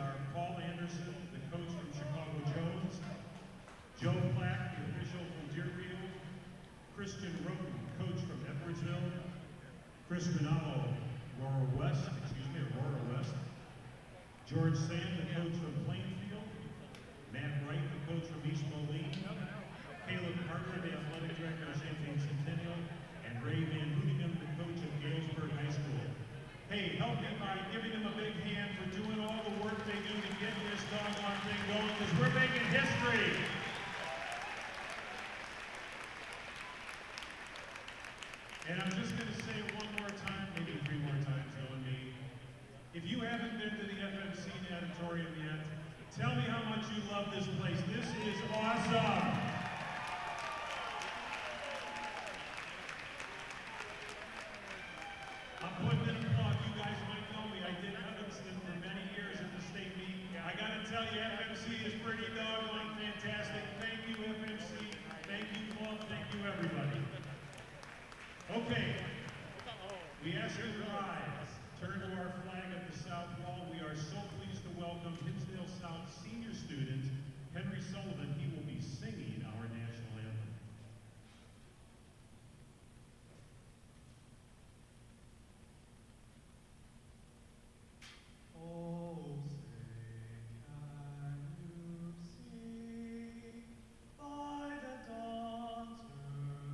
are Paul Anderson, the coach from Chicago Jones, Joe Plack, the official from Deerfield, Christian Roten, coach from Edwardsville, Chris Minamo, Aurora West, George Sand, the coach from Plainfield, Matt Wright, the coach from East Moline, Caleb Parker, the athletic director of Champaign Centennial, and Ray Van Hoonigan, the coach of Galesburg High School. Hey, help me by giving them a big hand for doing all the work they do to get this doggone thing going, because we're making history. And I'm just going to say one more time, maybe 3 more times, knowing me. If you haven't been to the FMC Natatorium yet, tell me how much you love this place. This is awesome. I'm putting in a plug. You guys might know me. I did Evanston for many years at the state meet. I got to tell you, FMC is pretty doggone fantastic. Thank you, FMC. Thank you, club. Thank you, everybody. Okay. We ask you to rise. Turn to our flag at the South Wall. We are so pleased to welcome Hinsdale South senior student Henry Sullivan. He will be singing our national anthem. Oh, say can you see by the dawn's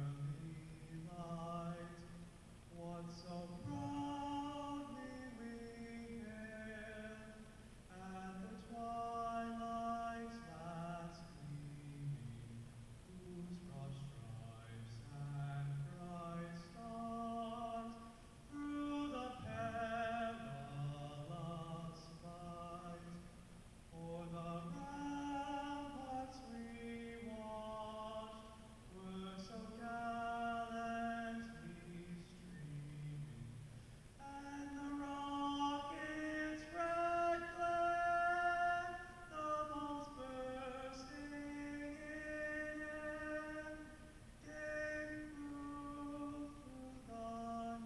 early light what so proudly we hailed at the twilight's last gleaming, whose broad stripes and bright stars through the perilous fight o'er the ramparts we watched were so gallantly streaming, and the rocket's red glare, the bombs bursting in air, gave proof through the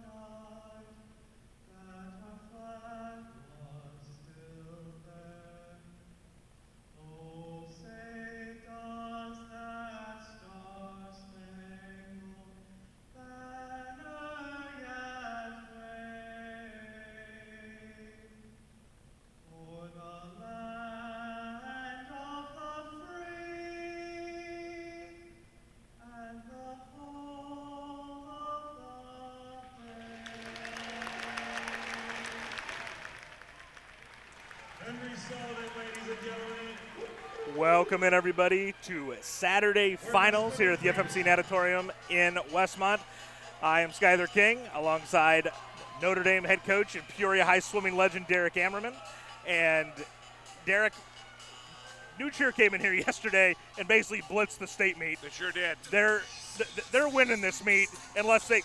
night that our flag was still there. Oh, say does that star-spangled banner yet wave o'er the land of the free and the home of the brave? Henry Sullivan, ladies and gentlemen. Welcome in, everybody, to Saturday finals here at the FMC Natatorium in Westmont. I am Skyler King, alongside Notre Dame head coach and Peoria High swimming legend Derek Ammerman. And Derek, New Cheer came in here yesterday and basically blitzed the state meet. They sure did. They're winning this meet unless they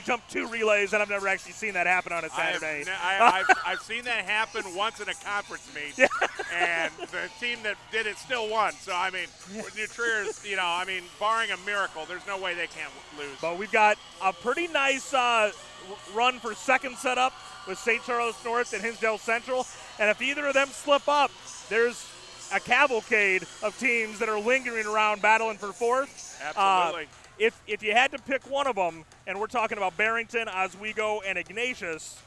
jump 2 relays, and I've never actually seen that happen on a Saturday. I've seen that happen once in a conference meet, and the team that did it still won. So, I mean, New Trier's, barring a miracle, there's no way they can't lose. But we've got a pretty nice run for second setup with St. Charles North and Hinsdale Central, and if either of them slip up, there's a cavalcade of teams that are lingering around battling for fourth. Absolutely. If you had to pick one of them, and we're talking about Barrington, Oswego, and Ignatius,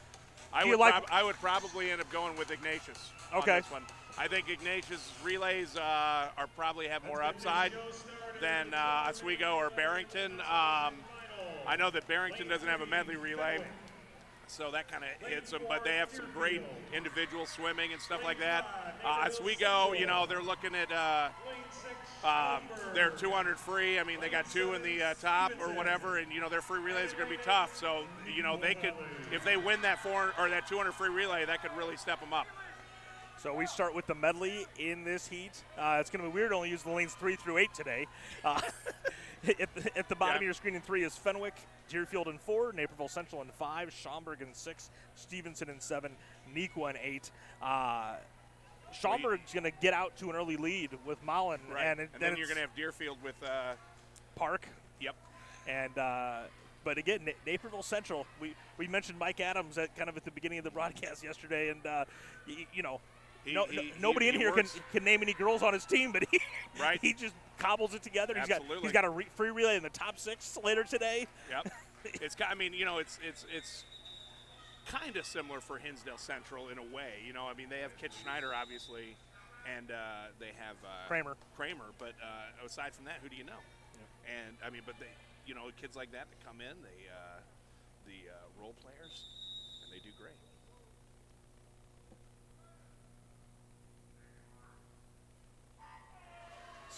I would probably end up going with Ignatius on this one. I think Ignatius' relays are probably have more upside than Oswego or Barrington. I know that Barrington doesn't have a medley relay, so that kind of hits them, but they have some great individual swimming and stuff like that. Oswego, they're looking at their 200 free. I mean, they got 2 in the top or whatever, and, their free relays are going to be tough. So, they could, if they win that 200 free relay, that could really step them up. So we start with the medley in this heat. It's going to be weird to only use the lanes 3 through 8 today. At the bottom of your screen in 3 is Fenwick, Deerfield in 4, Naperville Central in 5, Schaumburg in 6, Stevenson in 7, Nequa in 8. Schaumburg's going to get out to an early lead with Mullen. Right. And then you're going to have Deerfield with Park. Yep. And but again, Naperville Central, we mentioned Mike Adams at the beginning of the broadcast yesterday, and Nobody in here can name any girls on his team, but right. he just cobbles it together. Absolutely. He's got a free relay in the top 6 later today. Yep. It's kind of similar for Hinsdale Central in a way. They have Kit Schneider, obviously, and they have Kramer. But aside from that, who do you know? Yeah. And but they, kids like that come in, the role players, and they do great.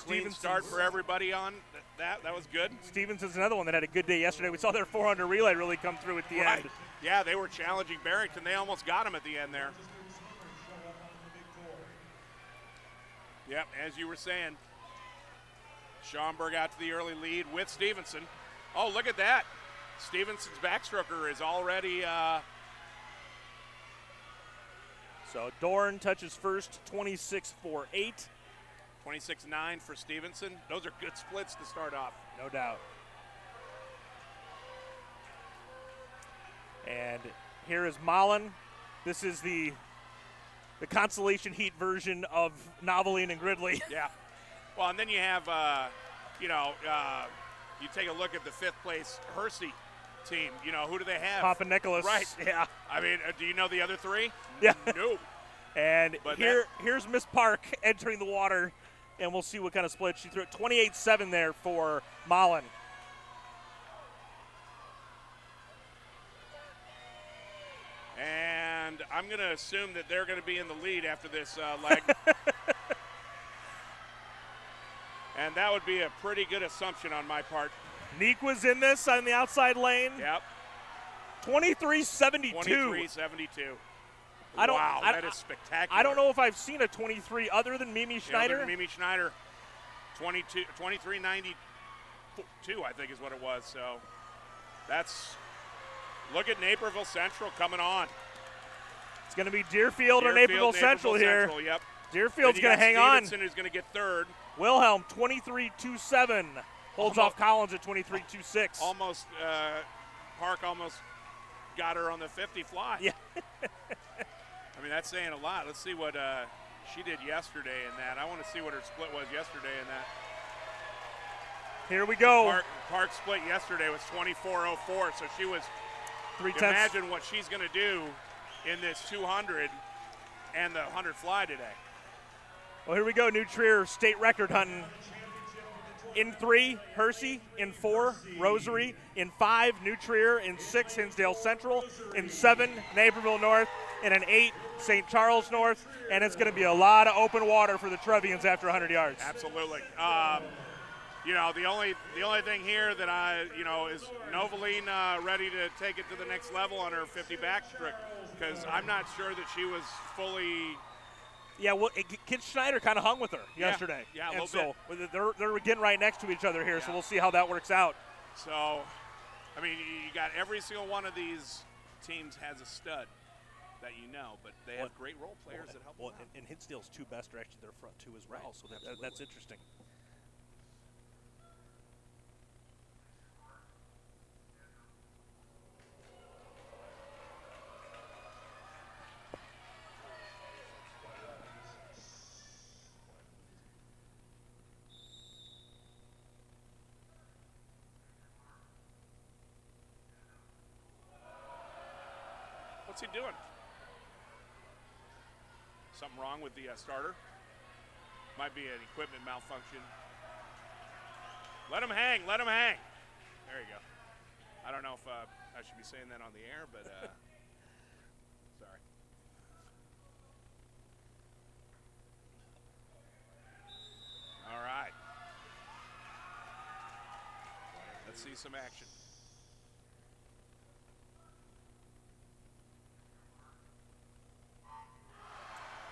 Clean start for everybody on that. That was good. Stevenson's another one that had a good day yesterday. We saw their 400 relay really come through at the end. Yeah, they were challenging Barrington. They almost got him at the end there. Yep, as you were saying, Schaumburg out to the early lead with Stevenson. Oh, look at that. Stevenson's backstroker is already. So Dorn touches first, 26.48. 26.9 for Stevenson. Those are good splits to start off. No doubt. And here is Mullen. This is the consolation heat version of Noveline and Gridley. Yeah. Well, and then you have, you take a look at the 5th place Hersey team. Who do they have? Papa Nicholas. Right. Yeah. Do you know the other 3? Yeah. No. And here's Miss Park entering the water, and we'll see what kind of split she threw. 28.7 there for Mullen. And I'm going to assume that they're going to be in the lead after this leg. And that would be a pretty good assumption on my part. Neek was in this on the outside lane. Yep. 23.72. 23.72. Wow, that is spectacular. I don't know if I've seen a 23 other than Mimi Schneider. Other than Mimi Schneider. 23.92, I think is what it was. So that's, look at Naperville Central coming on. It's going to be Deerfield or Naperville Central here. Yep. Deerfield's going to hang on. Stevenson who's going to get third. Wilhelm, 23.27. Holds off Collins at 23.26. Almost, Park almost got her on the 50 fly. Yeah. That's saying a lot. Let's see what she did yesterday in that. I want to see what her split was yesterday in that. Here we go. Park split yesterday was 24.04, so she was 3/10. Imagine what she's going to do in this 200 and the 100 fly today. Well, here we go. New Trier state record hunting. In 3, Hersey. In 4, Rosary. In 5, New Trier. In 6, Hinsdale Central. In 7, Naperville North. And in 8, St. Charles North. And it's going to be a lot of open water for the Trevians after 100 yards. Absolutely. The only thing here that is Noveline ready to take it to the next level on her 50 backstroke, because I'm not sure that she was fully. Yeah, well, Kit Schneider kind of hung with her yesterday. Yeah, and a so bit. They're getting right next to each other here, so we'll see how that works out. So, you got every single one of these teams has a stud that but they have great role players that help them out. And Hinsdale's 2 best are actually their front 2 as well, so that's interesting. What's he doing? Something wrong with the starter? Might be an equipment malfunction. Let him hang. Let him hang. There you go. I don't know if I should be saying that on the air, but sorry. All right. Let's see some action.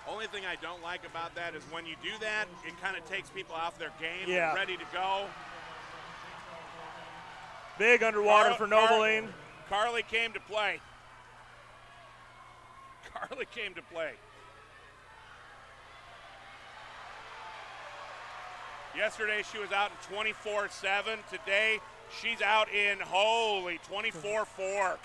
Only thing I don't like about that is when you do that, it kind of takes people off their game and ready to go. Big underwater for Noveline. Carly came to play. Carly came to play. Yesterday she was out in 24-7. Today she's out in 24-4.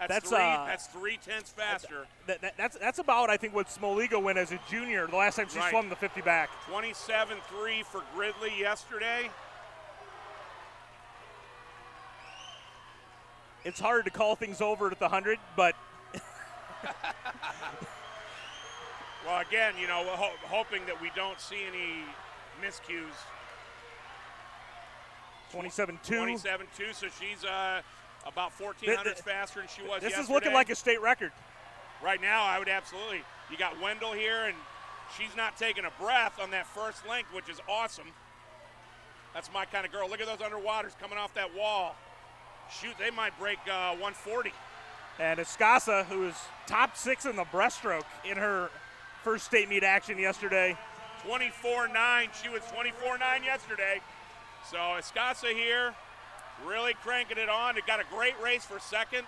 That's 3/10 faster. That's about, I think, what Smoliga went as a junior the last time she swum the 50 back. 27.3 for Gridley yesterday. It's hard to call things over at the 100, but well, again, you know, hoping that we don't see any miscues. 27.2. 27.2, so she's about 1,400 faster than she was This yesterday. is looking like a state record. Right now, I would absolutely. You got Wendell here, and she's not taking a breath on that first length, which is awesome. That's my kind of girl. Look at those underwaters coming off that wall. Shoot, they might break 140. And Escasa, who was top 6 in the breaststroke in her first state meet action yesterday. 24.9. She was 24.9 yesterday. So Escasa here, really cranking it on. It got a great race for second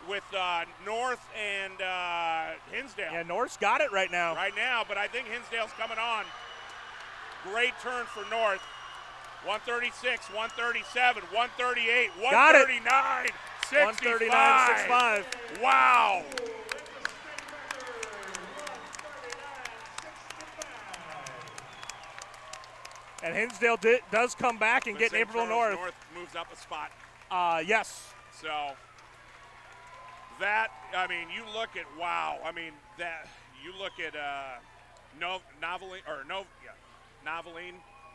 with North and Hinsdale. Yeah, North's got it right now. Right now, but I think Hinsdale's coming on. Great turn for North. 136, 137, 138, 139, 65. 139.65. Wow. And Hinsdale does come back and get Naperville North. North moves up a spot. Yes. So that, I mean, you look at, wow. I mean, that you look at Noveline,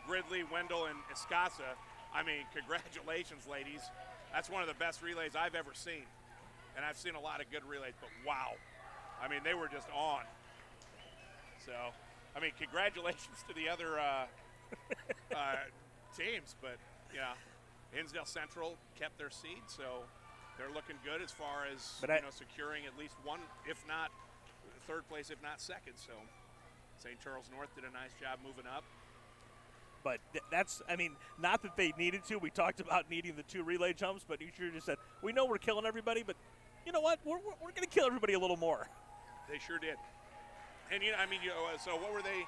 Gridley, Wendell, and Escasa. I mean, congratulations, ladies. That's one of the best relays I've ever seen. And I've seen a lot of good relays, but wow. I mean, they were just on. So, I mean, congratulations to the other teams, but yeah, Hinsdale Central kept their seed, so they're looking good as far as securing at least one, if not third place, if not second. So St. Charles North did a nice job moving up. But that's, I mean, not that they needed to. We talked about needing the 2 relay jumps, but you sure just said, we know we're killing everybody, but you know what? We're going to kill everybody a little more. They sure did. And, you know, I mean, so what were they?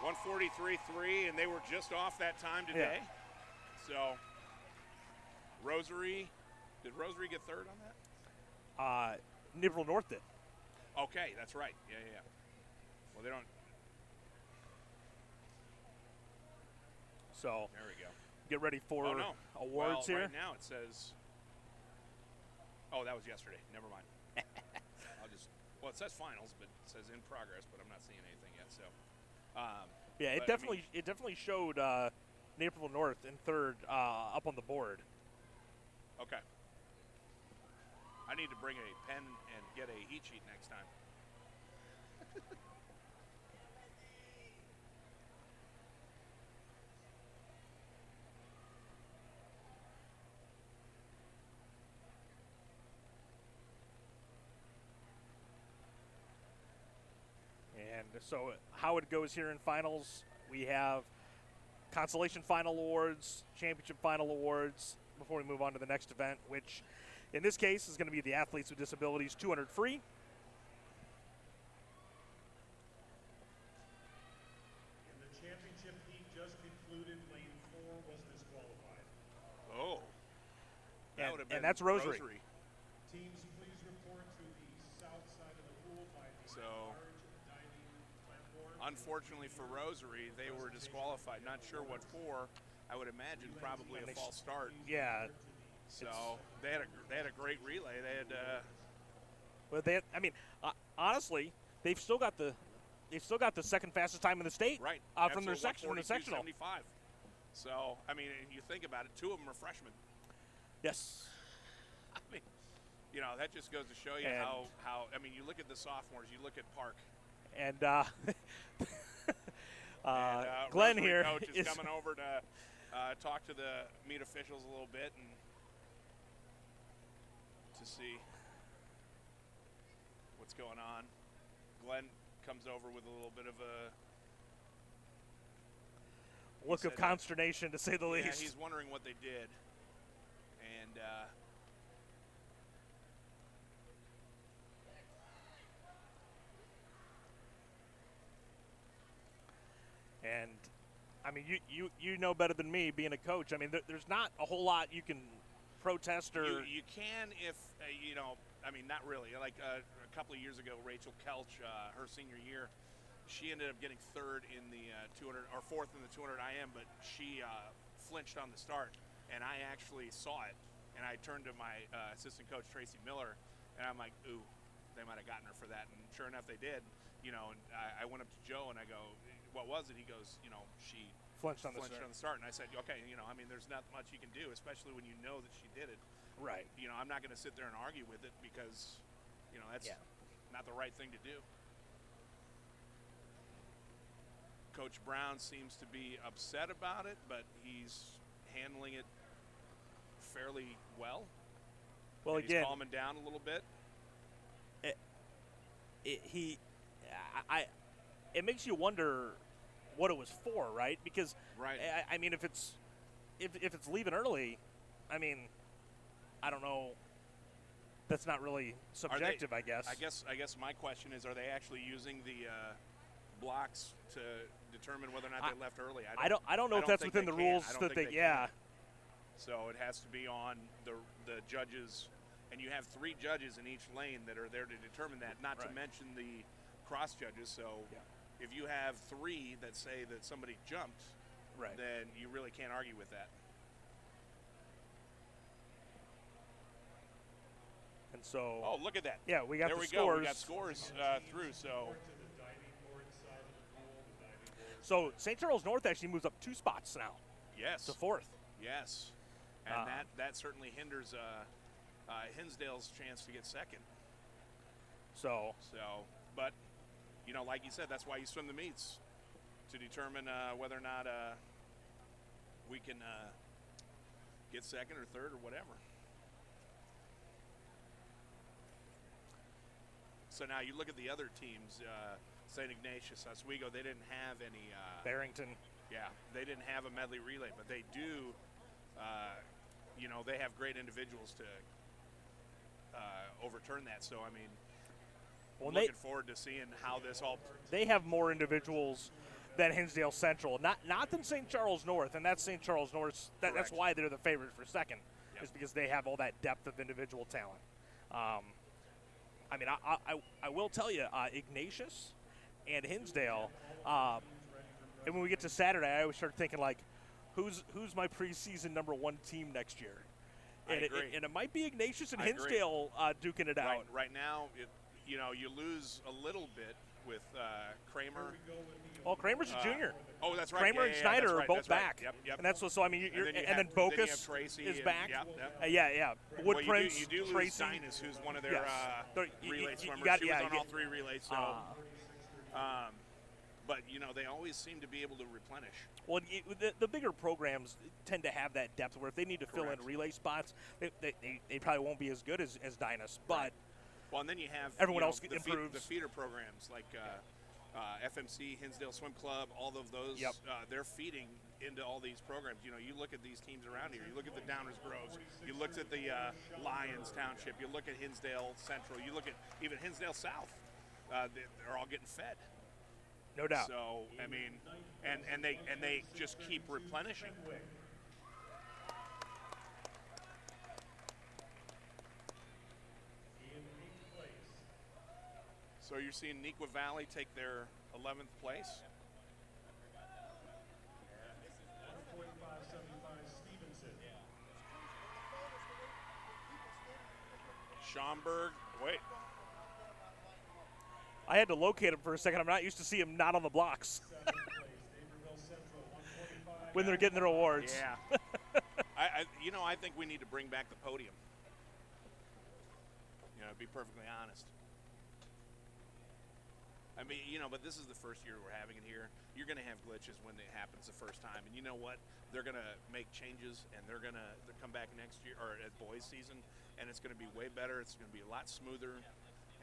143.3, and they were just off that time today. Yeah. So, Rosary, did Rosary get third on that? Naperville North did. Okay, that's right. Yeah. Well, they don't. So, there we go. Get ready for awards here. Right now it says. Oh, that was yesterday. Never mind. It says finals, but it says in progress, but I'm not seeing anything yet. So. Yeah, it definitely showed Naperville North in third up on the board. Okay. I need to bring a pen and get a heat sheet next time. And so how it goes here in finals, we have consolation final awards, championship final awards, before we move on to the next event, which in this case is going to be the Athletes with Disabilities 200 free. In the championship heat just concluded, lane 4 was disqualified. Oh. That would have been and that's Rosary. Teams, please report to the south side of the pool by the large diving platform. Unfortunately for Rosary, they were disqualified. Not sure what for. I would imagine probably a false start. Yeah. So they had a great relay. They had. Well, I mean, honestly, they've still got the second fastest time in the state. Right. From their sectional. 75. So I mean, you think about it. 2 of them are freshmen. Yes. I mean, you know, that just goes to show you how. I mean, you look at the sophomores. You look at Park. And Glenn Rosary here coach is coming over to talk to the meet officials a little bit and to see what's going on. Glenn comes over with a little bit of a look of consternation, to say the least. Yeah, he's wondering what they did. And I mean, you know better than me, being a coach. I mean, there's not a whole lot you can protest or? You can if, you know, I mean, not really. Like a couple of years ago, Rachel Kelch, her senior year, she ended up getting third in the 200, or fourth in the 200 IM, but she flinched on the start, and I actually saw it, and I turned to my assistant coach, Tracy Miller, and I'm like, ooh, they might have gotten her for that, and sure enough, they did. You know, and I went up to Joe, and I go, what was it? He goes, you know, she flinched on the start, and I said, okay, you know, I mean, there's not much you can do, especially when you know that she did it. Right. You know, I'm not going to sit there and argue with it because, you know, that's not the right thing to do. Coach Brown seems to be upset about it, but he's handling it fairly well. Well, and again, he's calming down a little bit. It makes you wonder what it was for, right? Because, I mean, if it's leaving early, I mean, I don't know. That's not really subjective, I guess. I guess my question is, are they actually using the blocks to determine whether or not they left early? I don't know if that's within the rules that they can. So it has to be on the judges, and you have 3 judges in each lane that are there to determine that. Not to mention the cross judges. So if you have 3 that say that somebody jumped, then you really can't argue with that. And so, oh, look at that! Yeah, we got there the we scores. Go. We got scores through. So St. Charles North actually moves up 2 spots now. Yes. To 4th. Yes, and that certainly hinders Hinsdale's chance to get second. So, but you know, like you said, that's why you swim the meets, to determine whether or not we can get second or third or whatever. So now you look at the other teams, St. Ignatius, Oswego, they didn't have any. Barrington. Yeah, they didn't have a medley relay, but they do, you know, they have great individuals to overturn that. So, I mean, looking forward to seeing how this all. They have more individuals than Hinsdale Central, not than St. Charles North, and that's St. Charles North. That's why they're the favorite for second, is because they have all that depth of individual talent. I mean, I will tell you, Ignatius and Hinsdale, and when we get to Saturday, I always start thinking, like, who's my preseason #1 team next year? And it might be Ignatius and Hinsdale duking it out. Right now, you know, you lose a little bit with Kramer. Well, Kramer's a junior. Oh, that's right. Kramer and Schneider are both back. Yep. And that's what. So I mean, and then Bocus is back. Yeah. Well, Prince, you do lose Tracy. Dinus, who's one of their relay swimmers. She was on all 3 relays. So, but you know, they always seem to be able to replenish. Well, the bigger programs tend to have that depth where if they need to fill in relay spots, they probably won't be as good as Dinus. But well, and then you have everyone else improves. The feeder programs like FMC, Hinsdale Swim Club, all of those, they're feeding into all these programs. You know, you look at these teams around here. You look at the Downers Groves. You look at the Lyons Township. You look at Hinsdale Central. You look at even Hinsdale South. They're all getting fed. No doubt. So I mean, and they just keep replenishing. So you're seeing Nequa Valley take their 11th place. Schaumburg, wait. I had to locate him for a second. I'm not used to seeing him not on the blocks when they're getting their awards. Yeah. I think we need to bring back the podium. You know, to be perfectly honest. I mean, you know, but this is the first year we're having it here. You're going to have glitches when it happens the first time. And you know what? They're going to make changes, and they're going to come back next year, or at boys season, and it's going to be way better. It's going to be a lot smoother.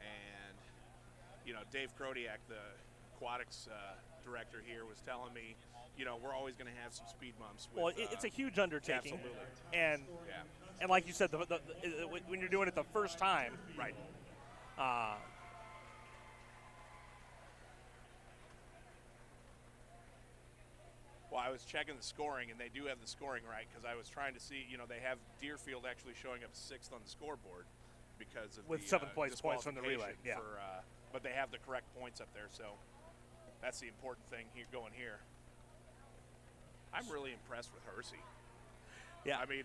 And, you know, Dave Krodiak, the aquatics director here, was telling me, you know, we're always going to have some speed bumps. Well, it's a huge undertaking. Absolutely. And like you said, when you're doing it the first time. Right. Well, I was checking the scoring, and they do have the scoring right because I was trying to see. They have Deerfield actually showing up 6th on the scoreboard because of with the 7th place points from the relay. Yeah. But they have the correct points up there, so that's the important thing here going here. I'm really impressed with Hersey. Yeah. I mean,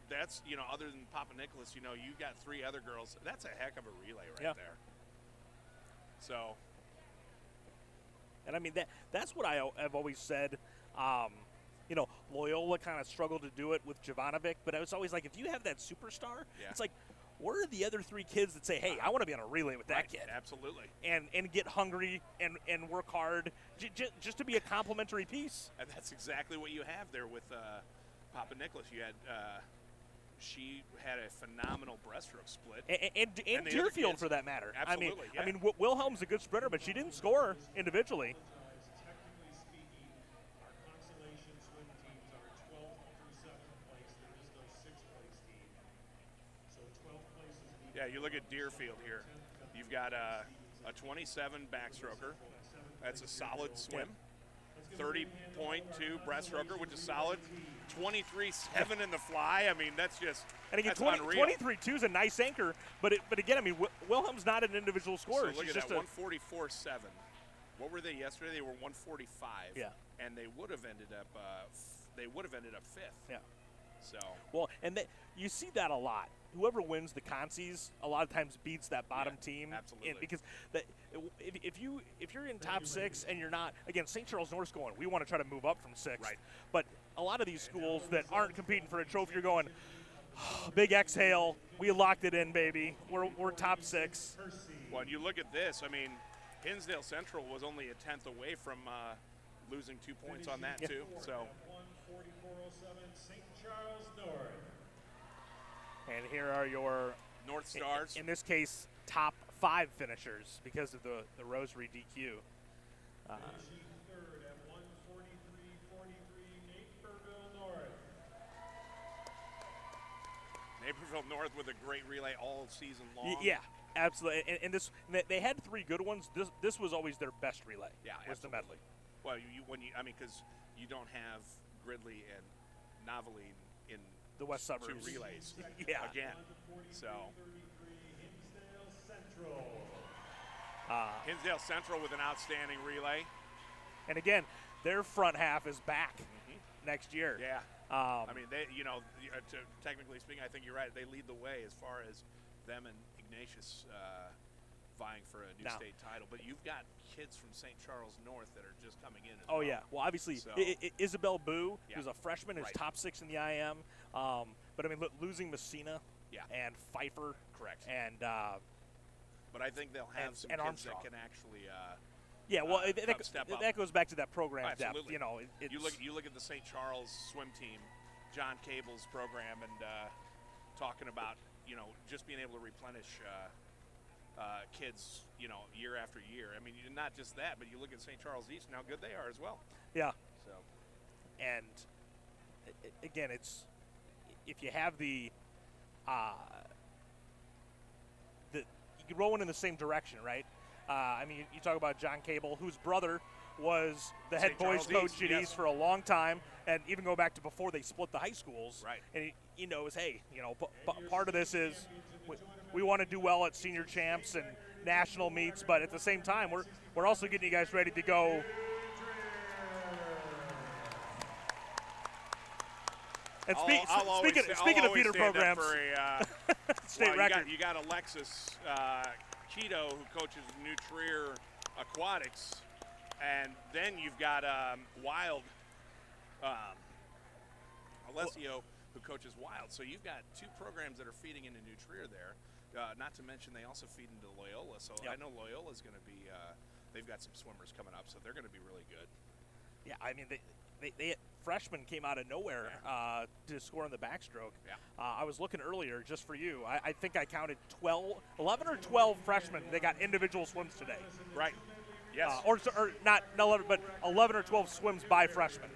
that's other than Papa Nicholas, you got 3 other girls. That's a heck of a relay right there. So. And I mean that's what I've always said. Loyola kind of struggled to do it with Jovanovic, but I was always like, if you have that superstar, it's like, where are the other 3 kids that say, hey, I want to be on a relay with that kid? Absolutely. And get hungry and work hard just to be a complimentary piece. And that's exactly what you have there with Papa Nicholas. You had she had a phenomenal breaststroke split. And Deerfield, for that matter. Absolutely, I mean, Wilhelm's a good sprinter, but she didn't score individually. Technically speaking, our consolation swim teams are 12th through 7th place. There is no 6th place team. So 12th place is Yeah, you look at Deerfield here. You've got a 27 backstroker. That's a solid swim. 30.2 breaststroker, which is solid. 23.7 in the fly. I mean, that's just and again, that's unreal. 23.2 is a nice anchor, but again, I mean, Wilhelm's not an individual scorer. So look She's at just that, 144.7. What were they yesterday? They were 145. Yeah. And they would have ended up. They would have ended up 5th. Yeah. So. Well, and you see that a lot. Whoever wins the consies a lot of times beats that bottom team. Absolutely. Because if you're in top 6 and you're not, again, St. Charles North's going, we want to try to move up from 6th. Right. But a lot of these schools that aren't competing for a trophy are going, big exhale, we locked it in, baby. We're top 6. Well, and you look at this. I mean, Hinsdale Central was only a 10th away from losing 2 points on that too. So. 144.07 St. Charles North. And here are your North Stars. In this case, top 5 finishers because of the Rosary DQ. Finishing 3rd at 143.43 Naperville North. Naperville North with a great relay all season long. Yeah, absolutely. And they had 3 good ones. This was always their best relay. Yeah, was absolutely. the medley. Well, because you don't have Gridley and Noveline in the West Suburbs 2 relays. Yeah. Again. So. Hinsdale Central. Hinsdale Central with an outstanding relay. And again, their front half is back next year. Yeah. I mean, technically speaking, I think you're right. They lead the way as far as them and Ignatius vying for a new state title. But you've got kids from St. Charles North that are just coming in as well. Yeah. Well, obviously, So, Isabel Boo, who's a freshman, is Right. top 6 in the IM. But, I mean, losing Messina and Pfeiffer. Correct. And but I think they'll have some and kids Armstrong. that can actually step up. that goes back to that program depth. Absolutely. You know, you look at the St. Charles swim team, John Cable's program, and talking about just being able to replenish kids year after year. I mean, not just that, but you look at St. Charles East and how good they are as well. Yeah. So. And again, it's if you have the you're rowing in the same direction, right? I mean, you talk about John Cable, whose brother was the head St. boys Charles coach East, at East for a long time, and even go back to before they split the high schools. Right. And he knows, hey, part of this is we want to do well at senior champs and national meets, but at the same time, we're also getting you guys ready to go. And speaking of feeder programs, state record. You got Alexis Keto, who coaches New Trier Aquatics, and then you've got Wild Alessio, who coaches Wild. So you've got 2 programs that are feeding into New Trier there. Not to mention they also feed into Loyola. So I know Loyola's going to be. They've got some swimmers coming up, so they're going to be really good. Yeah, I mean they freshmen came out of nowhere to score in the backstroke. Yeah. I was looking earlier just for you. I think I counted 11 or 12 freshmen. They got individual swims today. Right. Yes. Or not 11, but 11 or 12 swims by freshmen.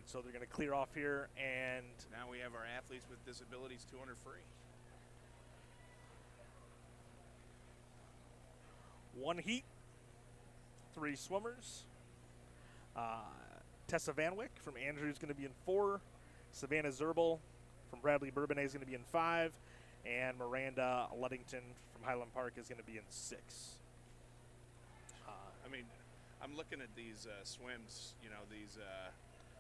And so they're going to clear off here, and now we have our athletes with disabilities 200 free. 1 heat, 3 swimmers. Tessa Van Wyck from Andrew is going to be in 4. Savannah Zerbel from Bradley Bourbonnais is going to be in 5. And Miranda Luddington from Highland Park is going to be in 6. I mean, I'm looking at these swims, you know, these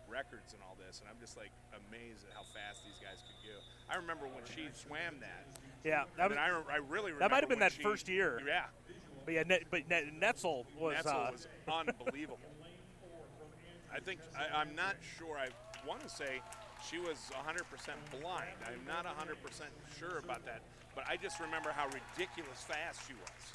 records and all this, and I'm just like amazed at how fast these guys could go. I remember when she swam that. Yeah, I really remember that might have been when that first year. Yeah. But yeah, Netzel was unbelievable. I think I'm not sure. I want to say she was 100% blind. I'm not 100% sure about that, but I just remember how ridiculous fast she was.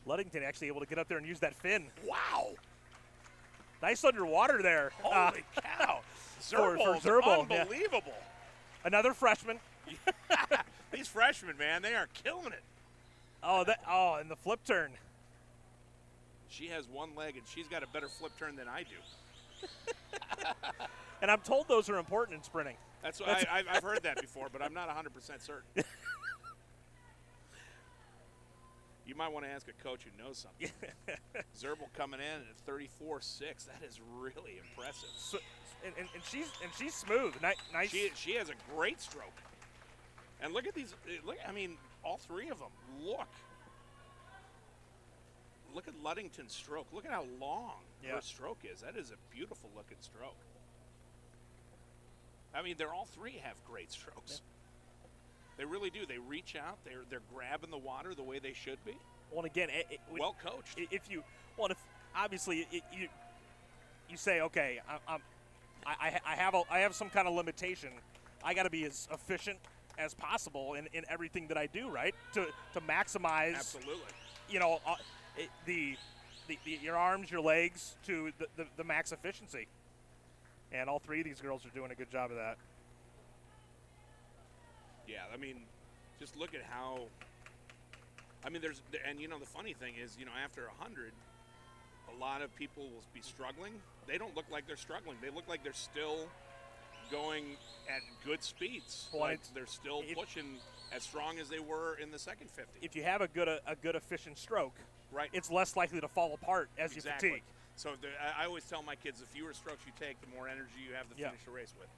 Luddington actually able to get up there and use that fin. Wow. Nice underwater there. Holy cow. For Zerbal, Zerbal, unbelievable. Yeah. Another freshman. These freshmen, man, they are killing it. And the flip turn. She has one leg, and she's got a better flip turn than I do. And I'm told those are important in sprinting. That's what I've heard that before, but I'm not 100% certain. You might want to ask a coach who knows something. Zerbal coming in at 34.6. That is really impressive. So, and she's smooth. Nice. She has a great stroke. And look at these. Look, I mean, all 3 of them. Look at Luddington's stroke. Look at how long her stroke is. That is a beautiful looking stroke. I mean, they're all 3 have great strokes. Yeah. They really do. They reach out. They're grabbing the water the way they should be. Well, and again, well coached. If obviously you say, okay, I have some kind of limitation. I got to be as efficient as possible in everything that I do, right? To maximize. Absolutely. You know, your arms, your legs to the max efficiency. And all 3 of these girls are doing a good job of that. Yeah, I mean, just look at how. I mean, and you know, the funny thing is, you know, after 100, a lot of people will be struggling. They don't look like they're struggling. They look like they're still going at good speeds. Well, like they're still pushing as strong as they were in the second 50. If you have a good efficient stroke, right, it's less likely to fall apart as you fatigue. So I always tell my kids, the fewer strokes you take, the more energy you have to finish the race with.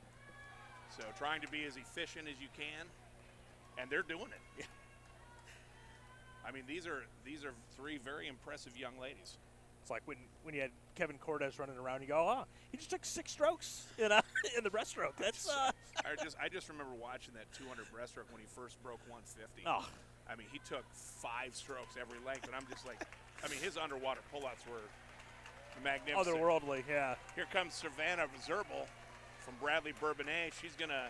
So trying to be as efficient as you can, and they're doing it. Yeah. I mean, these are 3 very impressive young ladies. It's like when you had Kevin Cordes running around, you go, oh, he just took 6 strokes in the breaststroke. That's I just remember watching that 200 breaststroke when he first broke 150. Oh. I mean, he took 5 strokes every length, and I'm just like, I mean, his underwater pullouts were magnificent. Otherworldly, yeah. Here comes Savannah Zerbal from Bradley Bourbonnais. She's gonna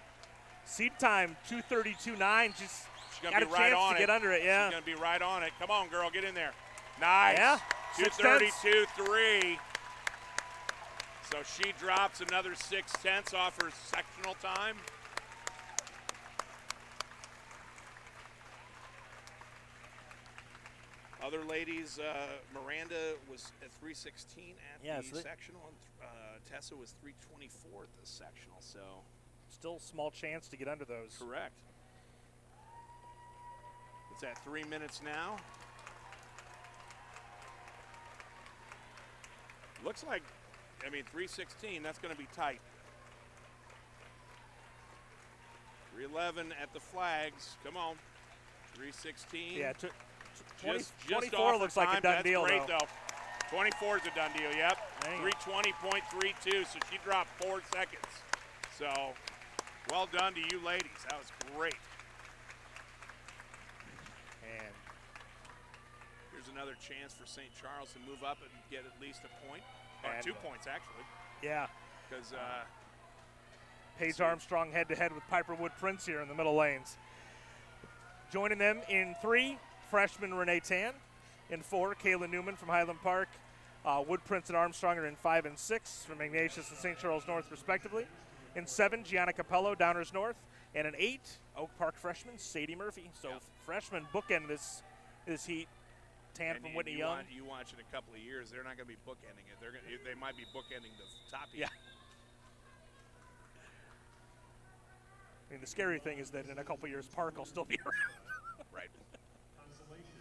seed time 2:32.9. She's gonna got be a right chance on to it. get under it. Yeah. She's gonna be right on it. Come on, girl, get in there. Nice. Yeah. 2:32.3. So she drops another 0.6 off her sectional time. Other ladies, Miranda was at 3:16 at the sectional, and Tessa was 3:24 at the sectional. So still small chance to get under those. Correct. It's at 3 minutes now. Looks like, I mean, 3:16. That's going to be tight. 3:11 at the flags. Come on. 3:16. Yeah. 24 looks like a done deal, great, though. 24 is a done deal, yep. 3:20.32, so she dropped 4 seconds. So, well done to you ladies. That was great. And here's another chance for St. Charles to move up and get at least a point. Or 2 points, actually. Yeah. Because Paige Armstrong head-to-head with Piper Wood Prince here in the middle lanes. Joining them in 3, freshman Renee Tan. In 4, Kayla Newman from Highland Park. Woodprints and Armstrong are in 5 and 6 from Ignatius and St. Charles North, respectively. In 7, Gianna Capello, Downers North. And in 8, Oak Park freshman Sadie Murphy. So freshman bookend this heat. Tan from Whitney Young. You watch in a couple of years, they're not going to be bookending it. They might be bookending the top heat. Yeah. I mean, the scary thing is that in a couple of years, Park will still be around. Right. Consolation.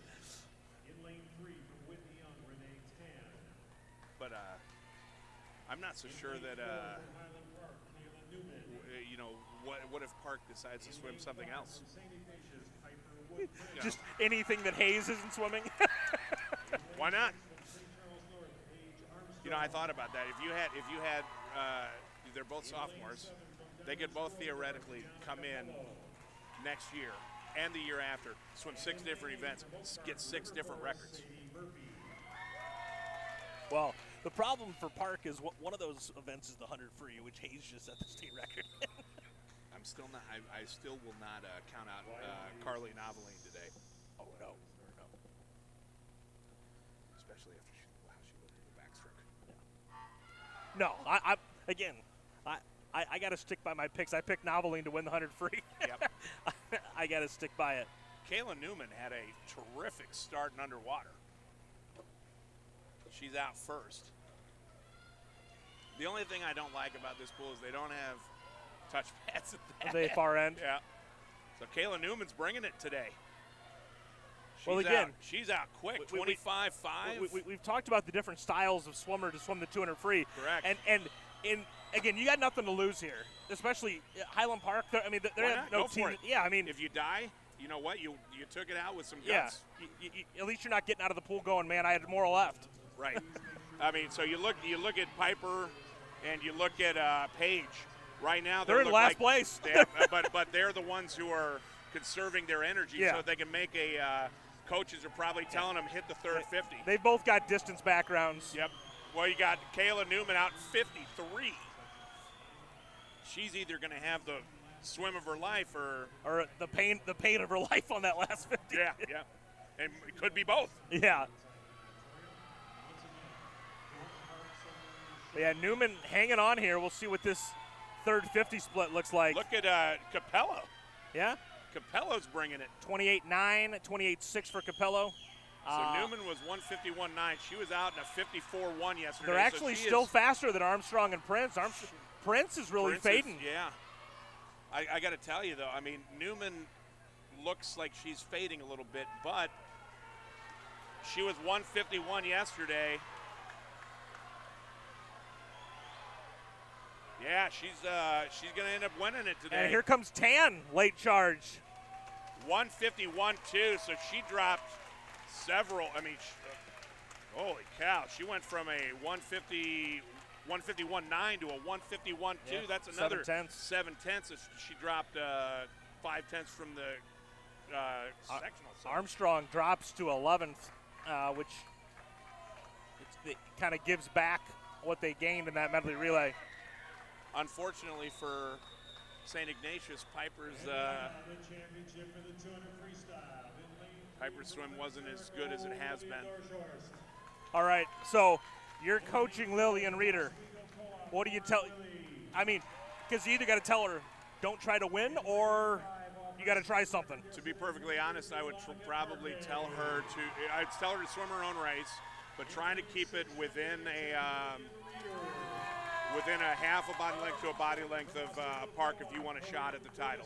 In lane 3 from Whitney Young, Renee Tan. But I'm not so sure that, Highland Park, Kayla Newman. you know, what if Park decides to swim something else? From St. Ignatius, Piper Woodprints. Yeah. Just anything that Hayes isn't swimming. Why not? St. Charles North, Paige Armstrong. You know, I thought about that. If you had, they're both sophomores, they could both theoretically come in next year and the year after, swim 6 different events, get 6 different records. Well, the problem for Park is one of those events is the 100 free, which Hayes just set the state record. I'm still not. I still will not count out Carly Noveline today. Oh no. Especially after she went to the backstroke. No, I got to stick by my picks. I picked Noveline to win the 100 free. Yep. I got to stick by it. Kayla Newman had a terrific start in underwater. She's out first. The only thing I don't like about this pool is they don't have touch pads at The far end. Yeah. So Kayla Newman's bringing it today. Well, again, she's out quick, 25.5. We've talked about the different styles of swimmer to swim the 200 free. Correct. And again, you got nothing to lose here, especially Highland Park. They have no Go team. for it. Yeah, I mean, if you die, you know what? You took it out with some yeah, guts. at least you're not getting out of the pool going, man, I had more left. Right. I mean, so you look at Piper and you look at Paige. Right now they're in last place. but they're the ones who are conserving their energy so they can make a coaches are probably telling them hit the third 50. They've both got distance backgrounds. Yep. Well, you got Kayla Newman out 53. She's either going to have the swim of her life or the pain of her life on that last 50. Yeah. And it could be both. Yeah. But yeah, Newman hanging on here. We'll see what this third 50 split looks like. Look at Capello. Yeah. Capello's bringing it. 28.9, 28.6 for Capello. So Newman was 151.9. She was out in a 54.1 yesterday. They're actually still faster than Armstrong and Prince. Prince is really fading. Yeah. I got to tell you, though, I mean, Newman looks like she's fading a little bit, but she was 151 yesterday. Yeah, she's going to end up winning it today. And here comes Tan, late charge. 151.2, so she dropped several. I mean, holy cow. She went from a 151.9 to a 151.2. Yeah, That's another 7/10. 7/10. So she dropped 5/10 from the sectional. So. Armstrong drops to 11th, which it kind of gives back what they gained in that medley relay. Unfortunately for St. Ignatius, Piper's swim wasn't as good as it has been. All right, so you're coaching Lillian Reeder. What do you tell? I mean, because you either got to tell her, don't try to win, or you got to try something. To be perfectly honest, I would probably tell her I'd tell her to swim her own race, but trying to keep it within a half a body length to a body length of Park if you want a shot at the title.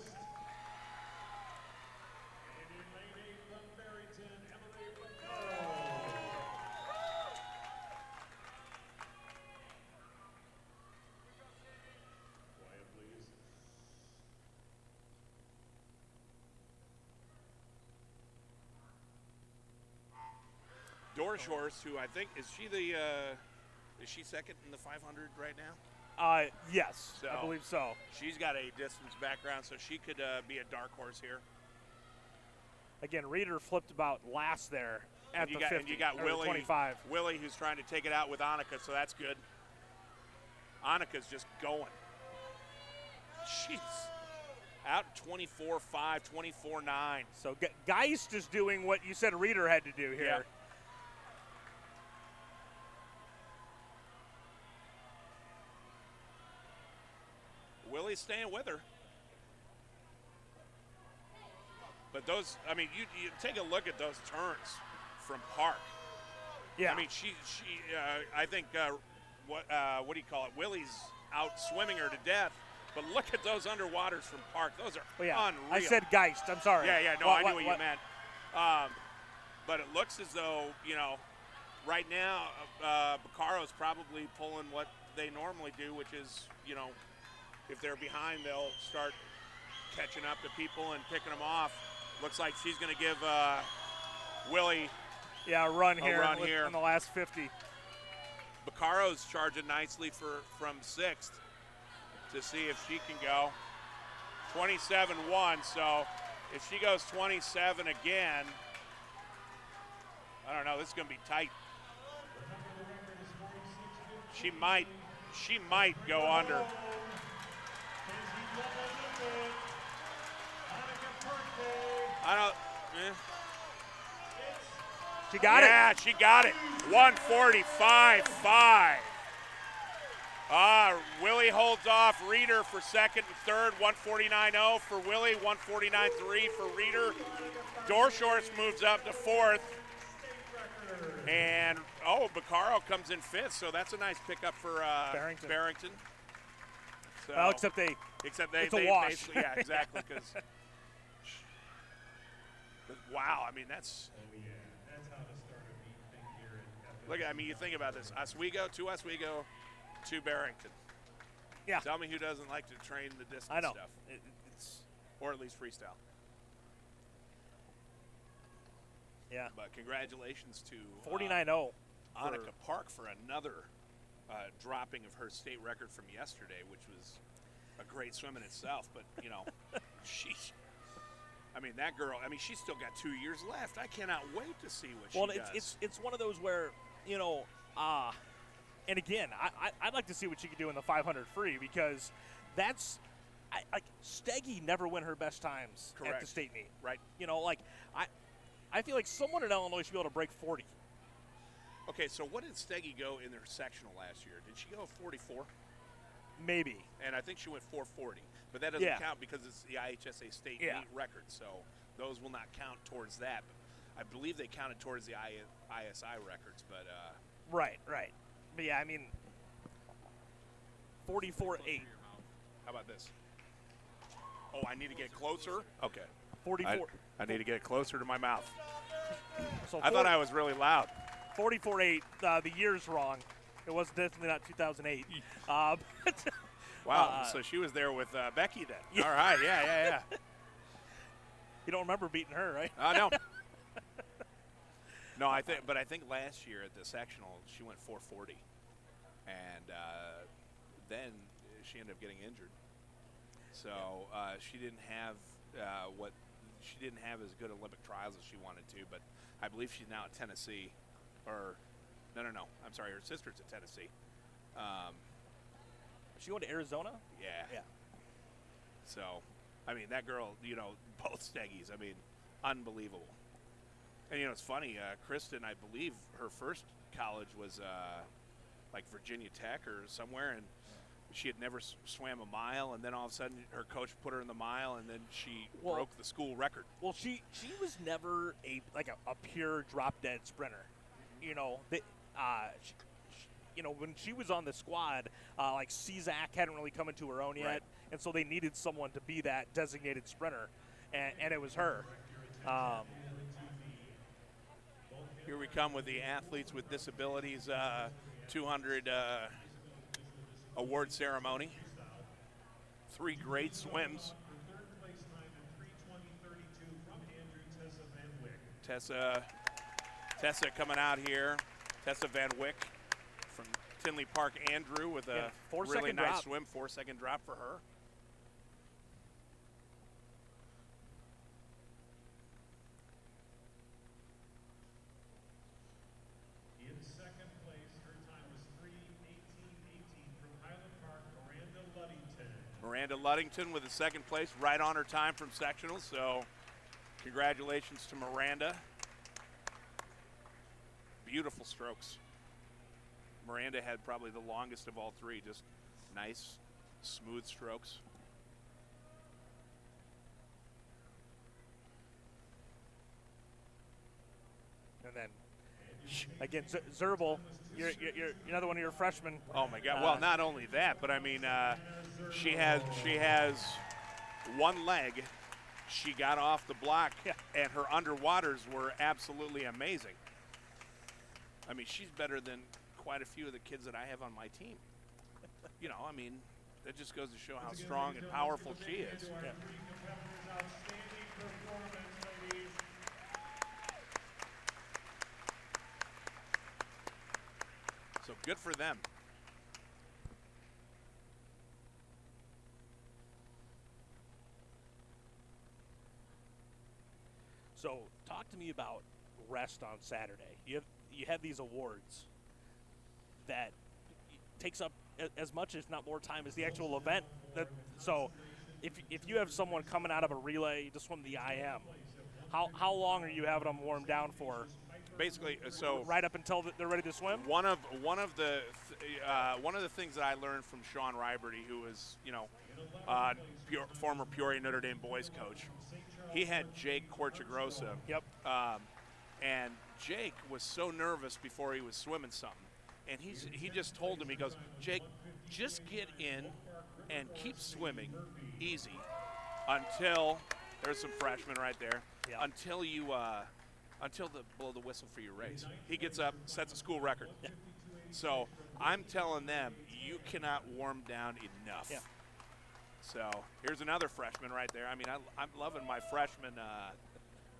Doris Horst, who I think is she second in the 500 right now? Yes, So, I believe so. She's got a distance background, so she could be a dark horse here. Again, Reeder flipped about last there at the 50. And you got or Willie, 25. Willie, who's trying to take it out with Annika, so that's good. Annika's just going. Jeez. out 24-5, 24-9. So Geist is doing what you said Reeder had to do here. Yeah. Willie's staying with her. But those, I mean, you take a look at those turns from Park. Yeah. I mean, I think, what do you call it? Willie's out swimming her to death. But look at those underwaters from Park. Those are unreal. I said Geist. I'm sorry. Yeah. No, I knew what you meant. But it looks as though, right now, Baccaro's probably pulling what they normally do, which is, if they're behind, they'll start catching up to people and picking them off. Looks like she's going to give Willie a run here in the last 50. Baccaro's charging nicely from 6th to see if she can go. 27-1, so if she goes 27 again, I don't know, this is going to be tight. She might go under. She got it. Yeah, she got it. 145.5. Willie holds off Reeder for second and third. 149.0 for Willie. 149.3 for Reeder. Dorshorst moves up to fourth. And, Baccaro comes in fifth, so that's a nice pickup for Barrington. So, well, except it's a wash. Yeah, exactly. Because wow, I mean that's how to start a neat thing here. Look, I mean, you think about this: Oswego, to Barrington. Yeah. Tell me who doesn't like to train the distance I know. stuff, or at least freestyle. Yeah. But congratulations to 49.0. Annika Park for another dropping of her state record from yesterday, which was a great swim in itself. But that girl. I mean, she's still got 2 years left. I cannot wait to see what she does. Well, it's one of those where and again, I'd like to see what she could do in the 500 free because that's. Steggy never went her best times Correct. at the state meet. Right. I feel like someone in Illinois should be able to break 40. Okay, so what did Steggy go in their sectional last year? Did she go 44? Maybe. And I think she went 440. But that doesn't count because it's the IHSA state meet record, so those will not count towards that. But I believe they counted towards the ISI records, but Right. But yeah, I mean 44.8. How about this? Oh, I need to get closer? Okay. 44. I need to get closer to my mouth. So I thought I was really loud. 44.8. The year's wrong. It was definitely not 2008. Wow. So she was there with Becky then. Yeah. All right. Yeah. You don't remember beating her, right? No. No, I think last year at the sectional she went 440, and then she ended up getting injured. So she didn't have as good Olympic trials as she wanted to. But I believe she's now at Tennessee, or no. I'm sorry, her sister's at Tennessee. She going to Arizona? Yeah. So, I mean, that girl, both Steggies, I mean, unbelievable. And, it's funny, Kristen, I believe her first college was like Virginia Tech or somewhere, and she had never swam a mile, and then all of a sudden her coach put her in the mile, and then she broke the school record. Well, she was never a pure drop-dead sprinter. When she was on the squad, Czak hadn't really come into her own yet, Right. and so they needed someone to be that designated sprinter, and it was her. Here we come with the Athletes with Disabilities 200 award ceremony. 3 great swims. Third place time in 3:20:32 from Andrew Tessa coming out here. Tessa Van Wyck from Tinley Park. Andrew with a really nice drop. swim. 4-second drop for her. In second place, her time was 3:18:18 from Highland Park, Miranda Miranda Luddington with the second place, right on her time from sectionals. So congratulations to Miranda. Beautiful strokes. Miranda had probably the longest of all three, just nice, smooth strokes. And then, again, Zerbal, you're another one of your freshmen. Oh my God! Well, not only that, but I mean, she has one leg. She got off the block, and her underwaters were absolutely amazing. I mean, she's better than quite a few of the kids that I have on my team. You know, I mean, that just goes to show how strong and powerful she is. Yeah. So good for them. So talk to me about rest on Saturday. You have these awards that takes up as much, if not more, time as the actual event. So if you have someone coming out of a relay to swim the IM, how long are you having them warm down for? Basically, so right up until they're ready to swim. One of the things that I learned from Sean Ryberty, who was former Peoria Notre Dame boys coach, he had Jake Corchagrosa. Yep. And Jake was so nervous before he was swimming something, and he just told him, he goes, Jake, just get in and keep swimming easy until there's some freshmen right there. Yep. Until you. Until the blow the whistle for your race. He gets up, sets a school record. Yeah. So I'm telling them, you cannot warm down enough. Yeah. So here's another freshman right there. I mean, I'm loving my freshman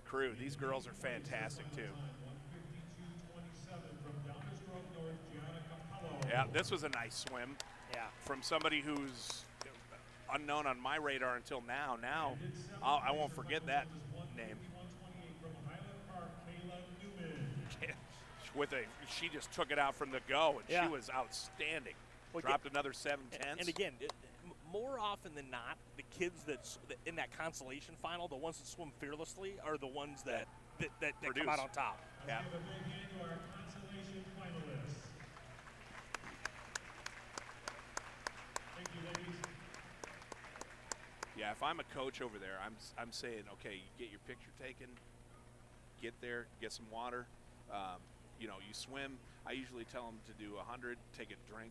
crew. These girls are fantastic too. Yeah, this was a nice swim. Yeah. From somebody who's unknown on my radar until now. Now I won't forget that name. She just took it out from the go, and she was outstanding. Well, dropped another 7/10. And again, more often than not, the kids that's in that consolation final, the ones that swim fearlessly, are the ones that come out on top. Yeah. Yeah, if I'm a coach over there, I'm saying, okay, you get your picture taken, get there, get some water. You know, you swim. I usually tell them to do 100, take a drink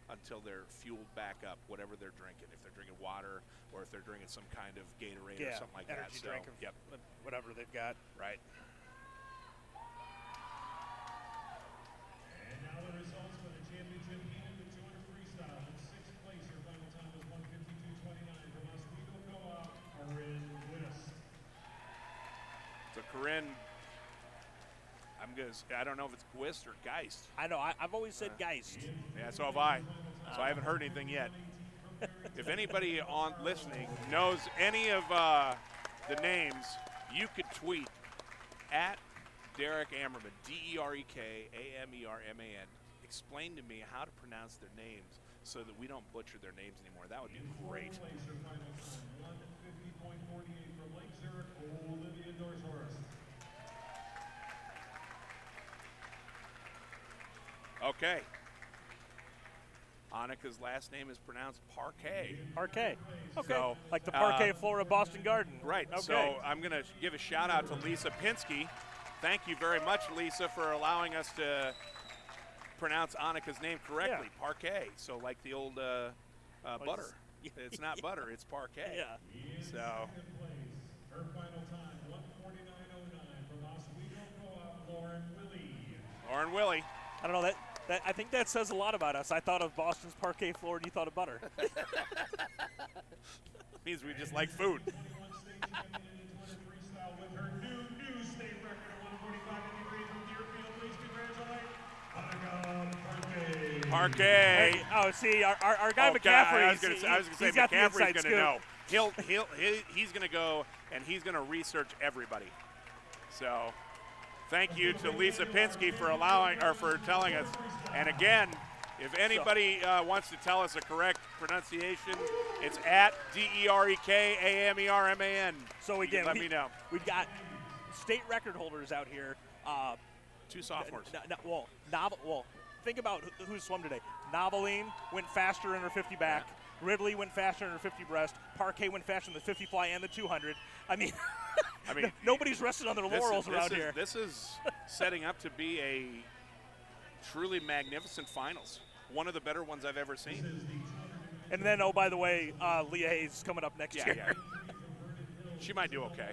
until they're fueled back up, whatever they're drinking. If they're drinking water or if they're drinking some kind of Gatorade or something like that. Energy drink, yep. Whatever they've got. Right. And now the results for the championship heat in the 200 freestyle. In sixth place, your final time was 1:52.29 from Oswego Co-op, Corinne Wiss. So Corinne, I don't know if it's Gwist or Geist. I know. I've always said Geist. Yeah, so have I. So I haven't heard anything yet. If anybody on listening knows any of the names, you could tweet at Derek Ammerman, DerekAmerman. Explain to me how to pronounce their names so that we don't butcher their names anymore. That would be great. 150.48 from Lake Zurich, Olivia Dorshorst. Okay. Annika's last name is pronounced Parquet. Parquet. Okay. So, like the Parquet floor of Boston Garden. Right. Okay. So I'm going to give a shout out to Lisa Pinsky. Thank you very much, Lisa, for allowing us to pronounce Annika's name correctly. Yeah. Parquet. So like the old butter. It's not butter. It's Parquet. Yeah. So. Her final time, 1:49.09 from Oswego Co-op, Lauren Willie. Lauren Willie. I don't know that. I think that says a lot about us. I thought of Boston's Parquet floor, and you thought of butter. Means we just like food. Parquet. Hey, oh, see, our guy McCaffrey. I was going to say McCaffrey's going to know. He's going to go and he's going to research everybody. So. Thank you to Lisa Pinsky for telling us. And again, If anybody wants to tell us a correct pronunciation, it's at DEREKAMERMAN. So again, let me know. We've got state record holders out here. 2 sophomores. Think about who swum today. Noveline went faster in her 50 back. Yeah. Ridley went faster in her 50 breast. Parquet went faster in the 50 fly and the 200. I mean, nobody's rested on their laurels around here. This is setting up to be a truly magnificent finals. One of the better ones I've ever seen. And then, oh, by the way, Leah Hayes is coming up next year. Yeah. She might do okay.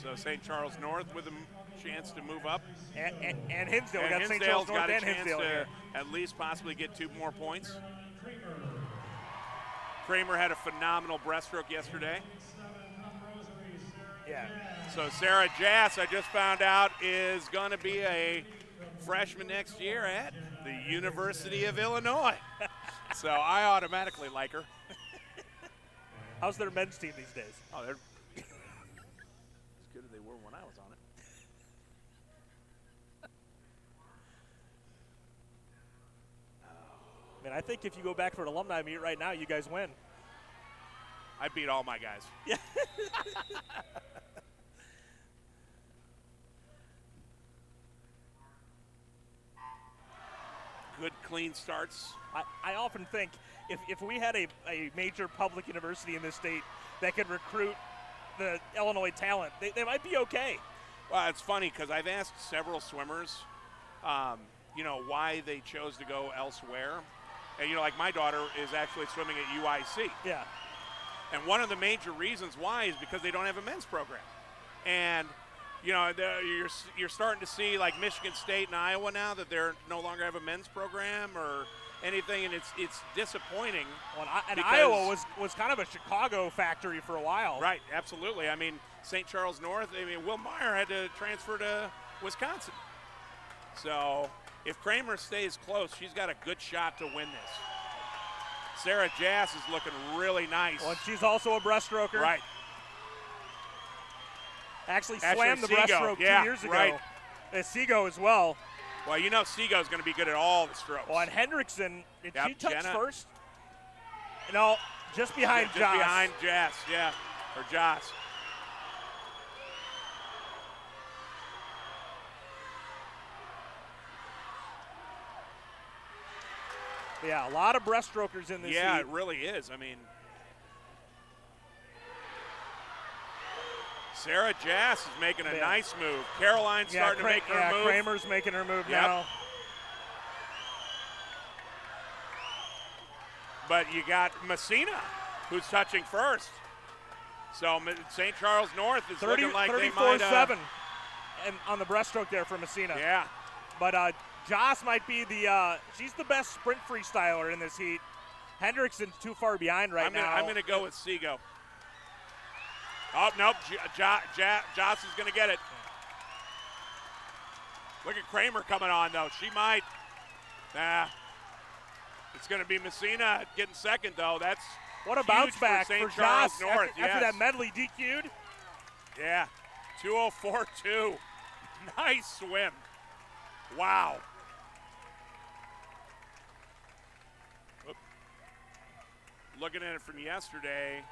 So St. Charles North with a chance to move up. And Hinsdale. We got St. Hinsdale's Charles North got a and chance Hinsdale to here. at least possibly get 2 more points. Kramer had a phenomenal breaststroke yesterday. Yeah. So Sarah Jass, I just found out, is going to be a freshman next year at the University of Illinois. So I automatically like her. How's their men's team these days? Oh, they're as good as they were when I was on it. Man, I think if you go back for an alumni meet right now, you guys win. I beat all my guys. Yeah. Good, clean starts. I often think if we had a major public university in this state that could recruit the Illinois talent, they might be okay. Well, it's funny because I've asked several swimmers, why they chose to go elsewhere. And, like my daughter is actually swimming at UIC. Yeah. And one of the major reasons why is because they don't have a men's program. And, you're starting to see like Michigan State and Iowa now that they're no longer have a men's program or anything, and it's disappointing. Well, and Iowa was kind of a Chicago factory for a while. Right, absolutely. I mean, St. Charles North, Will Meyer had to transfer to Wisconsin. So if Kramer stays close, she's got a good shot to win this. Sarah Jass is looking really nice. Well, and she's also a breaststroker. Right. Actually swam the breaststroke 2 years ago. Right. Seago as well. Well, Seago's going to be good at all the strokes. Well, and Hendrickson, did she touch Jenna. first? No, just behind Joss. Just behind Jass, yeah, or Joss. Yeah, a lot of breaststrokers in this heat. Yeah, it really is. I mean, Sarah Jass is making a nice move. Caroline's starting to make her move. Kramer's making her move now. But you got Messina, who's touching first. So St. Charles North is looking like they might. 34-7 and on the breaststroke there for Messina. Yeah. But Joss might be she's the best sprint freestyler in this heat. Hendrickson's too far behind now. I'm going to go with Seago. Oh, nope. Joss is going to get it. Look at Kramer coming on, though. She might. It's going to be Messina getting second, though. That's what a bounce back for Joss North. After that medley DQ'd. Yeah. 2:04.2. Nice swim. Wow. Oop. Looking at it from yesterday,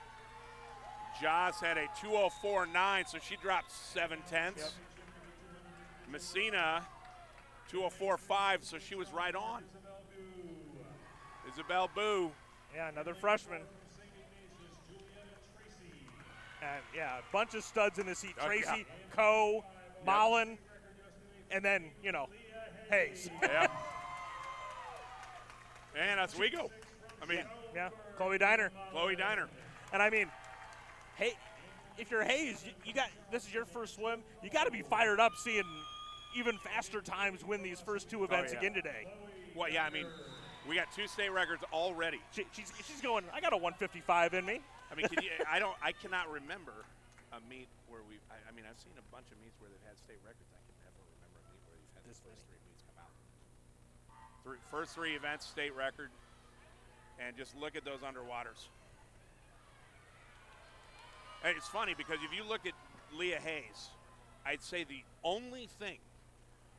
Joss had a 2:04.9, so she dropped 7/10. Yep. Messina, 2:04.5, so she was right on. Isabel Boo. Yeah, another freshman. And a bunch of studs in this heat. Tracy, Coe, Mullen, and then, Hayes. Yeah. And Oswego. Yeah, Chloe Diner. And hey, if you're Hayes, this is your first swim. You got to be fired up seeing even faster times win these first 2 events again today. Well, yeah, we got 2 state records already. She's going, I got a 155 in me. I cannot remember a meet where I've seen a bunch of meets where they've had state records. I can never remember a meet where you've had the first 3 meets come out. First 3 events, state record. And just look at those underwaters. Hey, it's funny because if you look at Leah Hayes, I'd say the only thing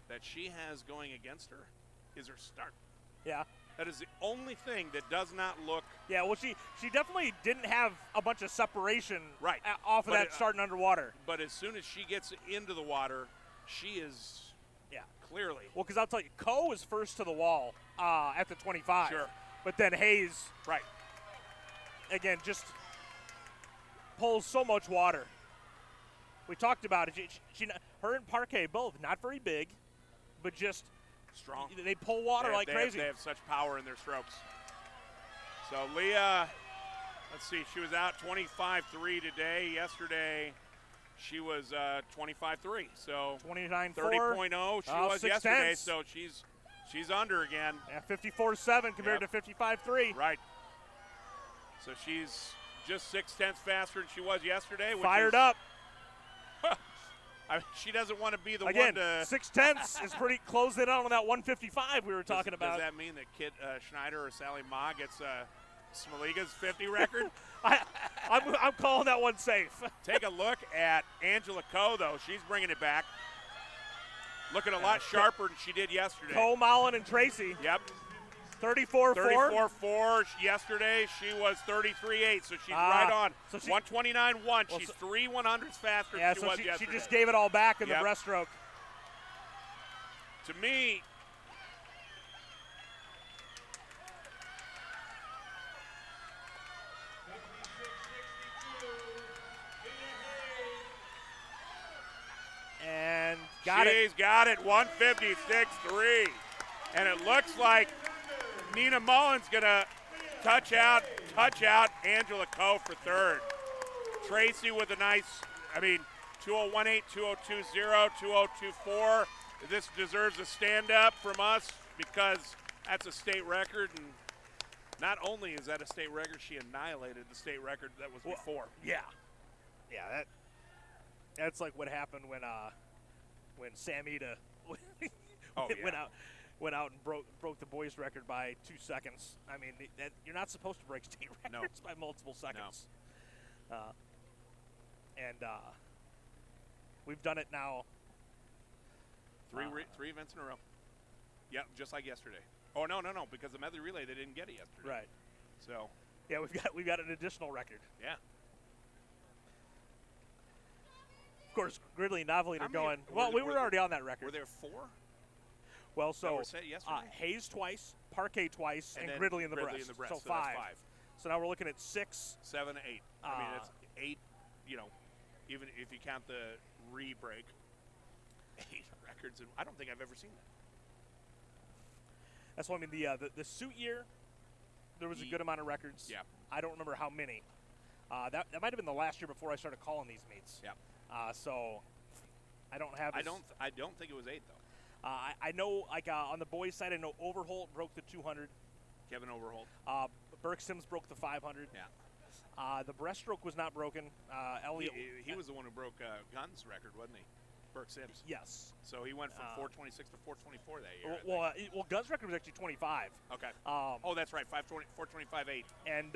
that she has going against her is her start. Yeah. That is the only thing that does not look Yeah, well, she definitely didn't have a bunch of separation right off of that starting underwater. But as soon as she gets into the water, she is clearly. Well, because I'll tell you, Coe was first to the wall at the 25. Sure. But then Hayes, again, just pulls so much water. We talked about it. Her and Parquet both not very big, but just strong. They pull water like crazy. They have such power in their strokes. So Leah, let's see, she was out 25-3 today. Yesterday, she was 25-3. So 29-4. 30.0 she was yesterday. Tenths. So she's under again. Yeah, 54.7 compared to 55.3. Right. So she's just 0.6 faster than she was yesterday. Fired up. I mean, she doesn't want to be the Again, one to 0.6 is pretty close in on that 155 we were talking about. Does that mean that Kit Schneider or Sally Ma gets Smaliga's 50 record? I'm calling that one safe. Take a look at Angela Coe, though. She's bringing it back. Looking a lot sharper than she did yesterday. Coe, Mullen, and Tracy. Yep. 34-4. 34-4. Yesterday she was 33-8, so she's right on. So 129-1. She's 3 100s faster than she was yesterday. She just gave it all back in the breaststroke. To me, and she's got it, 156.3. And it looks like Nina Mullen's going to touch out Angela Coe for third. Tracy with a nice, 2018, 2020, 2024. This deserves a stand-up from us because that's a state record. And not only is that a state record, she annihilated the state record that was before. Yeah, that's like what happened when Sam Ida went out and broke the boys' record by 2 seconds. I mean, you're not supposed to break state records by multiple seconds. No. We've done it now. Three events in a row. Yeah, just like yesterday. Oh no, because the medley relay they didn't get it yesterday. Right. So. Yeah, we've got an additional record. Yeah. Of course, Gridley and Novelli are going. Well, we were already on that record. Were there 4? Well, so Hayes twice, Parquet twice, and Gridley in the breast. So 5. That's 5. So now we're looking at 6, 7, 8. I mean, it's 8. Even if you count the re-break, 8 records. And I don't think I've ever seen that. That's what I mean. The suit year, there was a good amount of records. Yeah. I don't remember how many. That might have been the last year before I started calling these meets. Yeah. So I don't have. I don't think it was 8 though. I know, on the boys' side, I know Overholt broke the 200. Kevin Overholt. Burke Sims broke the 500. Yeah. The breaststroke was not broken. Elliot. He was the one who broke Gunn's record, wasn't he? Burke Sims. Yes. So he went from 426 to 424 that year. Well, Gunn's record was actually 25. Okay. That's right. 425.8. And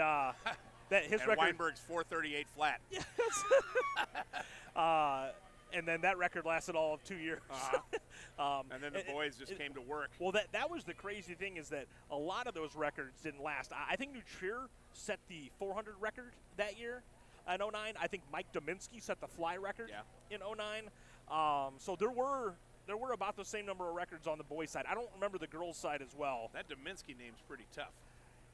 his record. Weinberg's 438 flat. Yes. And then that record lasted all of 2 years. And then the boys just came to work. Well, that was the crazy thing, is that a lot of those records didn't last. I think Nutrier set the 400 record that year in 09. I think Mike Dominski set the fly record in 09. So there were about the same number of records on the boys' side. I don't remember the girls' side as well. That Dominski name's pretty tough.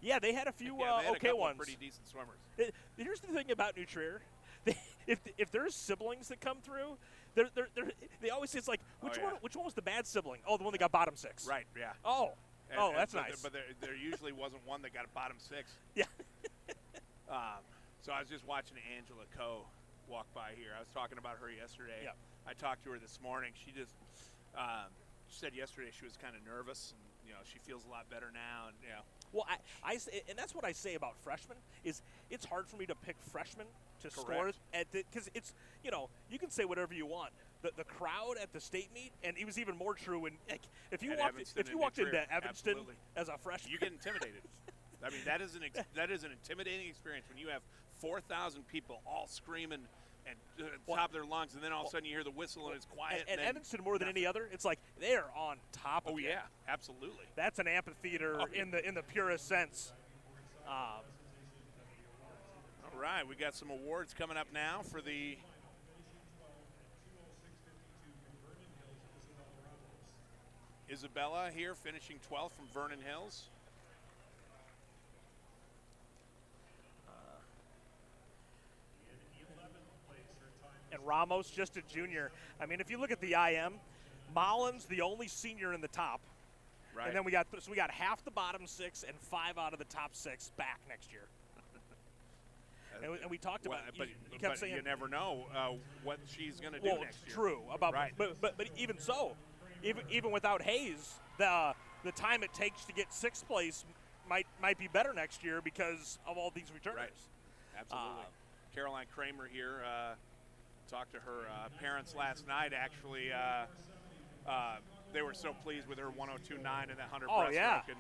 Yeah, they had a few they had okay a ones. Pretty decent swimmers. Here's the thing about Nutrier. If there's siblings that come through, they always say it's like, which one was the bad sibling? Oh, the one that got bottom 6. Right, yeah. That's nice. But there usually wasn't one that got a bottom 6. Yeah. So I was just watching Angela Coe walk by here. I was talking about her yesterday. Yeah. I talked to her this morning. She just said yesterday she was kind of nervous, and she feels a lot better now, and Well, and that's what I say about freshmen is it's hard for me to pick freshmen to score because it's you can say whatever you want. The crowd at the state meet, and it was even more true when if you walked into Evanston as a freshman, you get intimidated. I mean, that is an intimidating experience when you have 4,000 people all screaming and top of their lungs, and then all of a sudden you hear the whistle and it's quiet. And then Evanston, more than any other, it's like they're on top of it. Oh yeah, absolutely. That's an amphitheater in the purest sense. All right, we got some awards coming up now for the Isabella here, finishing 12th from Vernon Hills. And Ramos, just a junior. I mean, if you look at the IM, Mullins, the only senior in the top. Right. And then we got half the bottom 6 and 5 out of the top 6 back next year. And we talked about, but you kept saying, you never know what she's going to do next year. True. Right. But even so, even without Hayes, the time it takes to get 6th place might be better next year because of all these returners. Right. Absolutely. Caroline Kramer here talked to her parents last night. Actually, they were so pleased with her 102.9 and that 100 breaststroke. Yeah. And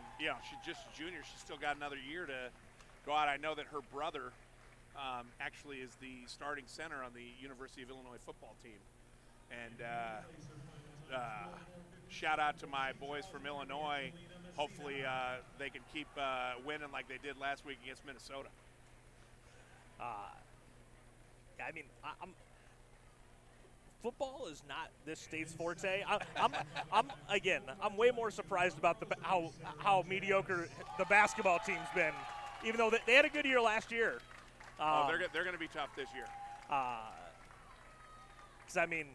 she's just a junior. She's still got another year to go out. I know that her brother actually is the starting center on the University of Illinois football team. And shout out to my boys from Illinois. Hopefully they can keep winning like they did last week against Minnesota. I mean, football is not this state's forte. I'm way more surprised about how mediocre the basketball team's been, even though they had a good year last year. They're going to be tough this year. Because I mean,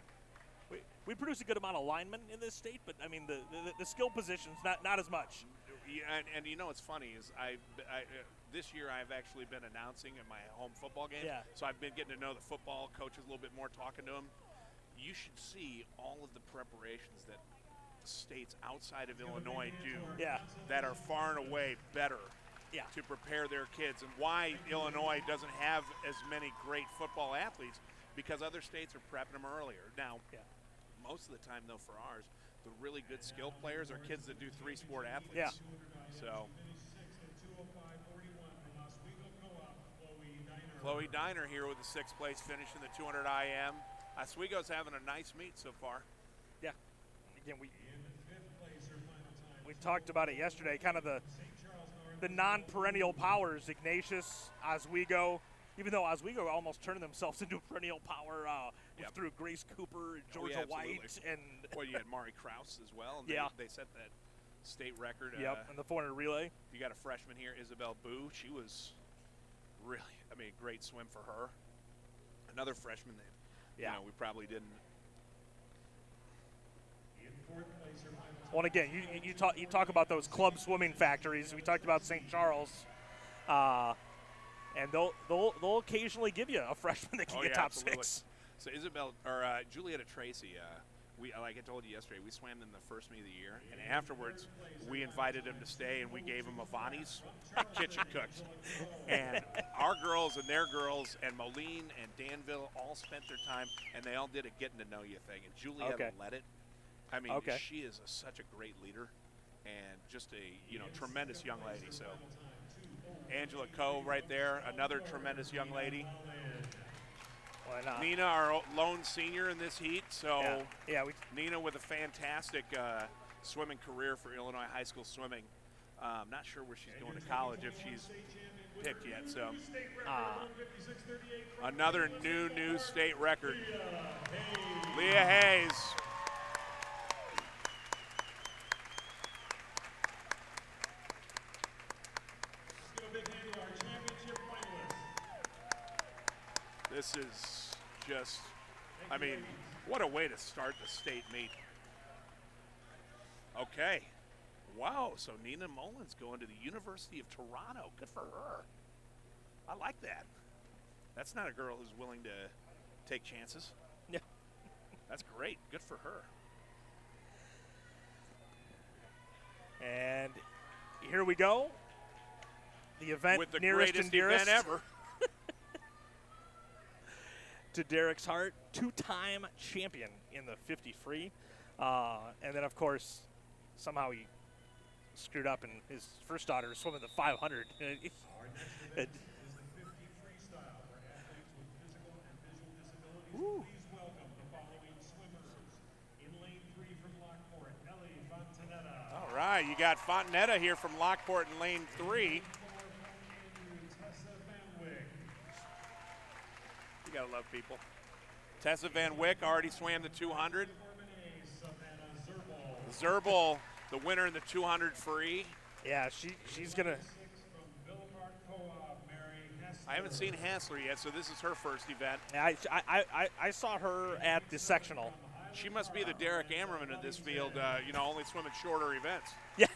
we produce a good amount of linemen in this state, but I mean the skill positions not as much. Yeah, and you know what's funny is this year I've actually been announcing at my home football game. Yeah. So I've been getting to know the football coaches a little bit more, talking to them. You should see all of the preparations that states outside of Illinois do that are far and away better to prepare their kids, and why Illinois doesn't have as many great football athletes, because other states are prepping them earlier. Now, most of the time, though, for ours, the really good skilled players are kids that do 3-sport athletes. Yeah. So, Chloe Diner here with the 6th place finish in the 200 IM. Oswego's having a nice meet so far. Yeah. Again, we talked about it yesterday, kind of the non-perennial powers, Ignatius, Oswego, even though Oswego almost turned themselves into a perennial power through Grace Cooper, Georgia White, and well, you had Mari Krause as well. And they set that state record. In the 400 relay. You got a freshman here, Isabel Boo. She was really, great swim for her. Another freshman that we probably didn't. Well, and again, you talk about those club swimming factories. We talked about St. Charles, and they'll occasionally give you a freshman that can get top absolutely. 6. So Julietta Tracy, like I told you yesterday, we swam them the first meet of the year, and afterwards we invited them to stay, and we gave them Avani's kitchen cooked. And our girls and their girls and Moline and Danville all spent their time, and they all did a getting to know you thing. And Julietta led it. She is such a great leader, and just a tremendous young lady. So Angela Coe right there, another tremendous young lady. Why not? Nina, our lone senior in this heat. So Nina with a fantastic swimming career for Illinois high school swimming. Not sure where she's going to college, if she's picked yet. So another new state record. Leah Hayes. This is just, what a way to start the state meet. Okay. Wow, so Nina Mullins going to the University of Toronto. Good for her. I like that. That's not a girl who's willing to take chances. Yeah. That's great. Good for her. And here we go. The event with the nearest greatest and dearest event ever. to Derek's heart, 2-time champion in the 50 free. And then, of course, somehow he screwed up and his first daughter swimming the 500. Please welcome the following swimmers. In lane 3 from Lockport, Ellie Fontanetta. All right, you got Fontanetta here from Lockport in lane 3. Tessa Van Wyck. You gotta love people. Tessa Van Wyck already swam the 200. Savannah Zerbal. Zerbal, the winner in the 200 free. Yeah, she's gonna. From Villapart Co-op, Mary Hessler. I haven't seen Hassler yet, so this is her first event. I saw her at the sectional. She must be the Derek Ammerman of this field, only swimming shorter events. Yeah,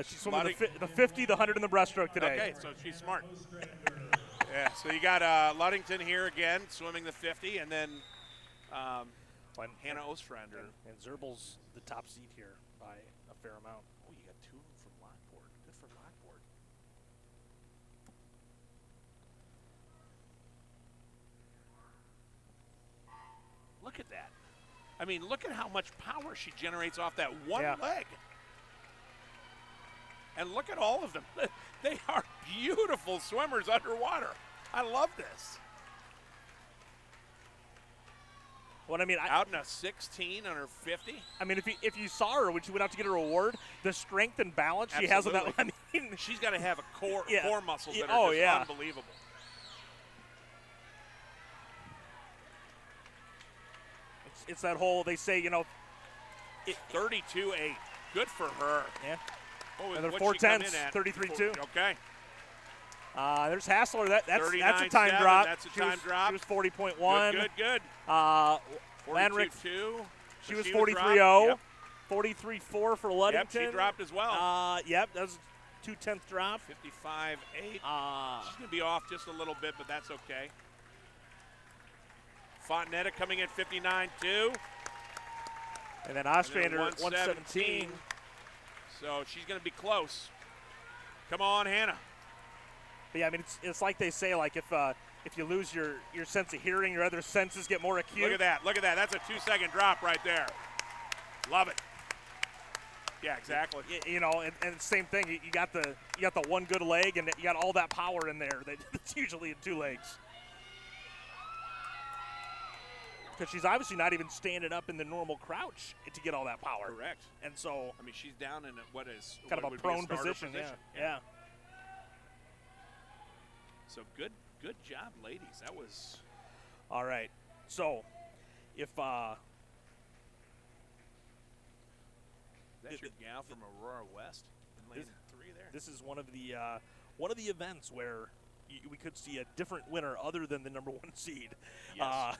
she's swimming the 50, the 100, and the breaststroke today. Okay, so she's smart. Yeah, so you got Ludington here again, swimming the 50, and then Hannah Ostrander. And Zerbal's the top seed here by a fair amount. Oh, you got 2 of them from Lockport. Good for Lockport. Look at that. I mean, look at how much power she generates off that one leg. And look at all of them. They are beautiful swimmers underwater. I love this. What I mean, out in a 16 on her 50. I mean, if you saw her when she went out to get her award, the strength and balance she has on that. I mean, she's got to have a core muscles that are are just unbelievable. It's that whole, they say, 32.8. Good for her. Yeah. Another 4/10, 33.2. Okay. There's Hassler. That's a 39.7, time drop. That's a time drop. She was 40.1. Good. Landrick, 42. She was 43.0. Yep. 43.4 for Ludington. Yep, she dropped as well. Yep, that was a 2/10 drop. 55.8. She's going to be off just a little bit, but that's okay. Fontanetta coming in 59.2. And then Ostrander 117. So she's going to be close. Come on, Hannah. But yeah, I mean, it's like they say, like if you lose your sense of hearing, your other senses get more acute. Look at that. That's a 2-second drop right there. Love it. Yeah, exactly. And same thing. You got the one good leg, and you got all that power in there. That's usually in 2 legs. Because she's obviously not even standing up in the normal crouch to get all that power. Correct. And so, I mean, she's down in what is kind of a prone position. Yeah. So good job, ladies. That was all right. So, if that's your gal from Aurora West in lane 3 there. This is one of the events where we could see a different winner other than the number 1 seed. Yes.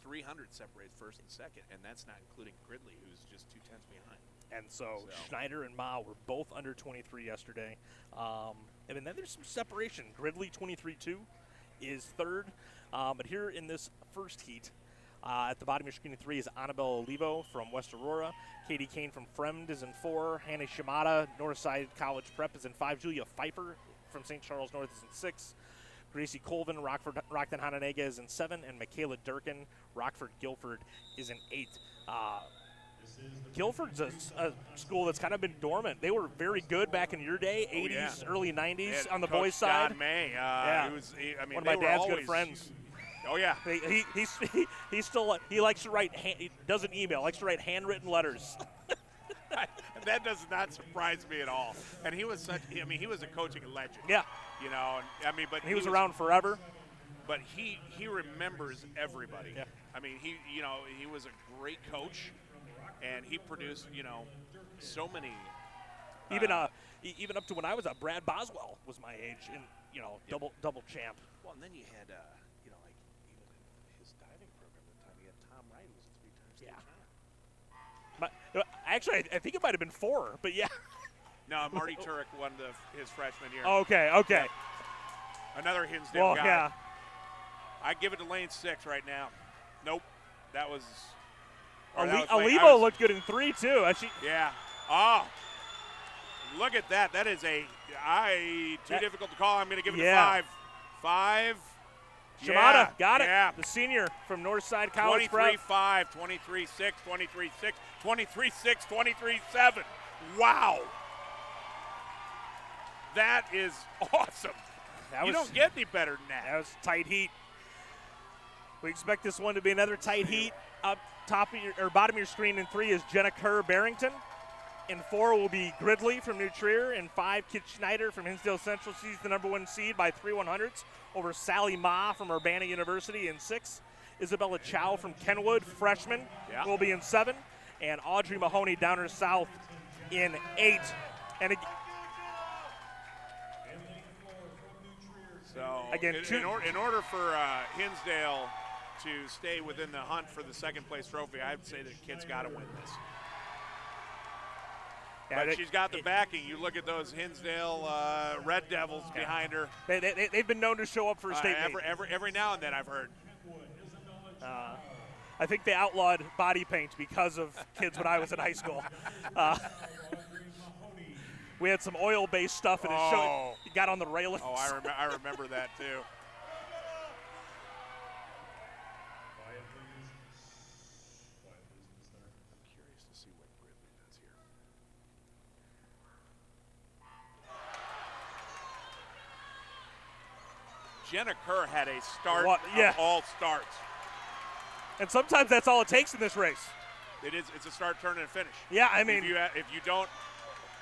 300 separates first and second, and that's not including Gridley, who's just 2/10 behind. And so Schneider and Ma were both under 23 yesterday. And then there's some separation. Gridley 23.2 is third. But here in this first heat, at the bottom of screen 3 is Annabelle Olivo from West Aurora. Katie Kane from Fremd is in 4. Hannah Shimada, Northside College Prep, is in 5. Julia Pfeiffer from St. Charles North is in 6. Gracie Colvin, Rockton Hananega is in 7. And Michaela Durkin, Rockford Guilford is in 8. Guilford's a school that's kind of been dormant. They were very good back in your day, 80s, early 90s on the boys' side. John May, one of my dad's good friends. Oh yeah, he still likes to write. He doesn't email. Likes to write handwritten letters. That does not surprise me at all. And he was such. I mean, he was a coaching legend. Yeah. But he was around forever. But he remembers everybody. Yeah. I mean, he was a great coach. And he produced, so many. Even up to when I was up, Brad Boswell was my age, and double champ. Well, and then you had, even in his diving program at the time, he had Tom Wright, who was a 3-time state champ. But actually, I think it might have been 4, but yeah. No, Marty Turek won his freshman year. Okay. Yeah. Another Hinsdale guy. Yeah. I'd give it to lane 6 right now. Nope, that was. Olivo looked good in 3 too. Yeah. Oh, look at that. That is too difficult to call. I'm going to give it a 5. 5. Shimada got it. Yeah. The senior from Northside College Prep. 23-5, 23-6, 23-6, 23-6, 23-7. Wow. That is awesome. You don't get any better than that. That was tight heat. We expect this one to be another tight heat. Up top of or bottom of your screen in 3 is Jenna Kerr-Barrington. In 4 will be Gridley from New Trier. In 5, Kit Schneider from Hinsdale Central. She's the #1 seed by 3/100ths over Sally Ma from Urbana University. In 6, Isabella Chow from Kenwood, freshman, will be in 7. And Audrey Mahoney down her south in 8. And so again, in order for Hinsdale to stay within the hunt for the second place trophy, I would say that Kit's got to win this. Yeah, but she's got the backing. You look at those Hinsdale Red Devils behind her. They've been known to show up for a state meet. Every now and then, I've heard. I think they outlawed body paint because of kids when I was in high school. We had some oil-based stuff, and it got on the railings. Oh, I remember that too. Jenna Kerr had a start of all starts. And sometimes that's all it takes in this race. It is. It's a start, turn, and finish. Yeah, I mean. If you don't,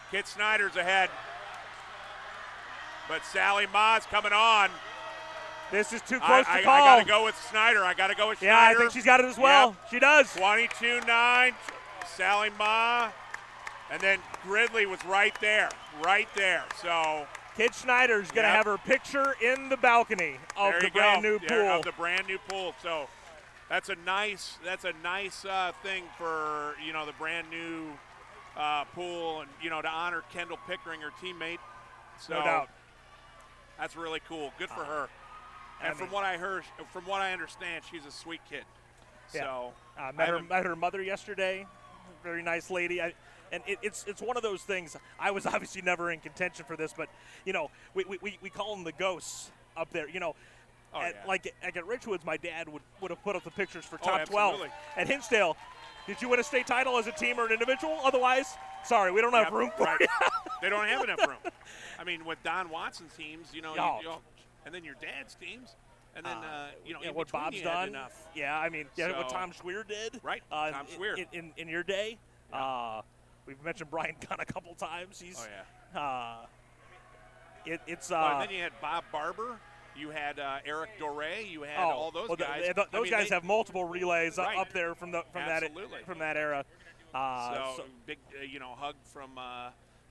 Kit Snyder's ahead. But Sally Ma's coming on. This is too close to call. I got to go with Snyder. I got to go with Snyder. Yeah, I think she's got it as well. Yep. She does. 22-9, Sally Ma. And then Gridley was right there. So Kit Schneider's going to have her picture in the balcony of the brand new pool. Of the brand new pool. So that's a nice thing for the brand new pool, and to honor Kendall Pickering, her teammate. So no doubt. That's really cool. Good for her. And from what I understand, she's a sweet kid. Yeah. So met her mother yesterday. Very nice lady. And it's one of those things. I was obviously never in contention for this, but we call them the ghosts up there. Like at Richwoods, my dad would have put up the pictures for top 12. At Hinsdale, did you win a state title as a team or an individual? Otherwise, sorry, we don't have room for you. They don't have enough room. I mean, with Don Watson's teams, and then your dad's teams, and then what Bob's done. Enough. Yeah, I mean, what Tom Schweer did. Right, Tom Schweer. In your day. Yeah. We've mentioned Brian Gunn a couple times. He's. It's. And then you had Bob Barber. You had Eric Doré. You had all those guys. Those guys have multiple relays up there from that era. So big, hug from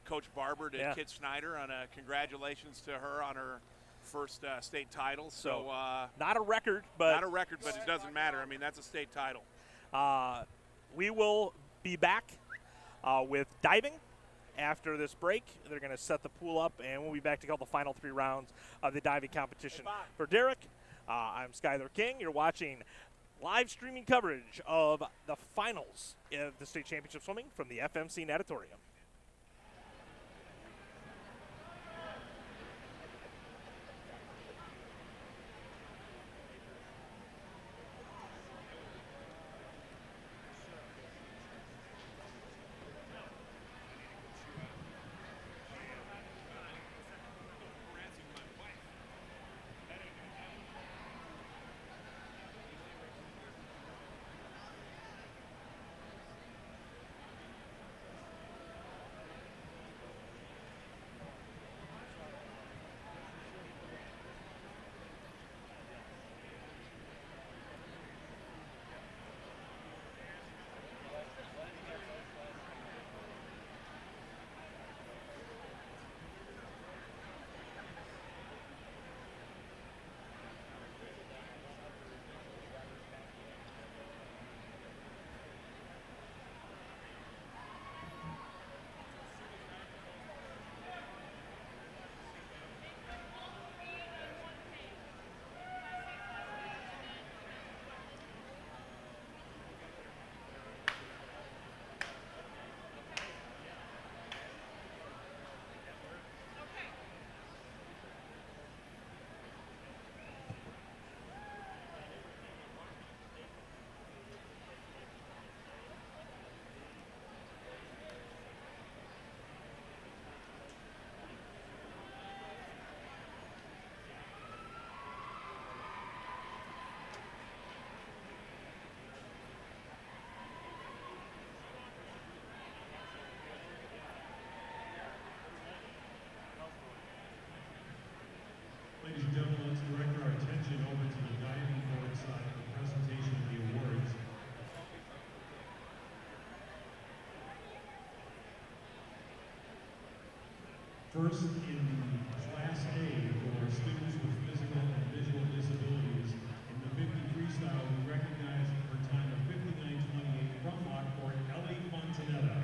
Coach Barber to Kit Schneider on congratulations to her on her first state title. So not a record, but it doesn't matter. I mean, that's a state title. We will be back with diving after this break. They're going to set the pool up, and we'll be back to call the final 3 rounds of the diving competition. For Derek, I'm Skyler King. You're watching live streaming coverage of the finals of the state championship swimming from the FMC Natatorium. First, in the Class A for students with physical and visual disabilities, in the 50 freestyle, we recognize her time of 59:28 from Lockport, Ellie Montanetta.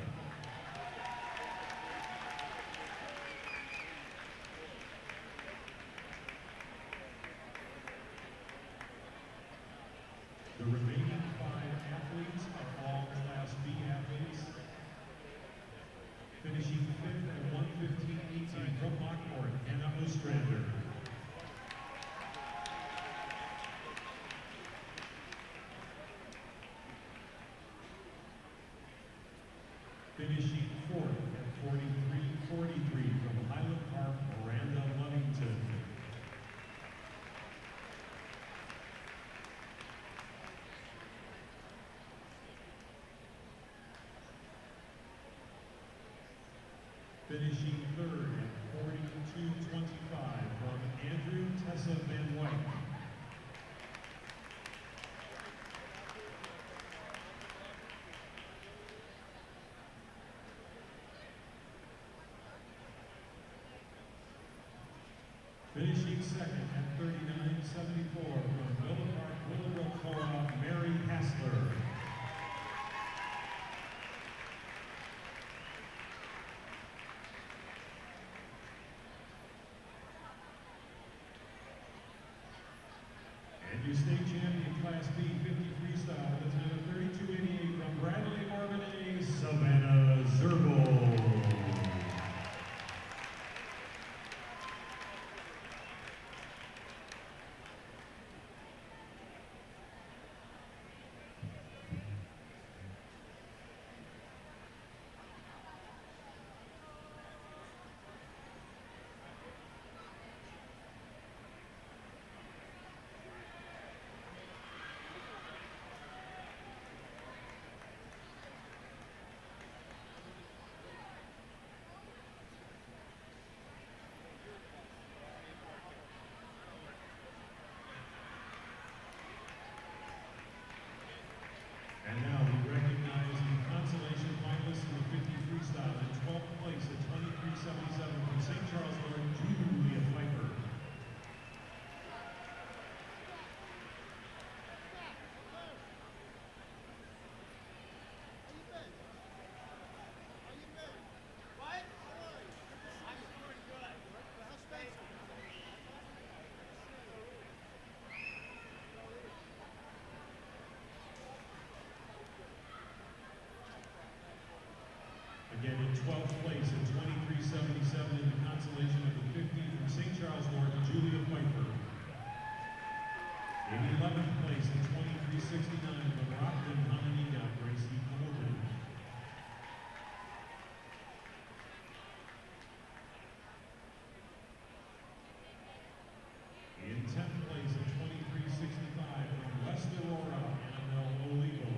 The remaining 5 athletes are all Class B athletes. Finishing 5th at 1:15:18 from Lockport, Anna Ostrander. Finishing 4th at 43:43 from Highland Park, Miranda Lovington. Finishing 3rd at 42:25 from Andrew Tessa Van White. Finishing 2nd at 39:74 from Willowbrook Co-op, Mary Hassler. And your state champion, Class B, 50 freestyle, with a time of 32:88 from Bradley Morganay, Savannah Zerbel. And now we recognize the consolation finalists in the 50 freestyle in 12th place at 23:77 from St. Charles Lord, Julia Piper. Again, in 12th place at 23:77 in the consolation of the 50 from St. Charles Lord, Julia Piper. In 11th place at 23:69 from Rockland, Hononegah, Gracie Corbin. In 10th place at 23:65 from West Aurora, Annabelle Olivo.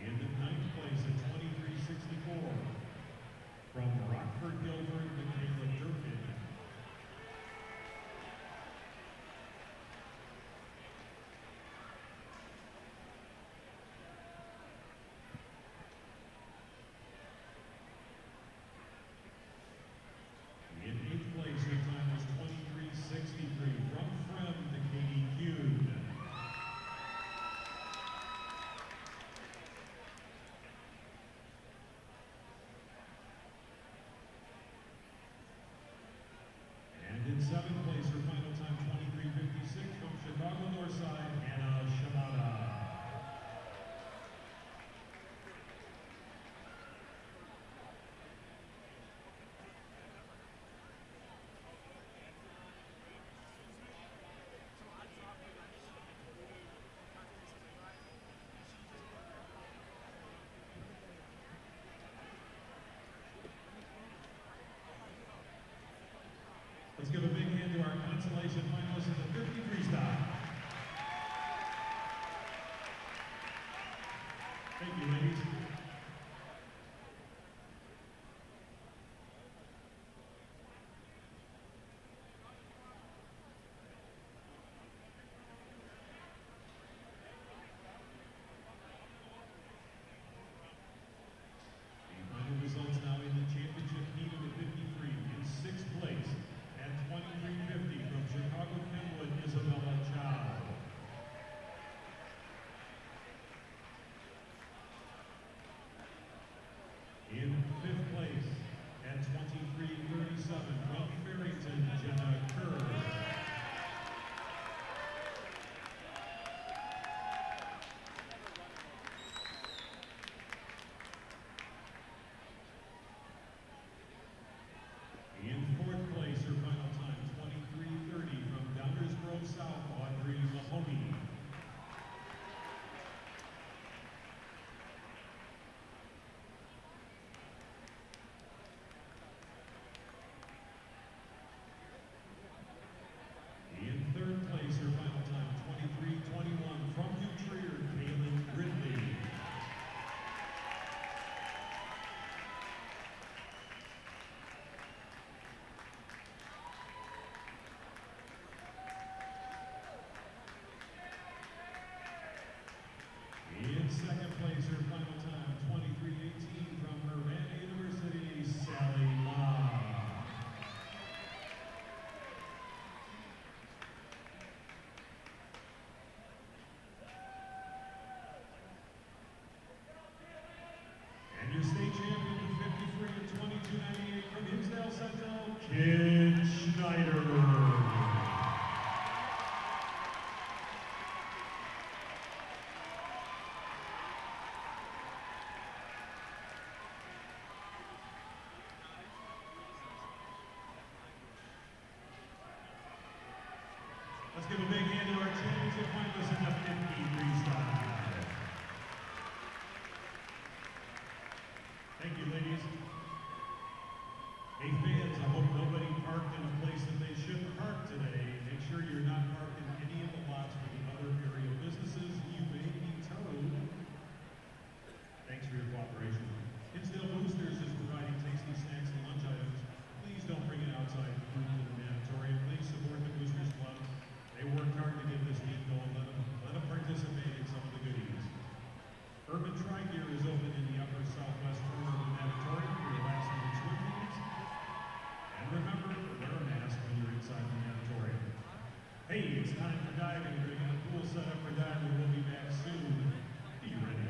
In 9th place at 23:64 from Rockford Gilbert, Michaela Durkin. In 8th place, her time was 23:63 from Frem to Katie Kuhn. And in 7th place, her final time 23:56 from Chicago Northside, Hannah Shimada. Let's give a big hand to our consolation finalists in the 50 freestyle. Thank you, ladies. give a big hand to our champions and finalists in the 50 freestyle. Thank you, ladies. Hey fans, I hope nobody parked in a place that they shouldn't park today. Make sure you're not parked in any of the lots for the other area businesses. You may be towed. Thanks for your cooperation. Hinsdale Boosters is providing tasty snacks and lunch items. Please don't bring it outside food to the natatorium. Please support the Boosters Club. They worked hard to get this meet going. Let them participate in some of the goodies. Urban Tri-Gear is open in the upper southwest corner of the natatorium for your last minute swim meets. And remember, wear a mask when you're inside the natatorium. Hey, it's time for diving. We're going to get a pool set up for diving. We'll be back soon. Be ready.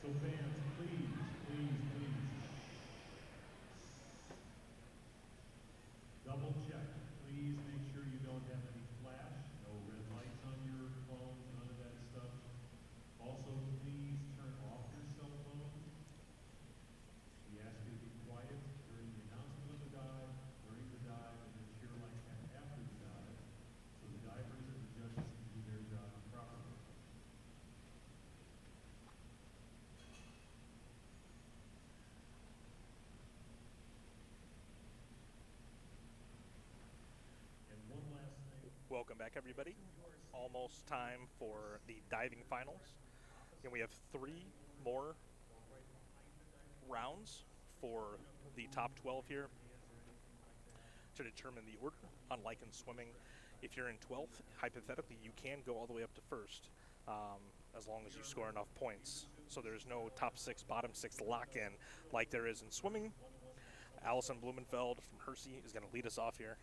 So fans, please, please, please. Double check. Please make sure you don't have any flash, no red lights on your phones, none of that stuff. Also, please turn off your cell phones. We ask you to be quiet during the announcement of the dive, during the dive, and then cheer like that after the dive, so the divers and the judges can do their job properly. And one last thing. Welcome back, everybody. Almost time for the diving finals. And we have 3 more rounds for the top 12 here to determine the order. Unlike in swimming, if you're in 12th, hypothetically, you can go all the way up to first as long as you score enough points. So there's no top 6, bottom 6 lock-in like there is in swimming. Allison Blumenfeld from Hersey is going to lead us off here.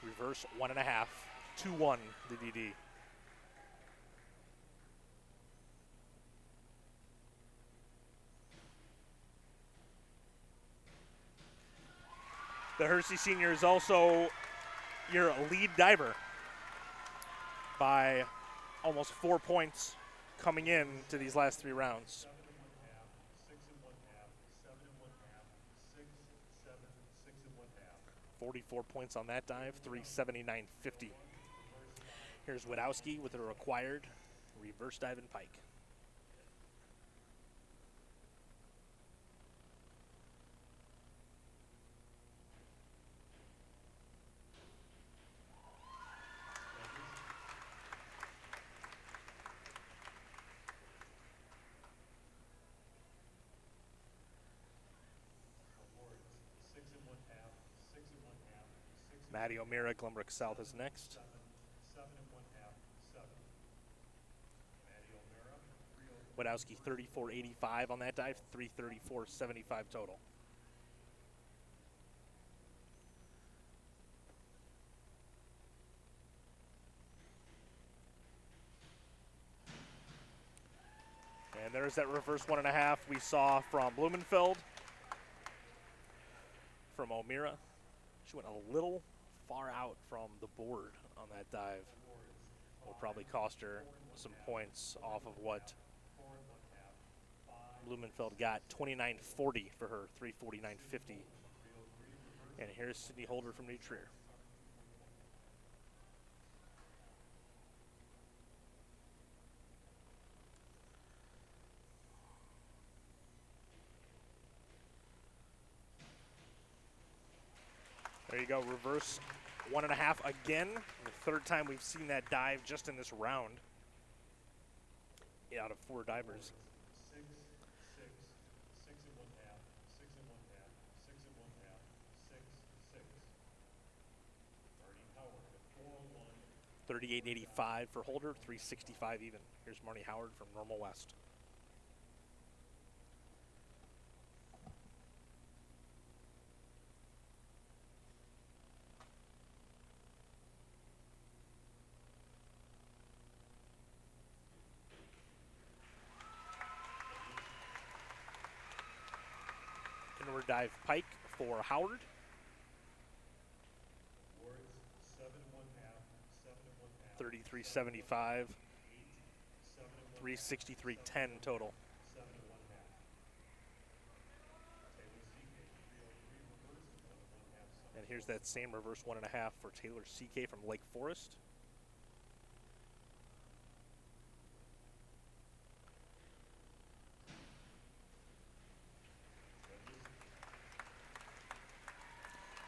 Reverse 1.5, 2-1 the DD. The Hersey senior is also your lead diver by almost 4 points coming in to these last 3 rounds. 7 1/2, 6 1/2, 7 1/2, 6, 7, 6 1/2. 44 points on that dive, 379.50. Here's Wadowski with a required reverse dive and pike. Awards, 6 1/2, 6 1/2, 6 Maddie O'Meara, Glenbrook South is next. 7, 7 1/2, 7. Maddie O'Meara, 3 Wadowski 34.85 on that dive, 334.75 total. And there's that reverse 1.5 we saw from Blumenfeld. From O'Meara. She went a little far out from the board on that dive. Will probably cost her some points off of what Blumenfeld got. 29.40 for her, 349.50. And here's Sydney Holder from New Trier. There you go, reverse 1.5 again. The 3rd time we've seen that dive just in this round. Out of 4 divers. 6, 6, 6 1/2, 6 1/2, 6 1/2, 6, 6. Marty Howard at 401. 38.85 for Holder, 365 even. Here's Marnie Howard from Normal West. Inward dive pike for Howard. Awards, 7 1/2, 7 1/2. 33.75, 7 363.10 total. 7 1/2. Taylor CK, 303 reverse, 1 1/2. And here's that same reverse 1.5 for Taylor CK from Lake Forest.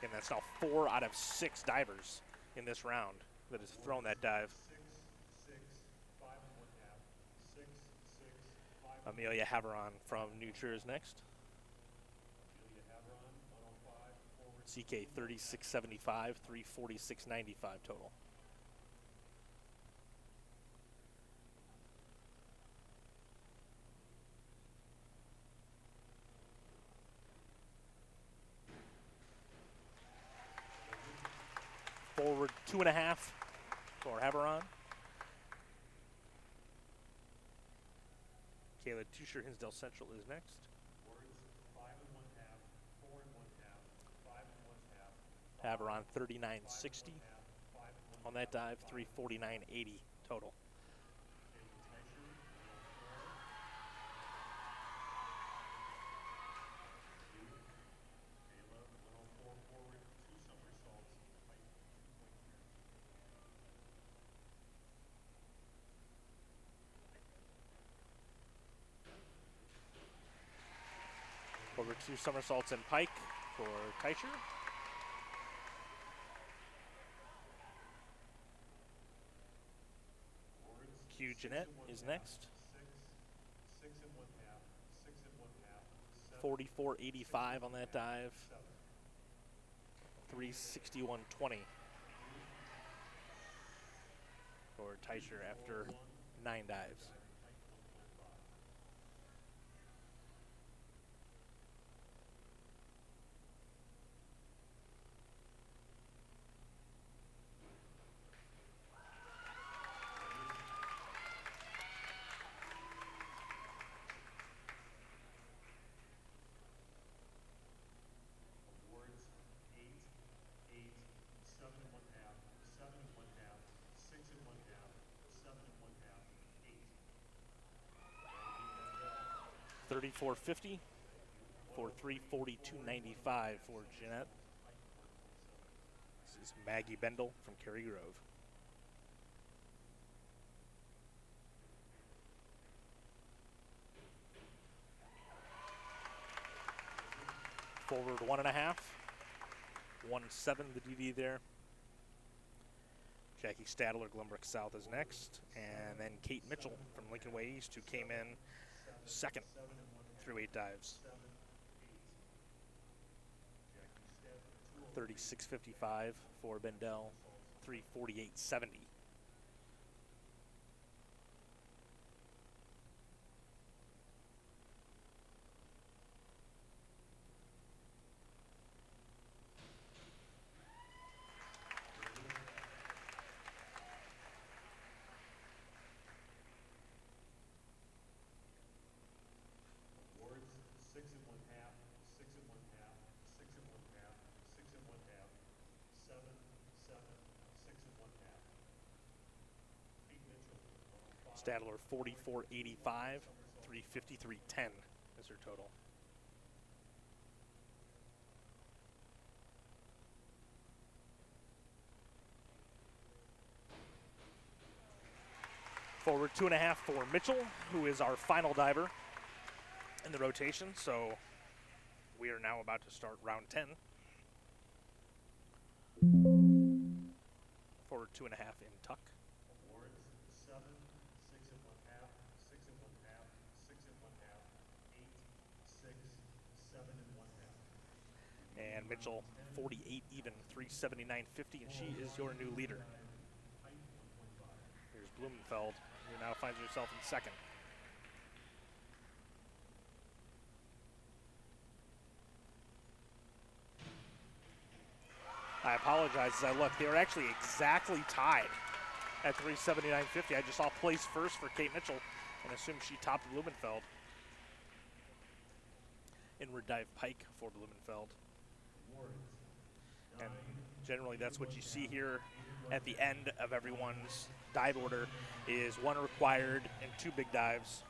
And that's now 4 out of 6 divers in this round that has thrown that dive. 6, 6, 5 1/2, 6, 6, 5. Amelia Haveron from New Trier is next. Julia Havron, 105, forward. CK 36.75, 346.95 total. Forward 2.5 for Haveron. Kayla Tusher, Hinsdale Central is next. Awards 5 1/2, 4 1/2, 5 1/2. Have her on 39.60 on that dive, 349.80 total. Over 2 somersaults and pike for Teicher. Q Jeanette is next. 44.85 on that dive. 361.20 for Teicher after 9 dives. $34.50 for 342.95 for Jeanette. This is Maggie Bendel from Cary Grove. Forward 1.5, 1.7 the DD there. Jackie Stadler, Glenbrook South is next, and then Kate Mitchell from Lincoln Way East, who came in second through 8 dives. 36.55 for Bendel, 348.70. Stadler 44.85, 353.10 is her total. Forward 2.5 for Mitchell, who is our final diver in the rotation. So we are now about to start round 10. Forward 2.5 in tuck. Awards 7, 6 1/2, 6 1/2, 6 1/2, 8, 6, 7 1/2. And Mitchell 48 even, 379.50, and she is your new leader. Here's Blumenfeld, who now finds herself in second. I apologize as I look. They were actually exactly tied at 379.50. I just saw place first for Kate Mitchell and assumed she topped Blumenfeld. Inward dive pike for Blumenfeld. And generally that's what you see here at the end of everyone's dive order is 1 required and 2 big dives.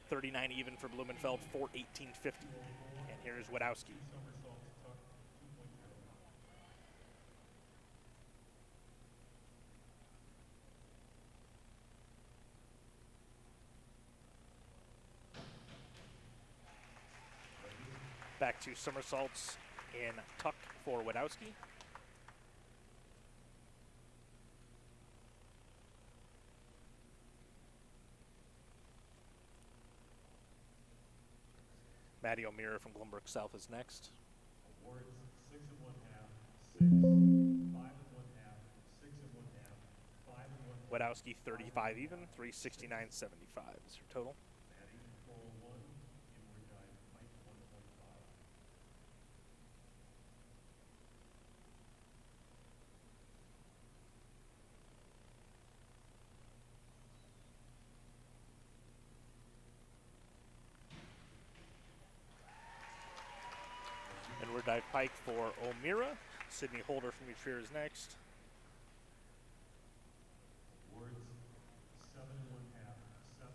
39 even for Blumenfeld, 418.50. And here's Wadowski. Back to somersaults in tuck for Wadowski. Maddie O'Meara from Glenbrook South is next. Awards 6 1/2, 6, 5 1/2, 6 1/2, 5 1/2. Wadowski 35 even, 369.75 is her total. Maddie 401, inward dive pike 1.5. dive pike for O'Meara. Sydney Holder from New Trier is next. Awards 7 1/2, 7,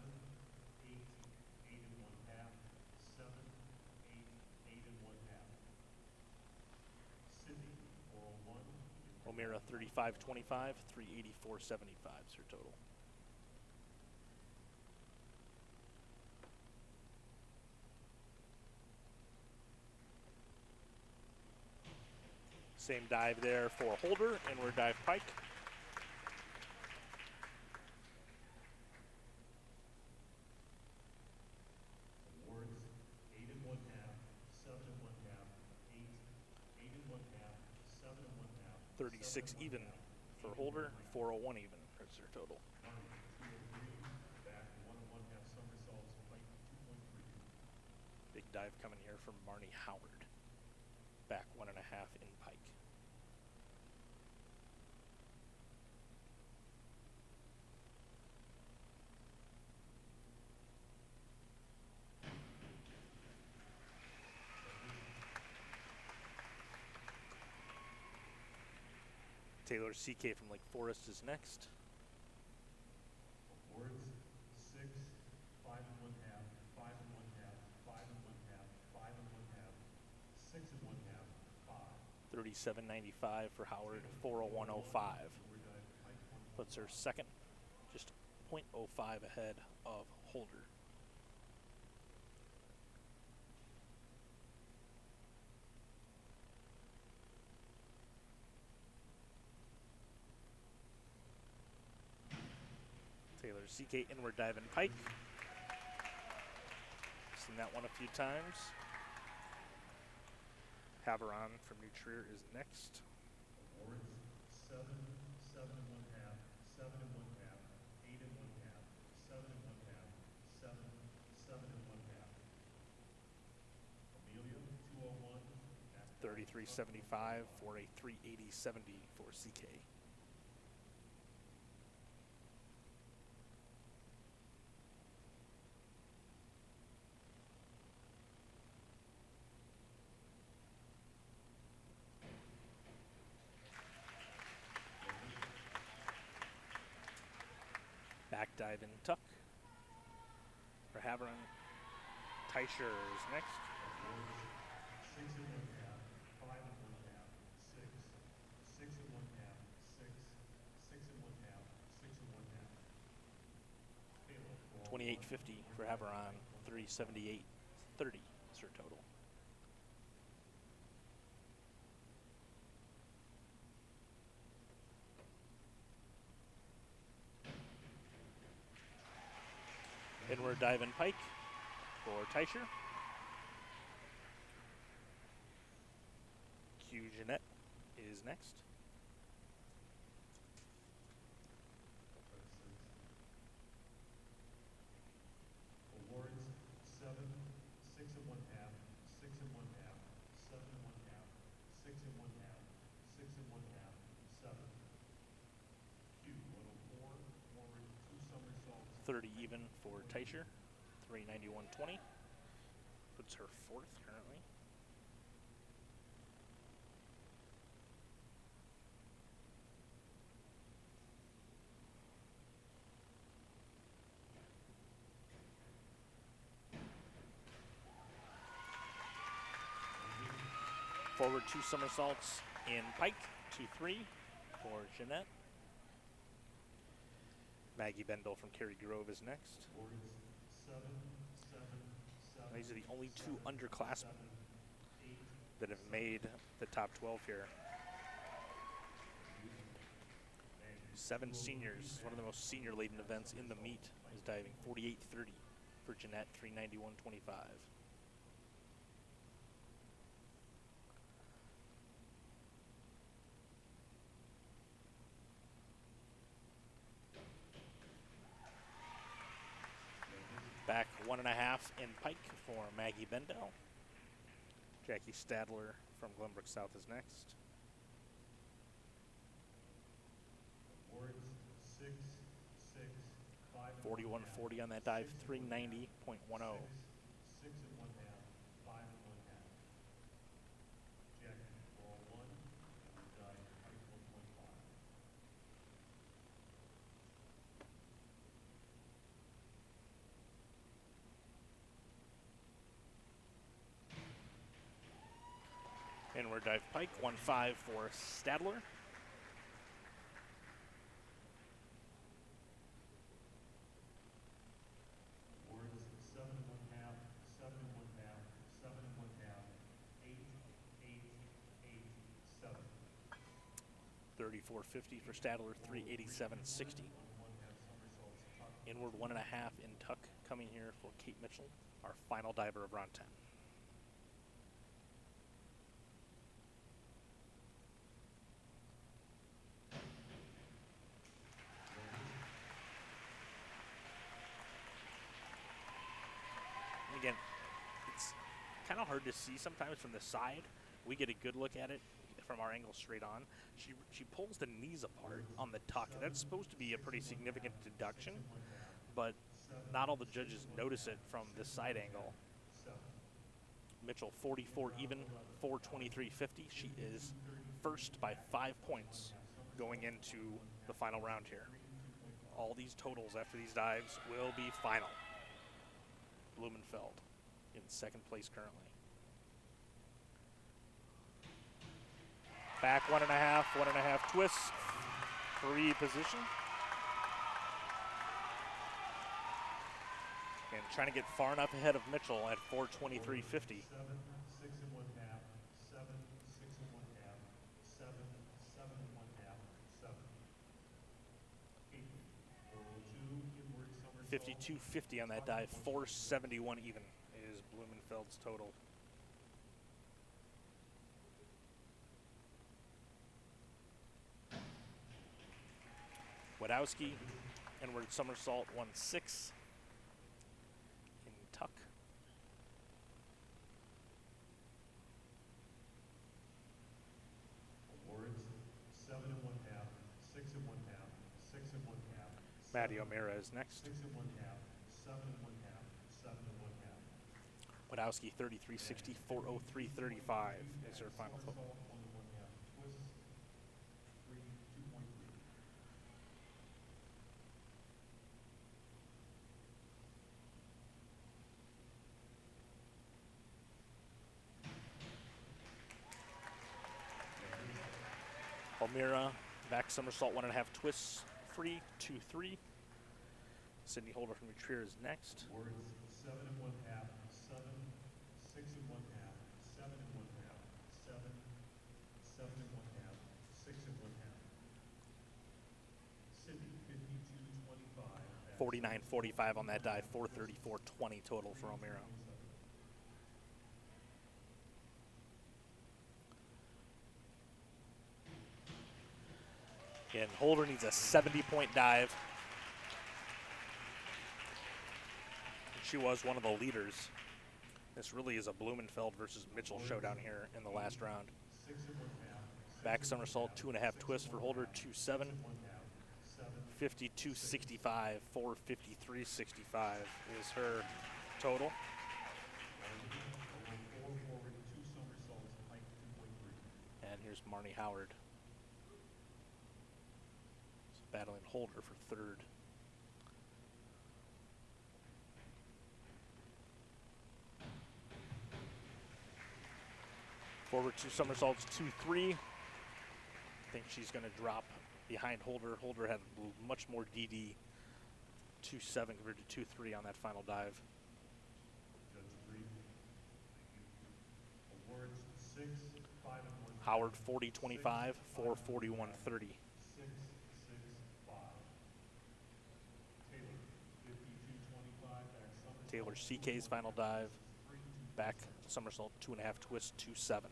8, 8 1/2, 7, 8, 8 1/2. Sydney 401. O'Meara 35.25, 384.75 is her total. Same dive there for Holder, inward dive pike. Awards 8 1/2, 7 1/2, 8, 8 1/2, 7 1/2. 36 even for Holder, 401 even is her total. Back 1 1/2 somersaults, pike 2.3. Big dive coming here from Marnie Howard. Back 1.5 in pike. Taylor CK from Lake Forest is next. Awards 6, 5 1/2, 5 1/2, 5 1/2, 5 1/2, 6 1/2, 5. 37.95 for Howard, 401.05. Puts her second, just 0.05 ahead of Holder. Taylor CK inward dive and pike. Seen that one a few times. Haveron from New Trier is next. Awards 7, 7 1/2, 7 1/2, 8 1/2, 7 1/2, 7, 7 1/2. Amelia 201. 33.75 for a 380.70 for CK. Back dive and tuck for Haveron. Teicher is next. 6 1/2, 5 1/2, 6, 6 1/2, 6, 6 1/2, 6 1/2. Taylor 28.50 for Haveron. 378.30 is her total. Inward dive and pike for Teicher. Q Jeanette is next. Awards 7, 6 1/2, 6 1/2, 7 1/2, 6 1/2, 6 1/2, 7. Q 104, forward 2 somersaults. 30 even for Teicher. 391.20. Puts her fourth currently. Forward 2 somersaults in pike, 2-3 for Jeanette. Maggie Bendel from Cary Grove is next. Awards 7, 7, 7. These are the only 2 underclassmen that have made the top 12 here. 7 seniors, one of the most senior-laden events in the meet, is diving 48.30 for Jeanette, 391.25. Back 1.5 in pike for Maggie Bendel. Jackie Stadler from Glenbrook South is next. Awards 6, 6, 5. 41.40 on that dive, 390.10. 6 1/2, 5 1/2. Inward dive pike, 1-5 for Stadler. Awards 7 1/2, 7 1/2, 7 1/2, 8, 8, 8, 7. 34.50 for Stadler, 387.60. Inward 1.5 in tuck coming here for Kate Mitchell, our final diver of round 10. And again, it's kind of hard to see sometimes from the side. We get a good look at it from our angle straight on. She pulls the knees apart on the tuck. That's supposed to be a pretty significant deduction, but not all the judges notice it from this side angle. Mitchell 44 even, 423.50. She is first by 5 points going into the final round here. All these totals after these dives will be final. Blumenfeld in second place currently. Back 1.5 twists, free position. And trying to get far enough ahead of Mitchell at 423.50. 7, 6 1/2, 7, 6 1/2, 7, 7 1/2, 7. 8, 402, inward somersault. 52.50 on that dive, 471 even is Blumenfeld's total. Wadowski, inward somersault, 1.6 in tuck. Awards 7 1/2, 6 1/2, 6 1/2. Maddie O'Meara is next. 6 1/2, 7 1/2, 7 1/2. Wadowski 33.60, 403.35 is her final total. Somersault 1 1/2 twists, 3, 2.3. O'Meara, back somersault, 1.5 twists, free, 2-3. Sydney Holder from Trier is next. Awards 7 1/2, 7, 6 1/2, 7 1/2, 7, 7 1/2, 6 1/2. Sydney 52.25. 49.45 on that dive, 434.20 total for O'Meara. And Holder needs a 70-point dive. She was one of the leaders. This really is a Blumenfeld versus Mitchell showdown here in the last round. Back somersault, 2.5 twists for Holder, 2.7. 52.65, 453.65 is her total. And here's Marnie Howard. Battling Holder for third. Forward 2 somersaults, 2-3. I think she's going to drop behind Holder. Holder had much more DD, 2.7 compared to 2.3 on that final dive. Awards 6, 5 1. Howard 40.25, 441.30. 6, 5. Taylor 52.25. Back somersault. Taylor CK's final dive, back somersault, 2.5 twist, 2.7.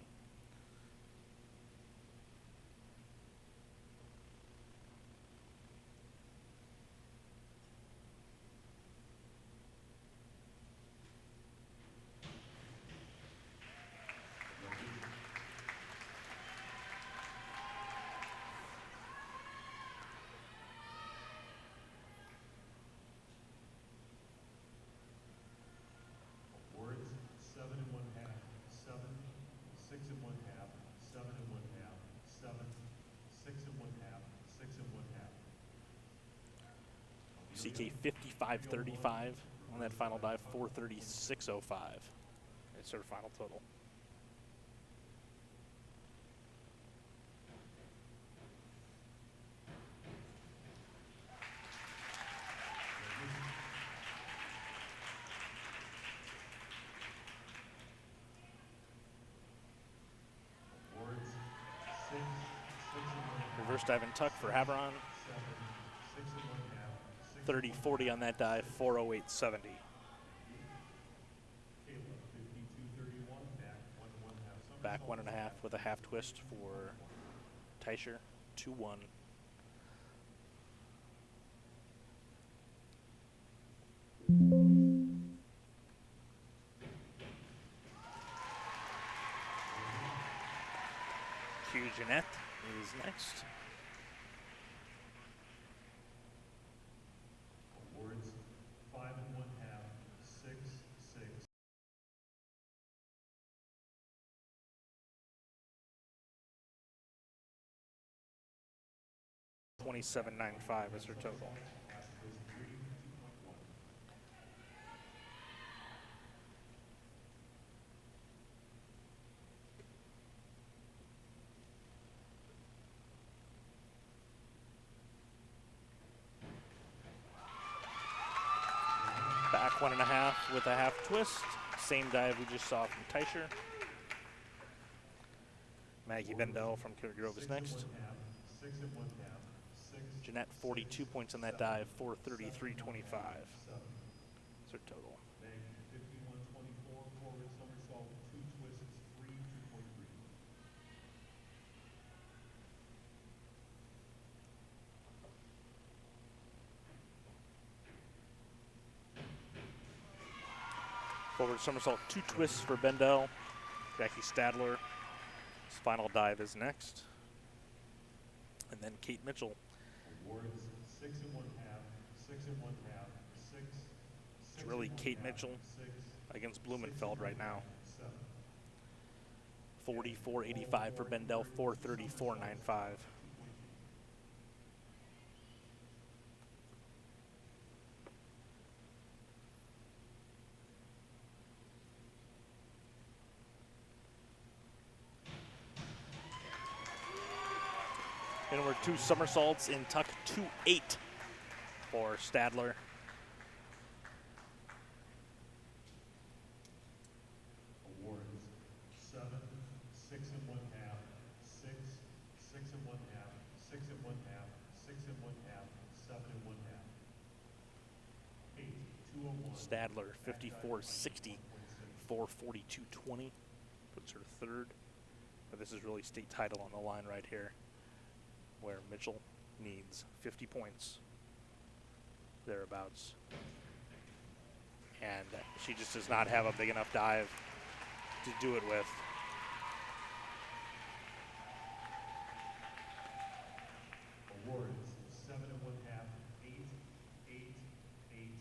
Awards 7 1/2, 7, 6 1/2, 7 1/2, 7, 6 1/2, 6 1/2. CK 55.35 on that final dive, 436.05. It's her final total. Reverse dive and tuck for Haveron. 30-40 on that dive, 408.70. Back 1.5 with a half twist for Teicher, 2-1. Q Jeanette is next. Awards 5 1/2, 6, 6. 27.95 is her total. Back 1.5 with a half twist. Same dive we just saw from Teicher. Maggie Bendel from Killer Grove is next. 6 1/2, 6. Jeanette, 42 points on that dive, 433.25. That's her total. Meg 51-24, forward somersault, 2 twists, free 2.3. Forward somersault, 2 twists for Bendel. Jackie Stadler. His final dive is next. And then Kate Mitchell. Awards 6 1/2, 6 1/2, 6. It's really Kate Mitchell 6 against Blumenfeld right now. 7. 44.85 for Bendel, 434.95. Inward 2 somersaults in tuck 2-8 for Stadler. Awards 7, 6 1/2, 6, 6 1/2, 6 1/2, 6 1/2, 7 1/2. 8, 201. Stadler, 54.60, 442.20. Puts her third. But this is really state title on the line right here, where Mitchell needs 50 points, thereabouts. And she just does not have a big enough dive to do it with. Awards 7 1/2, 8, 8, 8,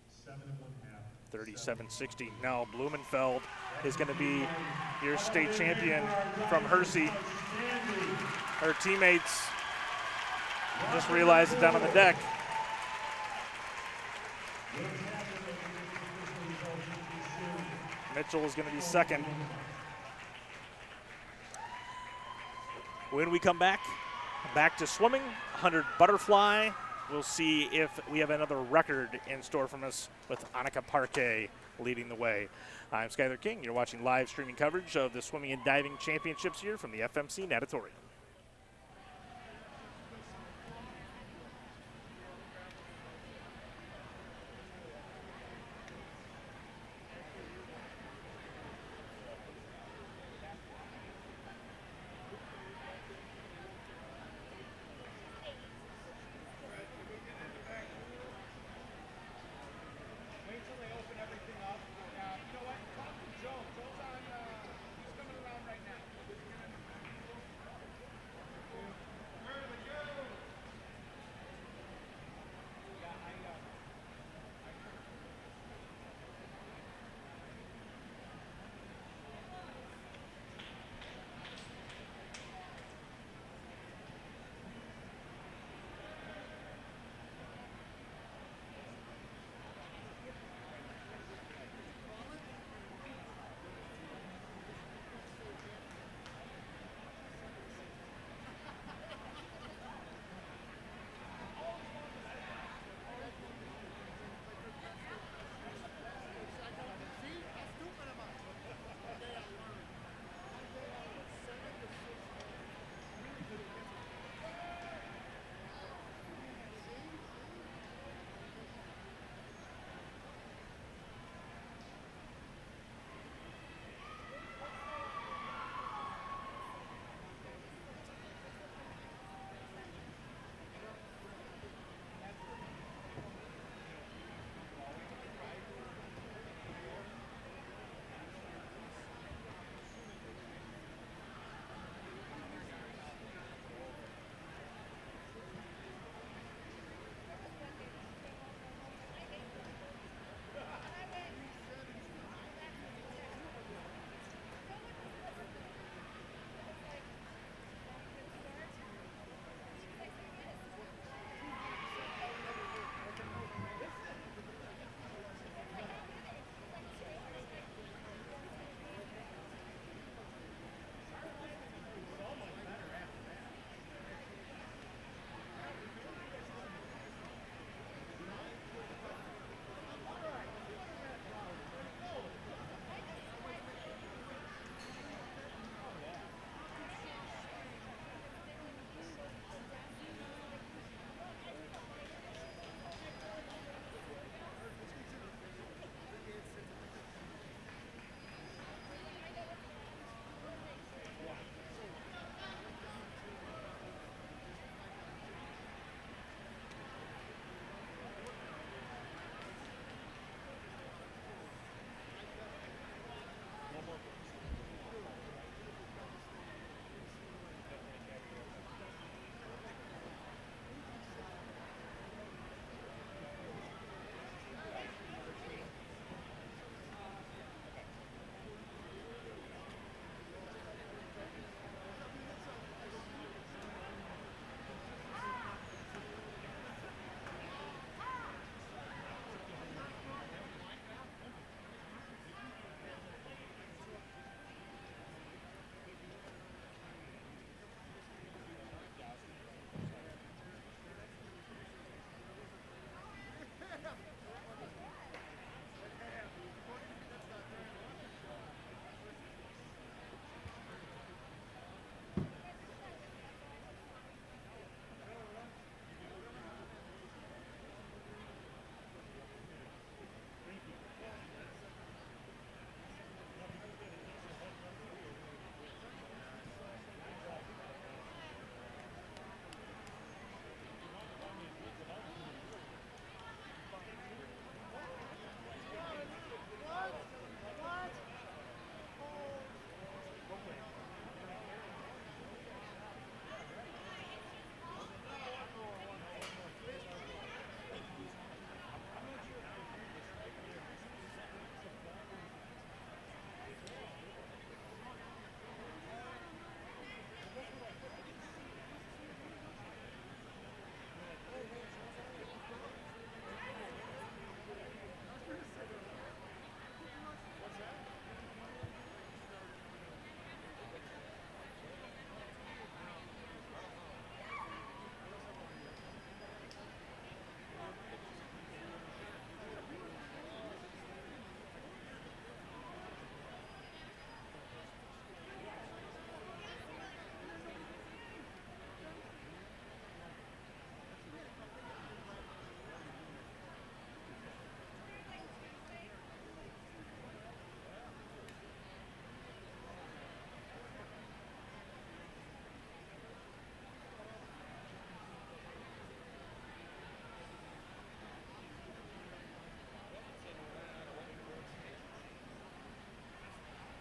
7 1/2. 37.60. Now Blumenfeld is going to be your state champion from Hersey. Her teammates just realized it down on the deck. Mitchell is going to be second. When we come back to swimming, 100 butterfly. We'll see if we have another record in store from us with Annika Parquet leading the way. I'm Skyler King. You're watching live streaming coverage of the Swimming and Diving Championships here from the FMC Natatorium.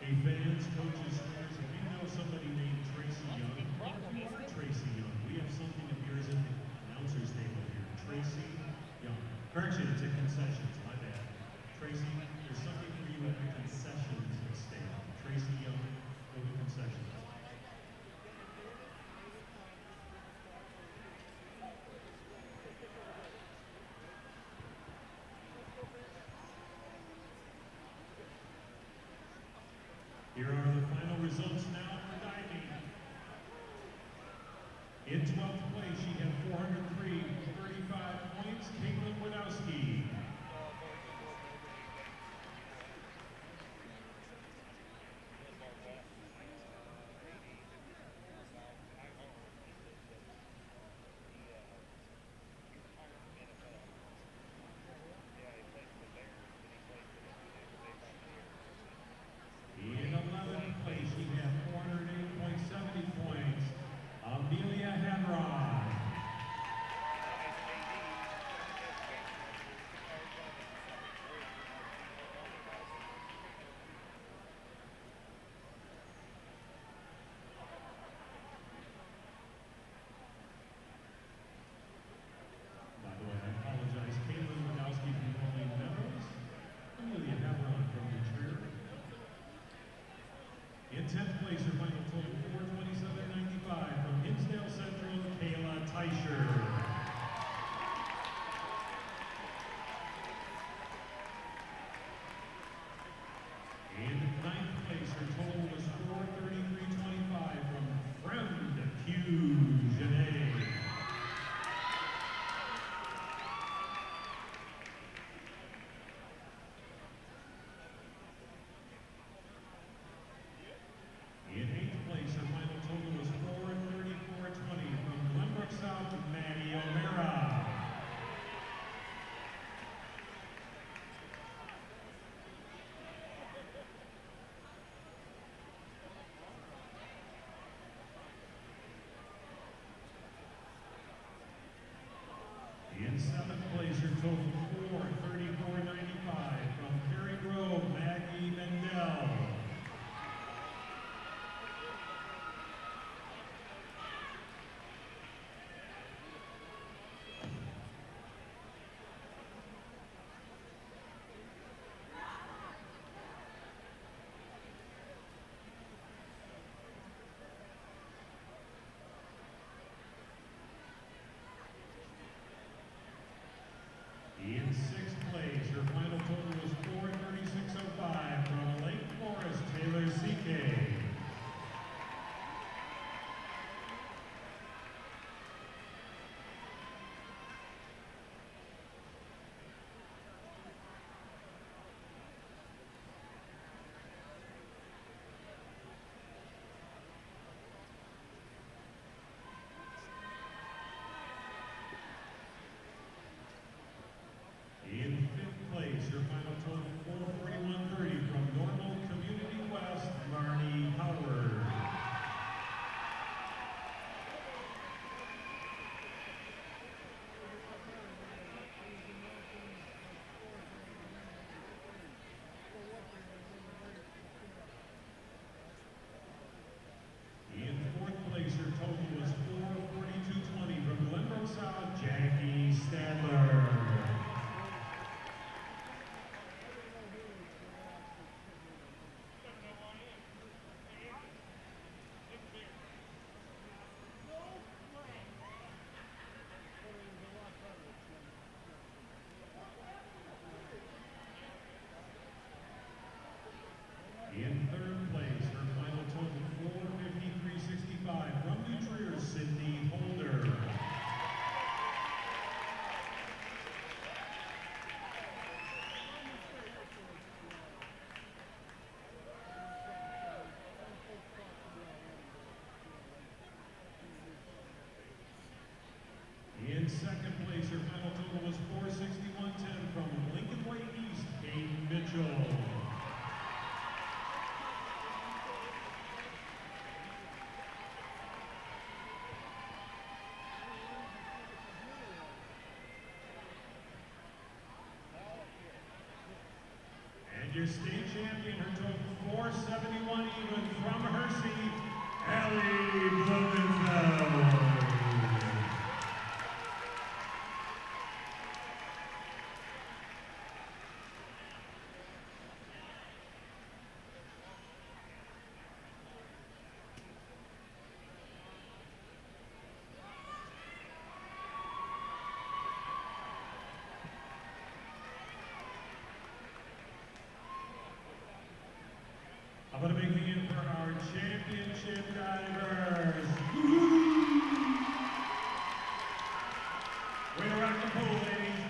Hey fans, coaches, players, if you know somebody named Tracy Young, or if you are Tracy Young, we have something of yours at the announcer's table here. Tracy Young. Correction, it's at concessions, my bad. Tracy, there's something for you at the concessions stand. Tracy Young, go to concessions. Here are the final results now for diving. In 12th place, she had 403, 35 points, Caitlin Wadowski. In 11th place, she had 408.70 points, Amelia Hadron. By the way, I apologize, Caitlin Wadowski from Pauline Meadows, Amelia Hadron from Detroit. In 10th place, her final total 427.95 from Hinsdale Central, Kayla Teicher. In 9th place, her total was 433.25 from Friend Q Janae. In your state champion, her total 471 even from her seat, Allie Blumenfeld. How about a big hand for our championship divers? Way to rock the pool, ladies.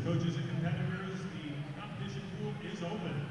Coaches and competitors, the competition pool is open.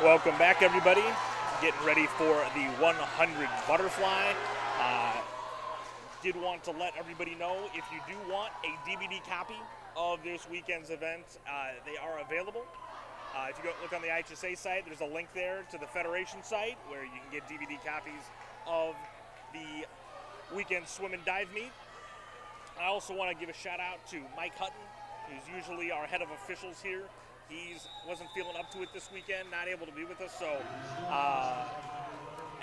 Welcome back, everybody. Getting ready for the 100 butterfly. Did want to let everybody know, if you do want a DVD copy of this weekend's event, they are available. If you go look on the IHSA site, there's a link there to the Federation site where you can get DVD copies of the weekend swim and dive meet. I also want to give a shout out to Mike Hutton, who's usually our head of officials here. He wasn't feeling up to it this weekend, not able to be with us, so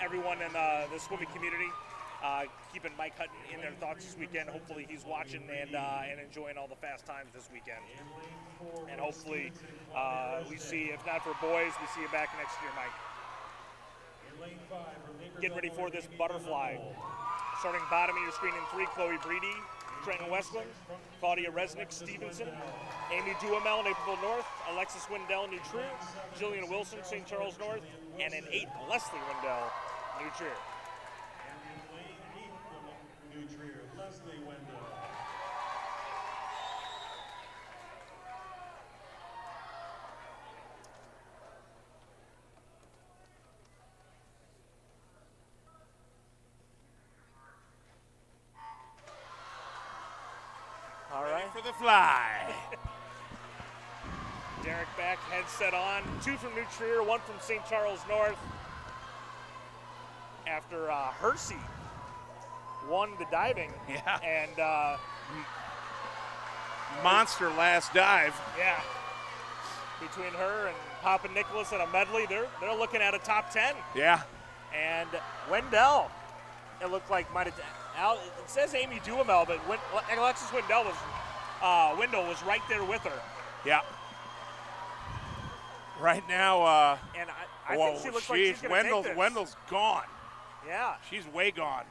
everyone in the swimming community, keeping Mike Hutton in their thoughts this weekend. Hopefully he's watching and enjoying all the fast times this weekend. And hopefully we see, if not for boys, we see you back next year, Mike. Getting ready for this butterfly. Starting bottom of your screen in 3, Chloe Breedy, Trenton Westland, Claudia Resnick Stevenson, Amy Duhamel, Naperville North, Alexis Wendell, New Trier, Jillian Wilson, St. Charles North, and an 8, Leslie Wendell, New Trier. Leslie Wendell. All right. For the fly. Derek back, headset on. 2 from New Trier, 1 from St. Charles North. After Hersey won the diving. Yeah. And Monster last dive. yeah, between her and Papa Nicholas in a medley, they're looking at a top 10. Yeah. And Wendell, it looked like might have. It says Amy Duhamel, but Alexis Wendell was right there with her. Yeah. Right now, And I think she looks like she's going to take this. Wendell's gone. Yeah. She's way gone.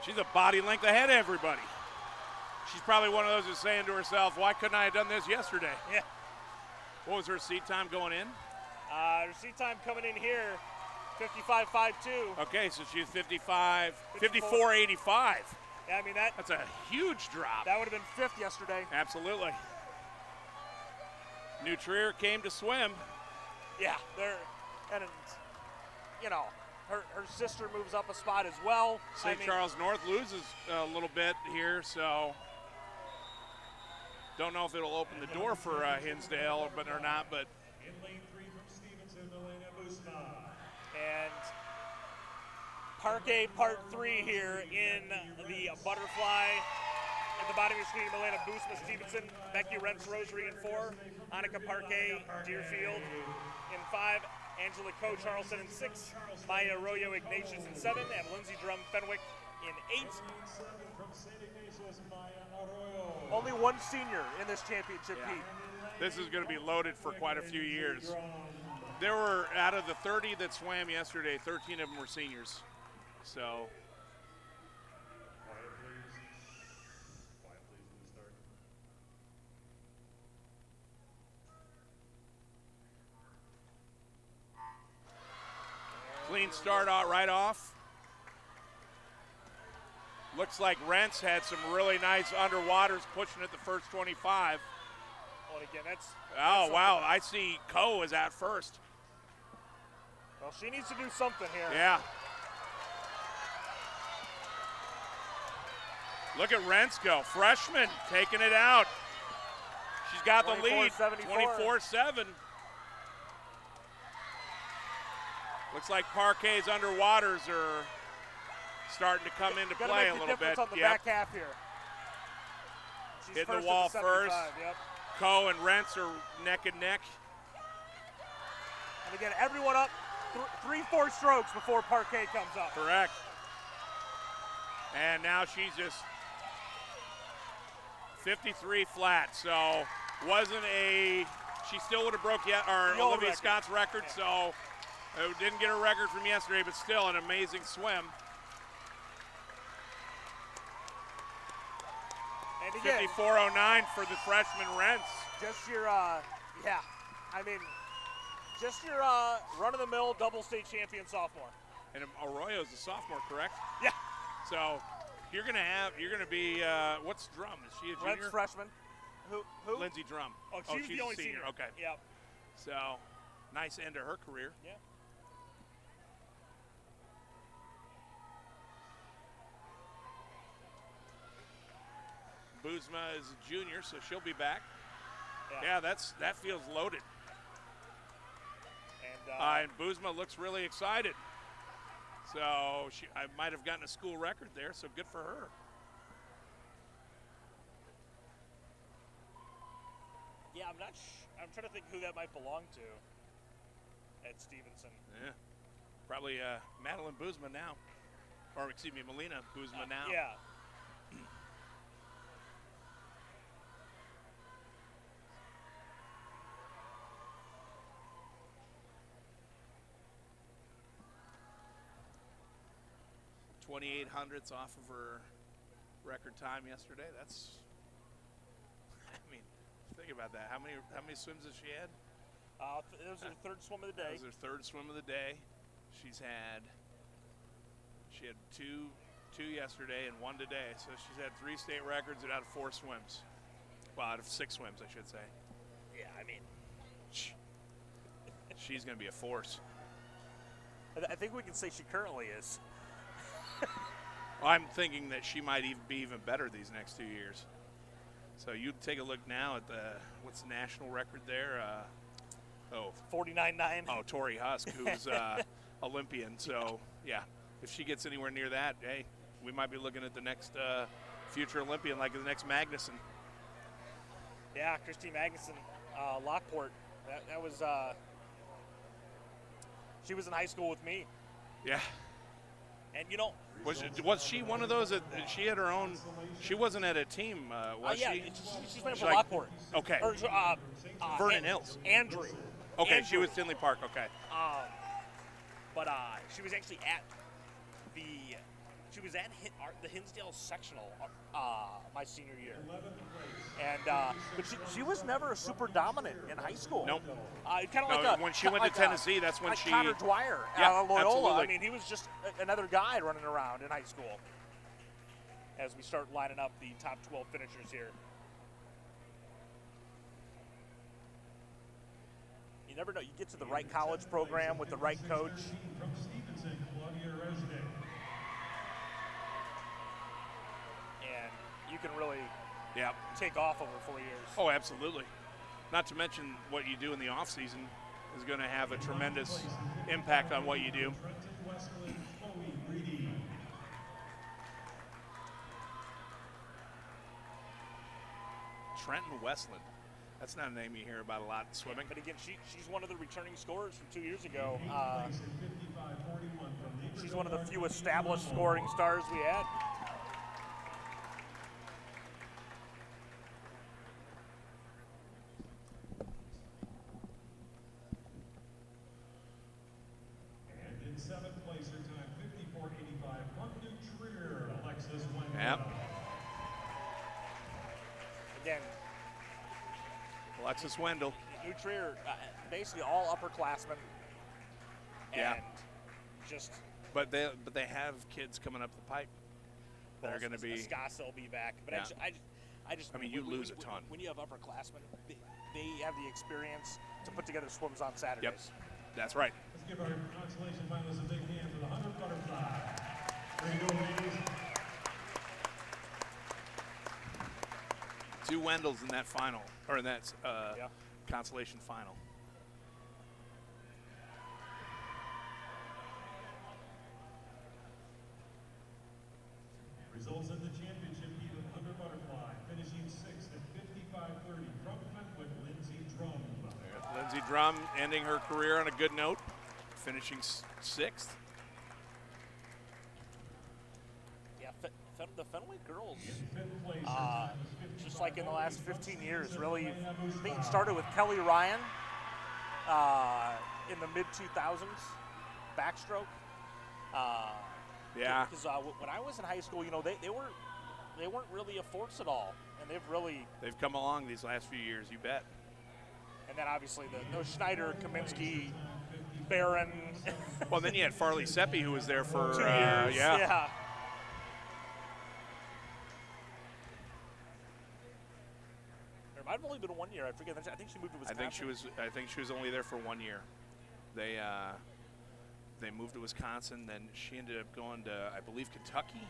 She's a body length ahead of everybody. She's probably one of those who's saying to herself, why couldn't I have done this yesterday? Yeah. What was her seat time going in? Her seat time coming in here, 55.52. Okay, so she's 54.85. Yeah, I mean That's a huge drop. that would have been 5th yesterday. Absolutely. New Trier came to swim. Yeah, and you know, her sister moves up a spot as well. St. Charles North loses a little bit here, so don't know if it'll open the door for Hinsdale or not, but In lane 3 from Stevenson, Milena Busma. And Parquet Part 3 here in the butterfly. At the bottom of your screen, Milena Busma Stevenson, Becky Rentz Rosary in 4, Annika Parquet Deerfield in 5, Angela Coe Charleston in 6, Maya Arroyo Ignatius in 7, and Lindsay Drum Fenwick in 8. Lane 7 from St. Ignatius, Maya Arroyo. Only one senior in this championship heat. this is going to be loaded for quite a few years. There were, out of the 30 that swam yesterday, 13 of them were seniors. So, Quiet, please. Quiet, please, when we start. clean start out right off. Looks like Rentz had some really nice underwaters pushing at the first 25. Well, again, that's Oh, wow. I see Coe is at first. well, she needs to do something here. Yeah. Look at Rentz go. Freshman taking it out. She's got the lead. 24-74. 24-7. Looks like Parquet's underwaters are starting to come into Gotta play make a the little bit. difference on the Yep. back half here. She's Hitting the first at wall 75, first. Yep. Coe and Rentz are neck and neck. And again, everyone up 3-4 strokes before Parquet comes up. Correct. And now she's just 53 flat. So wasn't she still would have broke The old Olivia record. Scott's record. Yeah. So didn't get a record from yesterday, but still an amazing swim. And again, 54.09 for the freshman Rentz. just your, just your run-of-the-mill double state champion sophomore. And Arroyo's a sophomore, correct? Yeah. So you're gonna be what's Drum? Is she a junior? Rent's freshman. Who? Lindsay Drum. Oh, she's the only a senior. senior. Okay. Yep. So nice end to her career. Yeah. Boozma is a junior, so she'll be back. Yeah, that feels loaded. And Boozma looks really excited. So I might have gotten a school record there, so good for her. Yeah, I'm trying to think who that might belong to at Stevenson. Yeah, probably Madeline Boozma now. Or, excuse me, Melina Boozma now. Yeah. .28 hundredths off of her record time yesterday. That's, I mean, think about that. How many swims has she had? It was her third swim of the day. It was her third swim of the day. She had two yesterday and one today. So she's had 3 state records out of 4 swims. Well, out of 6 swims, I should say. Yeah, I mean, she's going to be a force. I think we can say she currently is. I'm thinking that she might be even better these next 2 years. So you take a look now at what's the national record there? 49.9. Oh, Tori Husk, who's Olympian. So yeah, if she gets anywhere near that, hey, we might be looking at the next future Olympian, like the next Magnuson. Yeah, Christine Magnuson, Lockport. That was. She was in high school with me. Yeah. And was she one of those that she had her own? She wasn't at a team, was yeah, she? She's playing for Lockport. Okay. Or, Vernon Hills. Andrew. Okay, Andrew. she was Tinley Park. Okay. But she was actually at the Hinsdale sectional my senior year. And but she was never super dominant in high school. Nope. Kind of like when she went to Tennessee, that's when like she. Connor Dwyer Yeah, Loyola. absolutely. I mean, he was just another guy running around in high school. As we start lining up the top 12 finishers here. You never know. You get to the right college program with the right coach. From Stevenson, Claudia Resnick. And you can really Yeah. take off over 4 years. Oh, absolutely. Not to mention what you do in the off season is going to have a tremendous impact on what you do. Trenton Westland, Chloe Reedy. Trenton Westland. That's not a name you hear about a lot in swimming. But again, she's one of the returning scorers from 2 years ago. She's one of the few established scoring stars we had. And in 7th place, her time 54.85. Moncton Trier, Alexis Wendell. Yep. Again, Alexis Wendell. New Trier, basically all upperclassmen. And Yeah. just. But they have kids coming up the pipe that are going to be. Scassa will be back. But Yeah. I mean, you lose a ton. When you have upperclassmen, they have the experience to put together swims on Saturdays. Yep. That's right. Let's give our consolation finalists a big hand for the 100 butterfly. There you go, ladies. 2 Wendells in that final, or in that consolation final. Results in the championship heat of 100 butterfly, finishing 6th at 55.30 from Fenwick, Lindsey Drum. Lindsey Drum ending her career on a good note, finishing 6th. Yeah, the Fenwick girls, In 5th place, her time was just like in the last 15 years, really, I think it started with Kelly Ryan in the mid-2000s, backstroke. Yeah. Because when I was in high school, they weren't really a force at all, and They've come along these last few years, you bet. and then obviously the Schneider, Kaminsky, Barron. Well, then you had Farley Seppi, who was there for 2 years. yeah. There might might have only been 1 year. I forget. I think she moved to Wisconsin. I think she was only there for 1 year. They moved to Wisconsin. Then she ended up going to, I believe, Kentucky,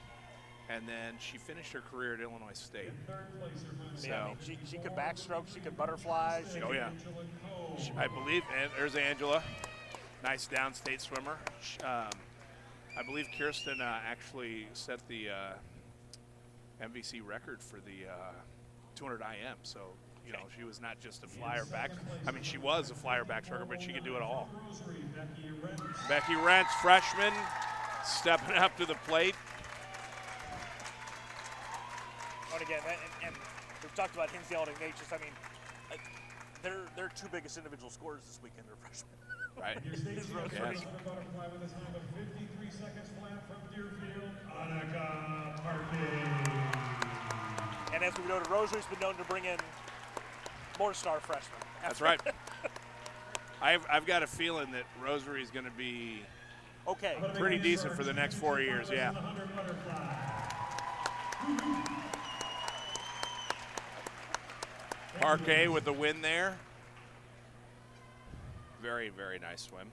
and then she finished her career at Illinois State. So yeah, I mean, she could backstroke. She could butterfly. oh yeah, I believe. And there's Angela, nice downstate swimmer. I believe Kirsten actually set the MVC record for the 200 IM. So, you know, she was not just a flyer back. I mean, she was a flyer backstroker, but she could do it all. Becky Rentz, freshman, stepping up to the plate. And again, and we've talked about Hinsdale and Ignatius. I mean, they're two biggest individual scorers this weekend. They're freshmen. Right. Yes. Butterfly with a time of 53 seconds flat from Deerfield, Annika Parkin. And as we know, Rosary's been known to bring in more star freshmen. That's right. I've got a feeling that Rosary is going to be okay. Pretty decent for the next 4 years, yeah. Parquet with the win there. Very, very nice swim.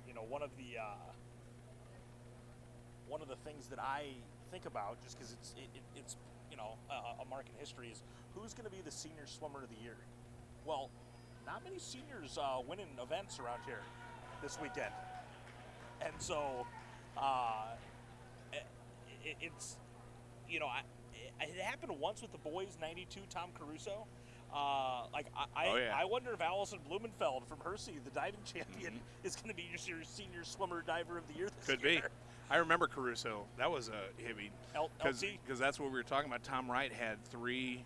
You know, one of the things that I think about, just because it's you know a mark in history, is who's going to be the senior swimmer of the year. Well, not many seniors winning events around here this weekend, and so it's you know it happened once with the boys. '92, Tom Caruso. I wonder if Allison Blumenfeld from Hershey, the diving champion, is going to be your senior swimmer diver of the year this year. Could be. I remember Caruso. That was a heavy. Because that's what we were talking about. Tom Wright had 3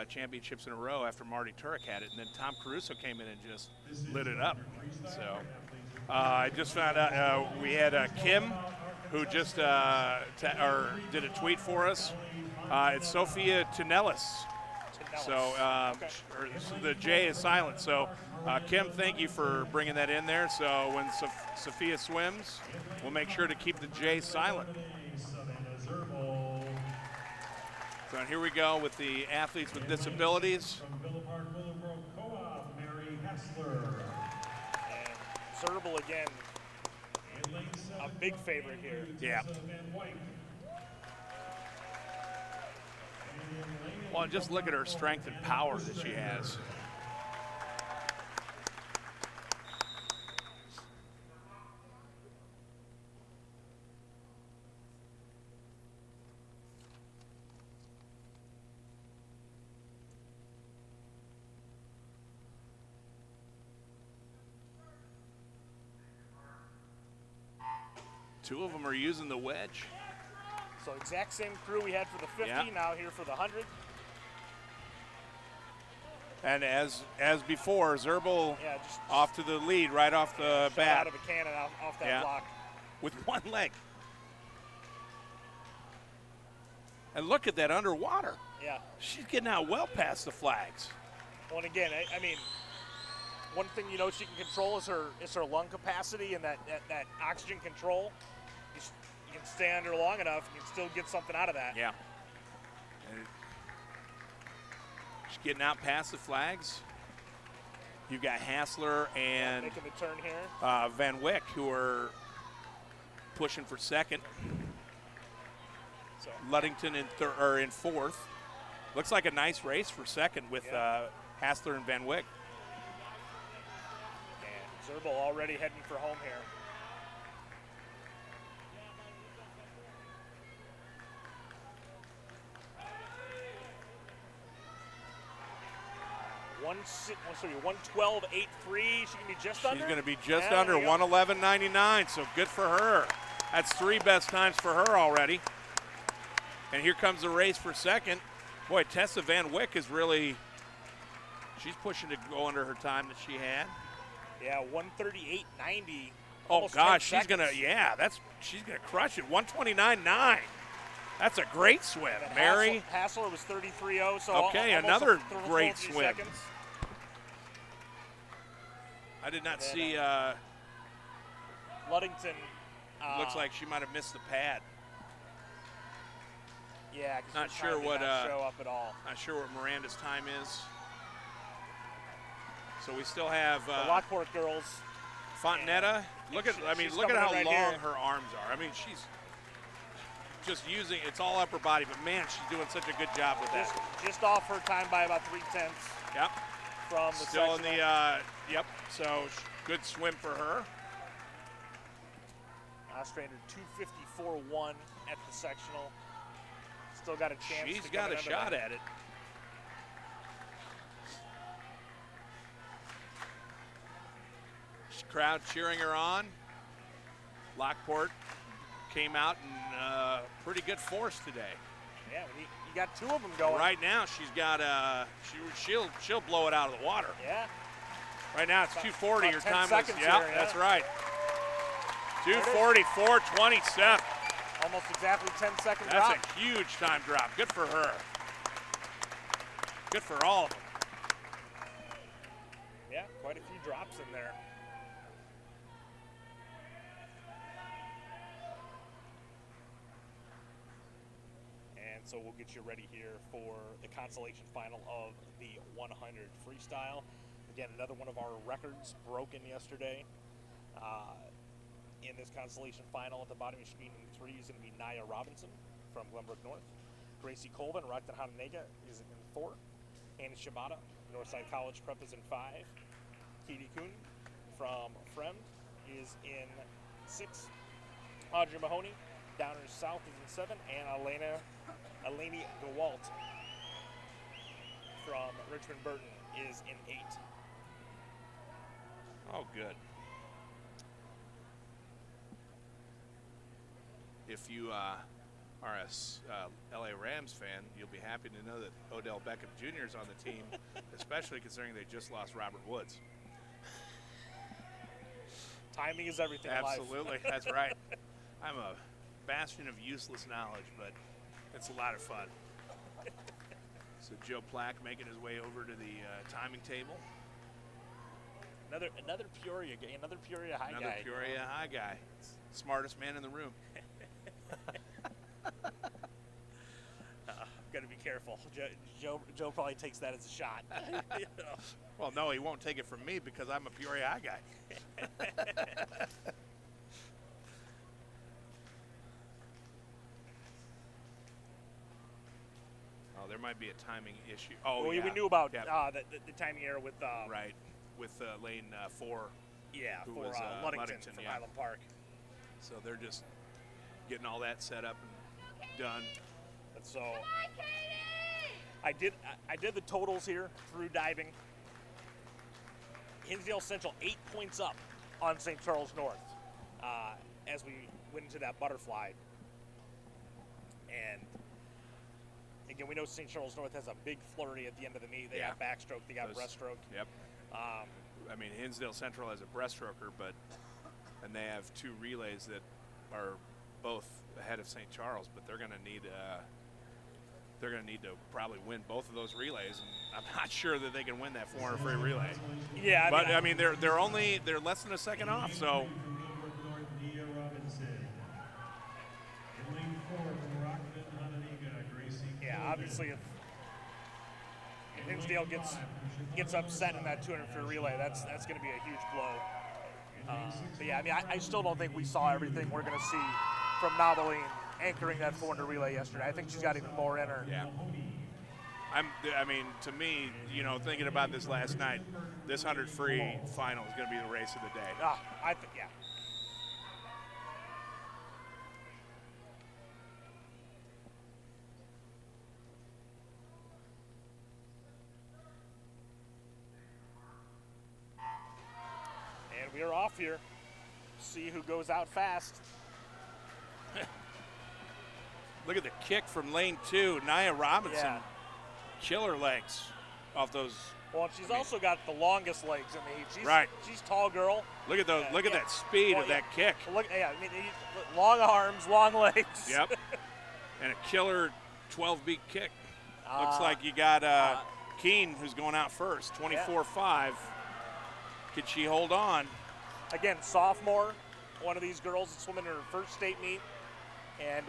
championships in a row after Marty Turek had it, and then Tom Caruso came in and just lit it up. So I just found out we had Kim, who just did a tweet for us. It's Sophia Tinellis. So the J is silent. So Kim, thank you for bringing that in there. So when Sophia swims, we'll make sure to keep the J silent. So here we go with the athletes with disabilities. And Zerbal again, a big favorite here. Yeah. Well, just look at her strength and power that she has. Two of them are using the wedge. So exact same crew we had for the 50, now here for the 100. And as before, Zerbal off to the lead right off the bat. Out of a cannon off that block. With one leg. And look at that underwater. Yeah. She's getting out well past the flags. Well, and again, I mean, one thing you know she can control is her lung capacity and that oxygen control. You can stay under long enough, you can still get something out of that. Yeah. She's getting out past the flags. You've got Hassler and making the turn here. Van Wyck, who are pushing for second. So Ludington in fourth. Looks like a nice race for second with Hassler and Van Wyck. And Zerbal already heading for home here. One 112.83. She can be just under. She's going to be just under 111.99. So good for her. That's 3 best times for her already. And here comes the race for second. Boy, Tessa Van Wyck is really. She's pushing to go under her time that she had. Yeah, 138.90. Oh gosh, she's gonna she's gonna crush it. 129.9. That's a great swim, Mary. Hassler was 33.0. So okay, another great swim. Seconds. I did not see. Ludington. Looks like she might have missed the pad. Yeah, 'cause Not her sure time did what not show up at all. not sure what Miranda's time is. So we still have The Lockport girls. Fontanetta. Look at she's look at coming how in right long here. her arms are. I mean, she's just using it's all upper body, but man, she's doing such a good job with that. Just off her time by about 3/10 Yep. from the Still in sectional. the yep. So good swim for her. Ostrander 254.1 at the sectional. Still got a chance. She's to got come a in under shot that. at it. Crowd cheering her on. Lockport came out in pretty good force today. Yeah, you got two of them going. Right now, she's got she'll blow it out of the water. Yeah. Right now it's 2:40. Her 10 time was seconds yeah, here, yeah. that's right. 2:44.27. Almost exactly 10-second That's drop. a huge time drop. Good for her. Good for all of them. Yeah, quite a few drops in there. And so we'll get you ready here for the consolation final of the 100 freestyle. Again, another one of our records broken yesterday. In this consolation final at the bottom of your screen in 3 is going to be Naya Robinson from Glenbrook North. Gracie Colvin, Raktan Hananega is in 4. Anna Shibata, Northside College Prep is in 5. Katie Kuhn from Fremd is in 6. Audrey Mahoney, Downers South is in 7. And Eleni Gawalt from Richmond Burton is in 8. Oh, good. If you are a LA Rams fan, you'll be happy to know that Odell Beckham Jr. is on the team, especially considering they just lost Robert Woods. Timing is everything in life. Absolutely, that's right. I'm a bastion of useless knowledge, but it's a lot of fun. So Joe Plack making his way over to the timing table. Another Peoria guy, another Peoria High guy. Another Peoria High guy. Smartest man in the room. Got to be careful. Joe probably takes that as a shot. You know. Well, no, he won't take it from me because I'm a Peoria High guy. Oh, there might be a timing issue. Oh, well, yeah. we knew about Yep. the timing error with right with lane 4. Yeah, who for was, Ludington from yeah. Highland Park. So they're just getting all that set up and done. And so I did the totals here through diving. Hinsdale Central 8 points up on St. Charles North as we went into that butterfly. And again, we know St. Charles North has a big flurry at the end of the meet. They got backstroke, they got breaststroke. Yep. I mean, Hinsdale Central has a breaststroker, and they have 2 relays that are both ahead of St. Charles, but they're going to need to probably win both of those relays, and I'm not sure that they can win that 400 free relay. Yeah, I mean they're less than a second off, so. Yeah, obviously if Hinsdale gets upset in that 200 free relay, that's going to be a huge blow. But yeah, I mean, I still don't think we saw everything we're going to see from Noveline anchoring that 400 relay yesterday. I think she's got even more in her. Yeah. I mean, to me, thinking about this last night, this 100 free final is going to be the race of the day. I think, yeah. And we are off here. See who goes out fast. Look at the kick from lane 2. Naya Robinson, Yeah. killer legs off those. Well, she's also got the longest legs in the heat. She's a tall girl. Look at those. Look at that speed of that kick. Look, I mean, long arms, long legs. Yep. And a killer 12-beat kick. Looks like you got Keene, who's going out first, 24.5. Could she hold on? Again, sophomore, one of these girls is swimming in her first state meet. and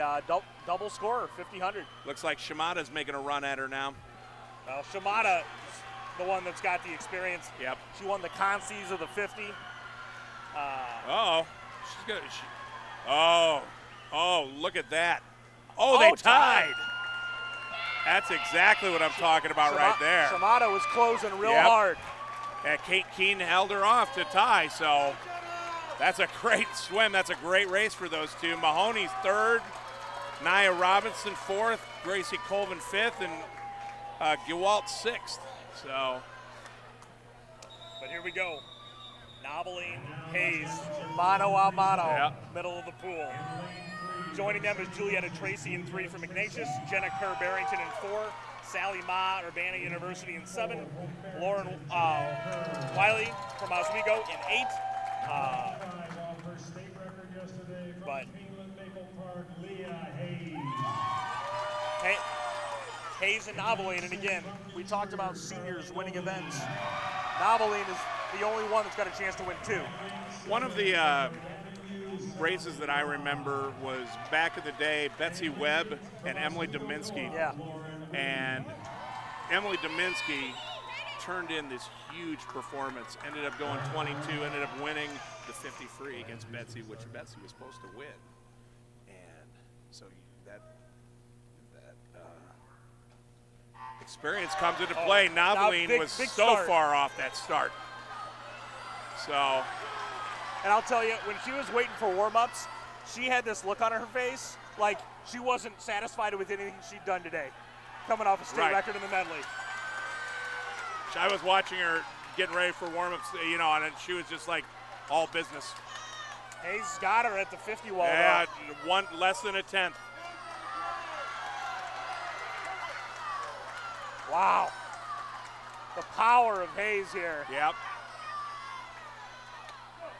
double scorer, 50-100. Looks like Shimada's making a run at her now. Well, Shimada is the one that's got the experience. Yep. She won the Concies of the 50. She's good. Oh, look at that. Oh, they tied. That's exactly what I'm talking about right there. Shimada was closing real hard. And Kate Keene held her off to tie, so that's a great swim. That's a great race for those two. Mahoney's third, Nia Robinson fourth, Gracie Colvin fifth, and Gewalt sixth. So, but here we go. Noveline, Hayes, mano a mano, middle of the pool. Joining them is Julietta Tracy in 3 from Ignatius, Jenna Kerr Barrington in 4, Sally Ma, Urbana University in 7, Lauren Wiley from Oswego in 8. But Hayes and Noveline, and again, we talked about seniors winning events. Noveline is the only one that's got a chance to win 2. One of the races that I remember was back in the day, Betsy Webb and Emily Dominski. Yeah. And Emily Dominski turned in this huge performance, ended up going 22, ended up winning the 50 free against Betsy, which Betsy was supposed to win. And so that experience comes into play. Noveline was so start. far off that start. So. And I'll tell you, when she was waiting for warm-ups, she had this look on her face like she wasn't satisfied with anything she'd done today, coming off a state record in the medley. I was watching her getting ready for warm-ups, and she was just like all business. Hayes got her at the 50 wall. Yeah, one less than a tenth. Wow. The power of Hayes here. Yep.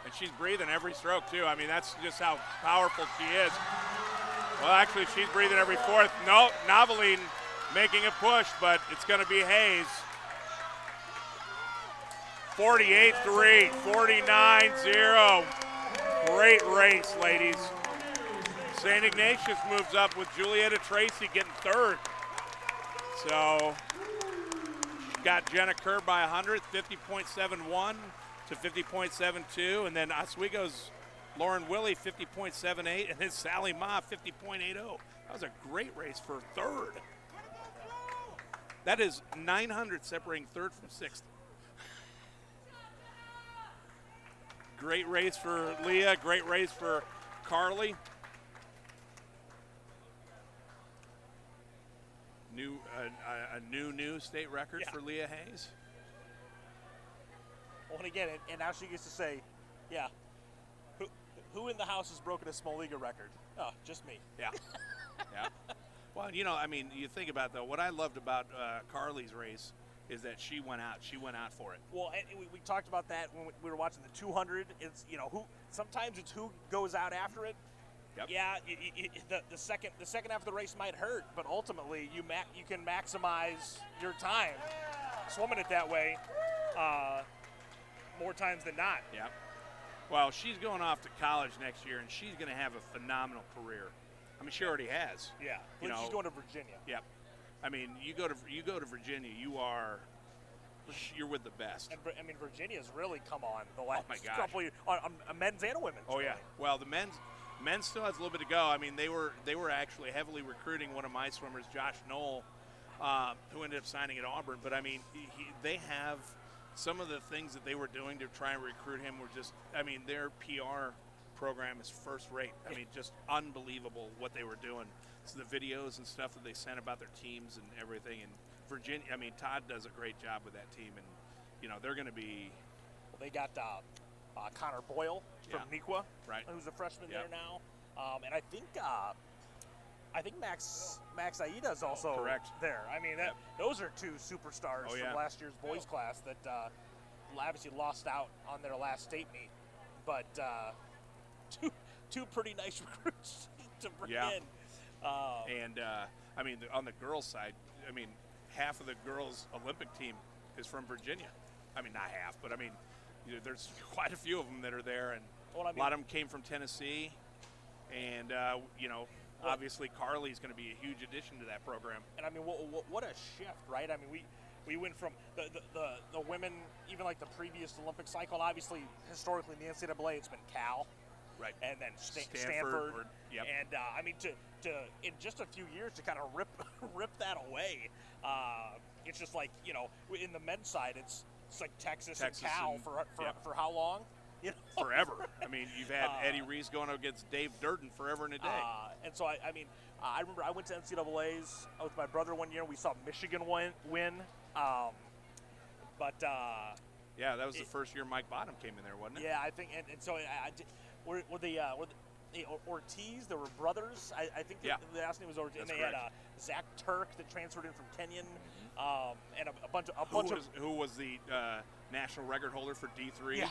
And she's breathing every stroke, too. I mean, that's just how powerful she is. Well, actually, she's breathing every fourth. No, Noveline making a push, but it's going to be Hayes. 48-3, 49-0. Great race, ladies. St. Ignatius moves up with Julietta Tracy getting third. So, got Jenna Kerr by 100, 50.71 to 50.72, and then Oswego's Lauren Willie 50.78, and then Sally Ma 50.80. That was a great race for third. That is 900 separating third from sixth. Great race for Leah, great race for Carly. A new state record for Leah Hayes. Well, and again, and now she gets to say, yeah, who in the house has broken a small league record? Oh, just me. Yeah. Yeah. Well, I mean, you think about though, what I loved about Carly's race is that she went out for it. Well, and we talked about that when we were watching the 200. It's sometimes it's who goes out after it. Yep. Yeah, the second half of the race might hurt, but ultimately you can maximize your time swimming it that way more times than not. Yeah. Well, she's going off to college next year, and she's going to have a phenomenal career. I mean, she already has. Yeah. She's going to Virginia. Yep. I mean, you go to Virginia, you're with the best. And I mean, Virginia's really come on the last couple of years, on men's and women's. Oh yeah. Well, the men's still has a little bit to go. I mean, they were actually heavily recruiting one of my swimmers, Josh Knoll, who ended up signing at Auburn. But I mean, they have some of the things that they were doing to try and recruit him were just. I mean, their PR program is first rate. I mean, just unbelievable what they were doing. So the videos and stuff that they sent about their teams and everything. And Virginia, I mean, Todd does a great job with that team, and they're going to be. Well, they got Connor Boyle from Nequa, right? Who's a freshman there now, and I think Max Aida is also there. I mean, those are two superstars from last year's boys class that obviously lost out on their last state meet, but two pretty nice recruits to bring in. And I mean, on the girls' side, I mean, half of the girls' Olympic team is from Virginia. I mean, not half, but I mean, there's quite a few of them that are there, and a lot of them came from Tennessee, and obviously Carly's going to be a huge addition to that program. And I mean, what a shift, right? I mean, we went from the women, even like the previous Olympic cycle, and obviously historically in the NCAA it's been Cal, right, and then Stanford, yep. And I mean to in just a few years to kind of rip that away. It's just like, you know, in the men's side, it's like Texas and Cal for how long? You know? Forever. I mean, you've had Eddie Reese going against Dave Durden forever and a day. And so, I mean, I remember I went to NCAAs with my brother one year. We saw Michigan win. Yeah, that was the first year Mike Bottom came in there, wasn't it? Yeah, I think. And so, were the Ortiz, there were brothers. I think the last name was Ortiz. That's and they correct. had Zach Turk that transferred in from Kenyon, and a bunch of who was the national record holder for D3. Yeah.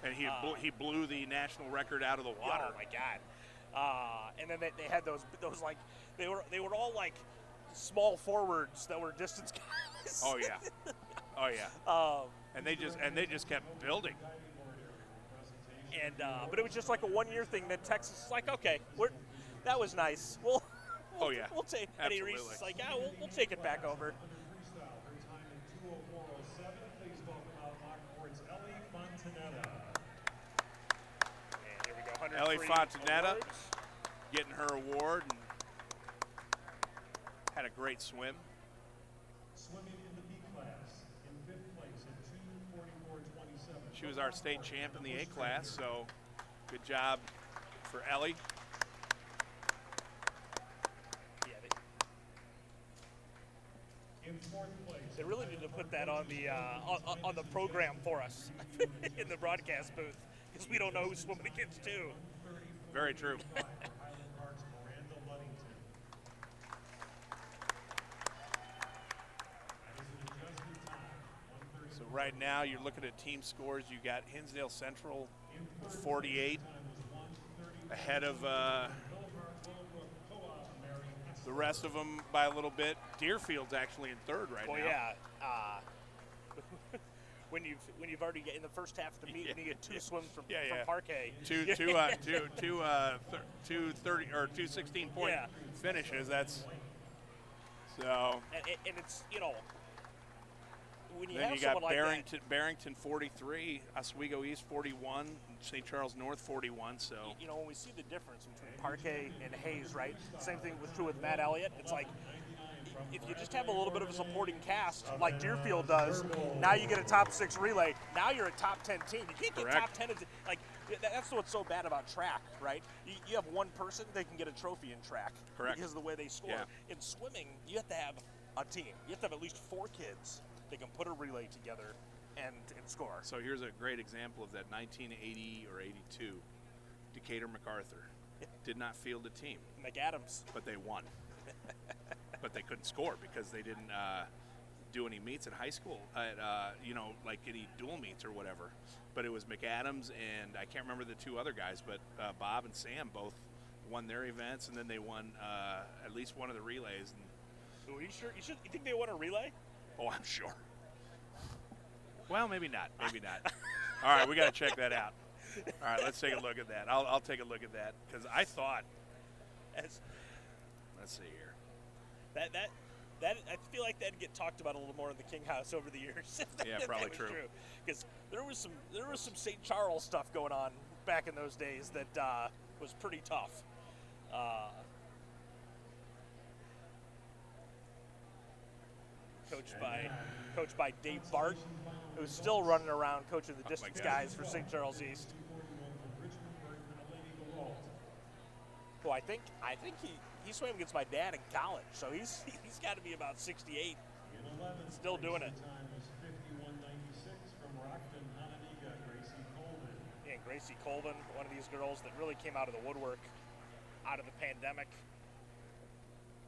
And he blew the national record out of the water. Oh my God! And then they had those like they were all like small forwards that were distance guys. Oh yeah. And they just kept building. And but it was just like a 1 year thing. Then Texas is like, okay, that was nice. We'll take Eddie Reese. It's like, yeah, we'll take it back over. Ellie Fontanetta getting her award and had a great swim. Swimming in the B class in 5th place at 2:44.27. She was our state champ in the A class, so good job for Ellie. Yeah, in 4th place. They really need to put that on the program for us in the broadcast booth, because we don't know who's swimming against too. Very true. So right now you're looking at team scores. You got Hinsdale Central 48 ahead of the rest of them by a little bit. Deerfield's actually in 3rd right now. Well, yeah. When you've already in the first half of the meet, when you get 2 swims from parquet, two 2:30 or 2:16 point finishes. That's so. And it's, you know, when you then have you got someone like Barrington 43, Oswego East 41, St. Charles North 41. So you know, when we see the difference between parquet and Hayes, right? Same thing was true with Matt Elliott. It's like, if you just have a little bit of a supporting cast like Deerfield does, now you get a top 6 relay. Now you're a top 10 team. You can't get top 10. Like, that's what's so bad about track, right? You have one person, they can get a trophy in track. Correct. Because of the way they score. Yeah. In swimming, you have to have a team. You have to have at least 4 kids that can put a relay together and score. So here's a great example of that. 1980 or 82, Decatur MacArthur did not field a team. McAdams. But they won. But they couldn't score because they didn't do any meets in high school, like any dual meets or whatever. But it was McAdams and I can't remember the 2 other guys, but Bob and Sam both won their events, and then they won at least one of the relays. And are you sure? You think they won a relay? Oh, I'm sure. Well, maybe not. Maybe not. All right, we got to check that out. All right, let's take a look at that. I'll take a look at that because I thought. Let's see here. That I feel like that'd get talked about a little more in the King House over the years. Yeah, probably true. Because there was some St. Charles stuff going on back in those days that was pretty tough. Coached by Dave Bart, who's still running around coaching the distance guys for St. Charles East. Who I think he swam against my dad in college, so he's got to be about 68, still doing it. Yeah, Gracie Colvin, one of these girls that really came out of the woodwork out of the pandemic.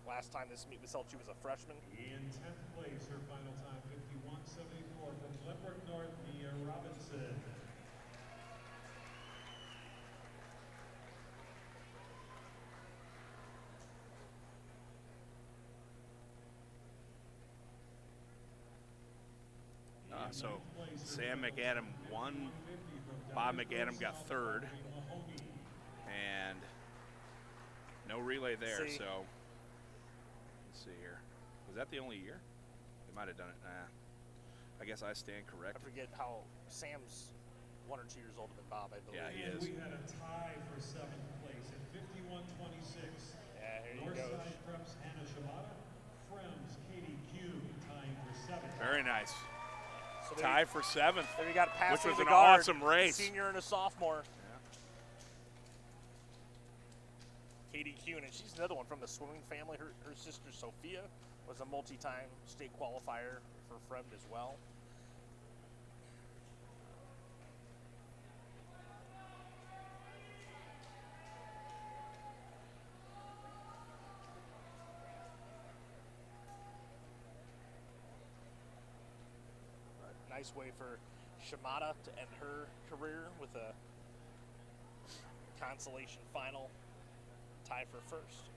Last time this meet was held, she was a freshman. In 10th place, her final time, 51.74 from Glenbrook North, Mia Robinson. So Sam McAdam won, Bob McAdam got 3rd, and no relay there. See. So let's see here. Was that the only year? They might have done it. Nah. I guess I stand I corrected. forget how Sam's 1 or 2 years older than Bob, I believe. Yeah, he And is. we had a tie for 7th place at 51-26. Yeah, here you go. Northside Preps Hannah Shimada, Frems Katie Q tying for 7th. Very nice. So Tie for 7th. There you got passing Which was the an guard, awesome race. Senior and a sophomore. Yeah. Katie Kuhn, and she's another one from the swimming family. Her sister Sophia was a multi-time state qualifier for Fremd as well. Nice way for Shimada to end her career with a consolation final tie for first.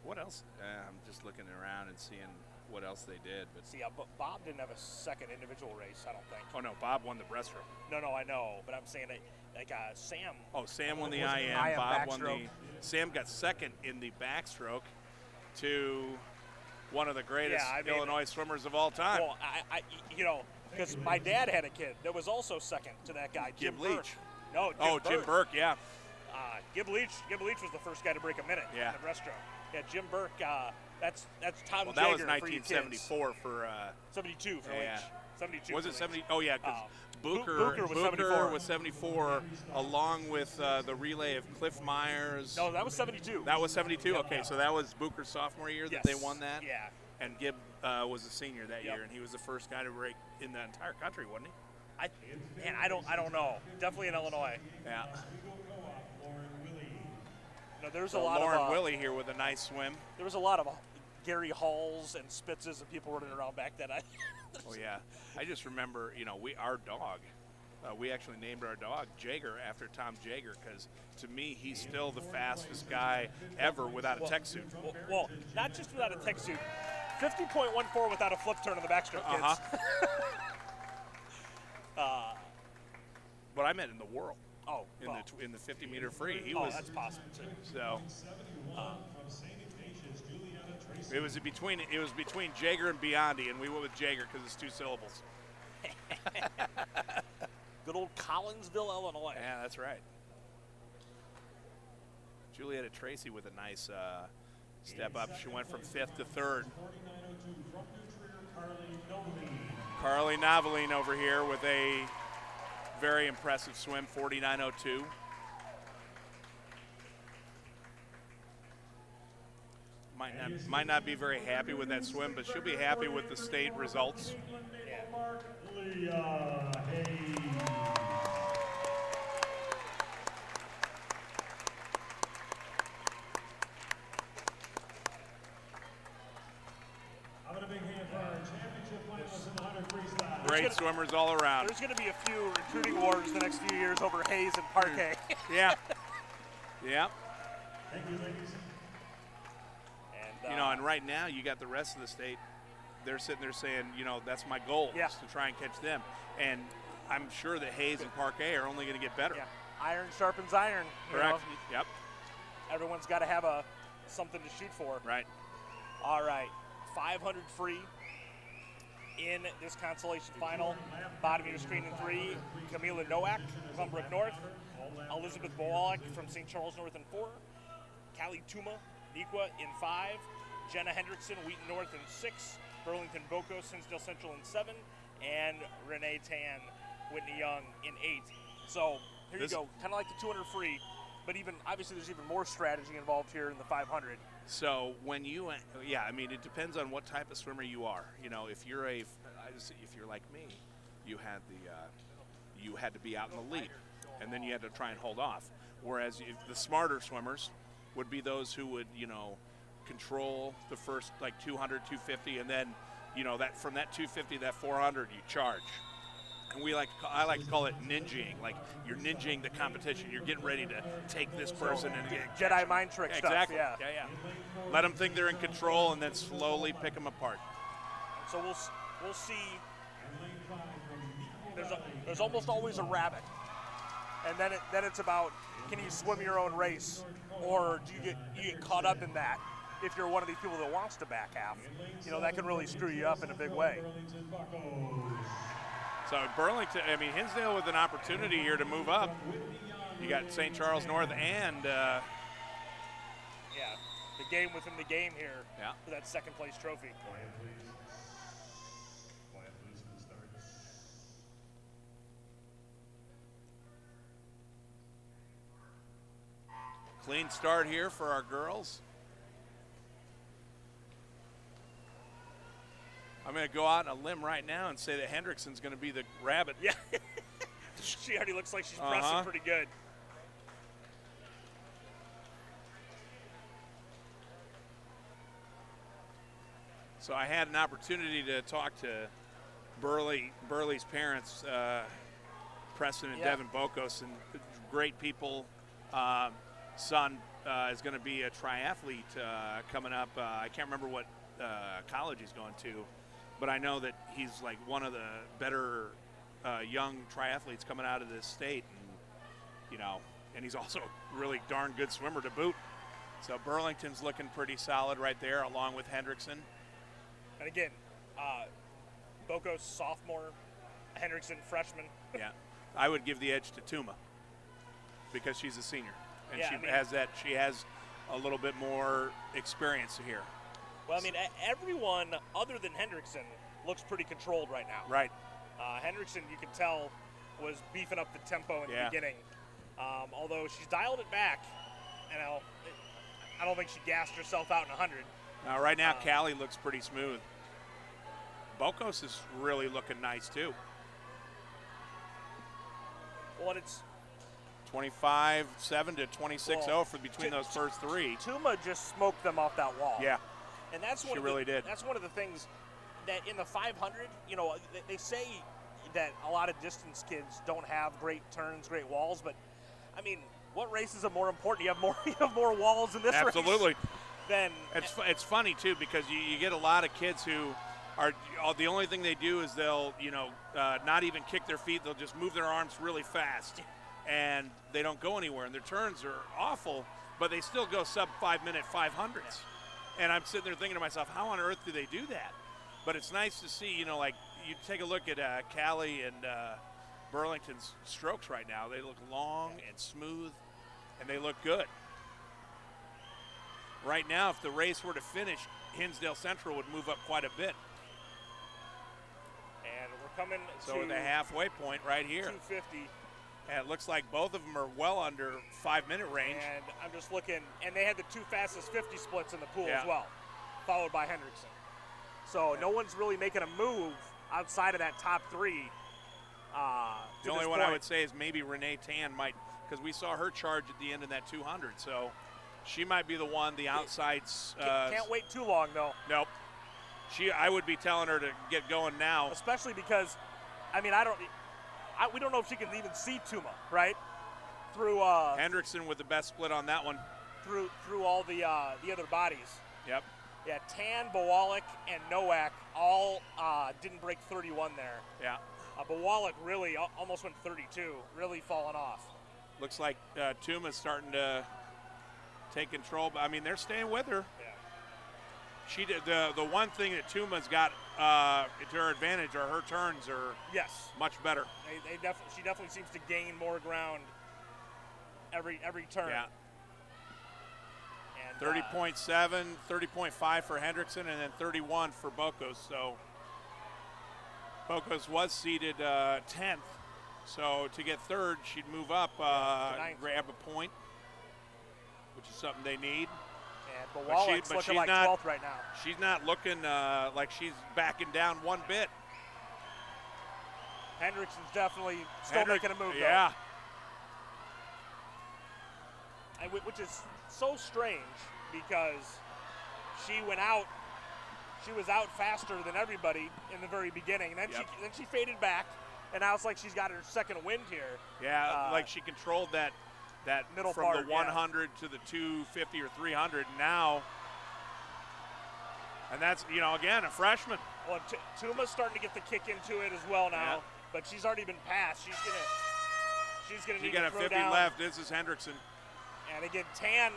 What else? I'm just looking around and seeing what else they did. But See, Bob didn't have a second individual race, I don't think. oh no, Bob won the breaststroke. No, I know, but I'm saying that, like Sam. Oh, Sam won the Was it IM. Bob won the. backstroke? Sam got second in the backstroke to one of the greatest Yeah, I mean, Illinois swimmers of all time. Well, I because my dad had a kid that was also second to that guy, Jim Gib Leach. Burke. No, Jim Burke, yeah. Gib Leach was the first guy to break a minute Yeah. in the breaststroke. Yeah, Jim Burke. That's Tom Well, Jager that was for you kids. 1974 for. 72 for Yeah. Leach. 72. Was for it Leach. 70? Oh yeah, because Booker was 74. was 74, along with the relay of Cliff Myers. No, that was 72. That was 72. Yep, Okay, yep. so that was Booker's sophomore year that Yes. they won that. Yeah. And Gibb was a senior that Yep. year, and he was the first guy to break in the entire country, wasn't he? I don't know. Definitely in Illinois. Yeah. No, there's So a lot Lauren of Willie here with a nice swim. there was a lot of Gary Halls and Spitzes and people running around back then. Oh yeah, I just remember, our dog. We actually named our dog Jager after Tom Jager because to me he's still the fastest guy ever without a tech suit. Well, not just without a tech suit. 50.14 without a flip turn in the backstroke, kids. But I meant in the world. Oh, In well. the 50-meter free, he Oh, was. that's possible too. So it was between Jager and Biondi, and we went with Jager because it's 2 syllables. Good old Collinsville, Illinois. Yeah, that's right. Julietta Tracy with a nice step up. She went from 5th to 3rd. Carly Noveline over here with a very impressive swim, 49.02. Might not be very happy with that swim, but she'll be happy with the state results. How about a big hand for our championship finalists in the 100 freestyle? Great swimmers all around. There's going to be a few recruiting wars the next few years over Hayes and Parquet. Yeah. Yeah. Thank you, ladies. And, And right now you got the rest of the state. They're sitting there saying, that's my goal Yeah. is to try and catch them. And I'm sure that Hayes and Parquet are only going to get better. yeah, iron sharpens iron. you Correct. know. Yep. Everyone's got to have something to shoot for. Right. All right, 500 free in this consolation final. Bottom of your screen in 3, Camila Nowak, Glenbrook North. Elizabeth Bowalek from St. Charles North in 4. Callie Tuma, Nequa in 5. Jenna Hendrickson, Wheaton North in 6. Burlington Boko, Sinsdale Central in 7. And Renee Tan, Whitney Young in 8. So here you go, kind of like the 200 free, but obviously there's even more strategy involved here in the 500. So when it depends on what type of swimmer you are. If you're if you're like me, you had to be out in the lead, and then you had to try and hold off. Whereas the smarter swimmers would be those who would, control the first 200, 250, and then, that from that 250, that 400, you charge. And I like to call it ninjaing. Like you're ninjaing the competition. You're getting ready to take this person and get Jedi mind trick stuff. exactly. Yeah. Yeah. Let them think they're in control, and then slowly pick them apart. So we'll see. There's almost always a rabbit, and then it's about can you swim your own race, or do you get caught up in that? If you're one of these people that wants to back half, that can really screw you up in a big way. So Burlington, Hinsdale with an opportunity here to move up. You got St. Charles North and the game within the game here for that second place trophy. Quiet, please. Quiet, please, for the start. Clean start here for our girls. I'm going to go out on a limb right now and say that Hendrickson's going to be the rabbit. Yeah. She already looks like she's pressing pretty good. So I had an opportunity to talk to Burley's parents, Preston and Devin Bokos, and great people. Son is going to be a triathlete coming up. I can't remember what college he's going to, but I know that he's like one of the better young triathletes coming out of this state, and he's also a really darn good swimmer to boot. So Burlington's looking pretty solid right there, along with Hendrickson. And again, Bokos sophomore, Hendrickson freshman. Yeah, I would give the edge to Tuma because she's a senior, and she has a little bit more experience here. Well, everyone other than Hendrickson looks pretty controlled right now. Right. Hendrickson, you can tell, was beefing up the tempo in the beginning. Although she's dialed it back, I don't think she gassed herself out in 100. Right now, Callie looks pretty smooth. Bokos is really looking nice, too. Well, and it's 25-7 to 26-0 for between those first three. Tuma just smoked them off that wall. Yeah. And that's she really did. That's one of the things that in the 500, they say that a lot of distance kids don't have great turns, great walls, but what races are more important? You have more walls in this race. Absolutely. Then it's funny too because you get a lot of kids who are the only thing they do is they'll not even kick their feet, they'll just move their arms really fast, and they don't go anywhere, and their turns are awful, but they still go sub 5-minute 500s. And I'm sitting there thinking to myself, how on earth do they do that? But it's nice to see, you take a look at Callie and Burlington's strokes right now. They look long and smooth, and they look good. Right now, if the race were to finish, Hinsdale Central would move up quite a bit. And we're coming to the halfway point right here. 250. And it looks like both of them are well under 5-minute range. And I'm just looking, and they had the two fastest 50 splits in the pool as well, followed by Hendrickson. So no one's really making a move outside of that top three. The only one I would say is maybe Renee Tan might, because we saw her charge at the end of that 200. So she might be the one, the outsides. Can't wait too long, though. Nope. I would be telling her to get going now. Especially because, we don't know if she can even see Tuma, right? Through Hendrickson with the best split on that one. Through all the other bodies. Yep. Yeah, Tan, Bawalik, and Nowak all didn't break 31 there. Yeah. Bawalik really almost went 32, really falling off. Looks like Tuma's starting to take control. But they're staying with her. Yeah. She did the one thing that Tuma's got to her advantage are her turns are much better. She definitely seems to gain more ground every turn. Yeah. And 30.7, 30.5 for Hendrickson, and then 31 for Bokos. So Bokos was seeded 10th. So to get third, she'd move up, grab a point, which is something they need. And Bawalik's looking like 12th right now. She's not looking like she's backing down one bit. Hendrickson's definitely still making a move, though. Yeah. Which is so strange because she was out faster than everybody in the very beginning. And then she faded back, and now it's like she's got her second wind here. Yeah, like she controlled that middle from part, the 100 to the 250 or 300 now. And that's, again, a freshman. Well, Tuma's starting to get the kick into it as well now, but she's already been passed. she's going to She need got to a throw 50 down. left. This is Hendrickson. And again, Tan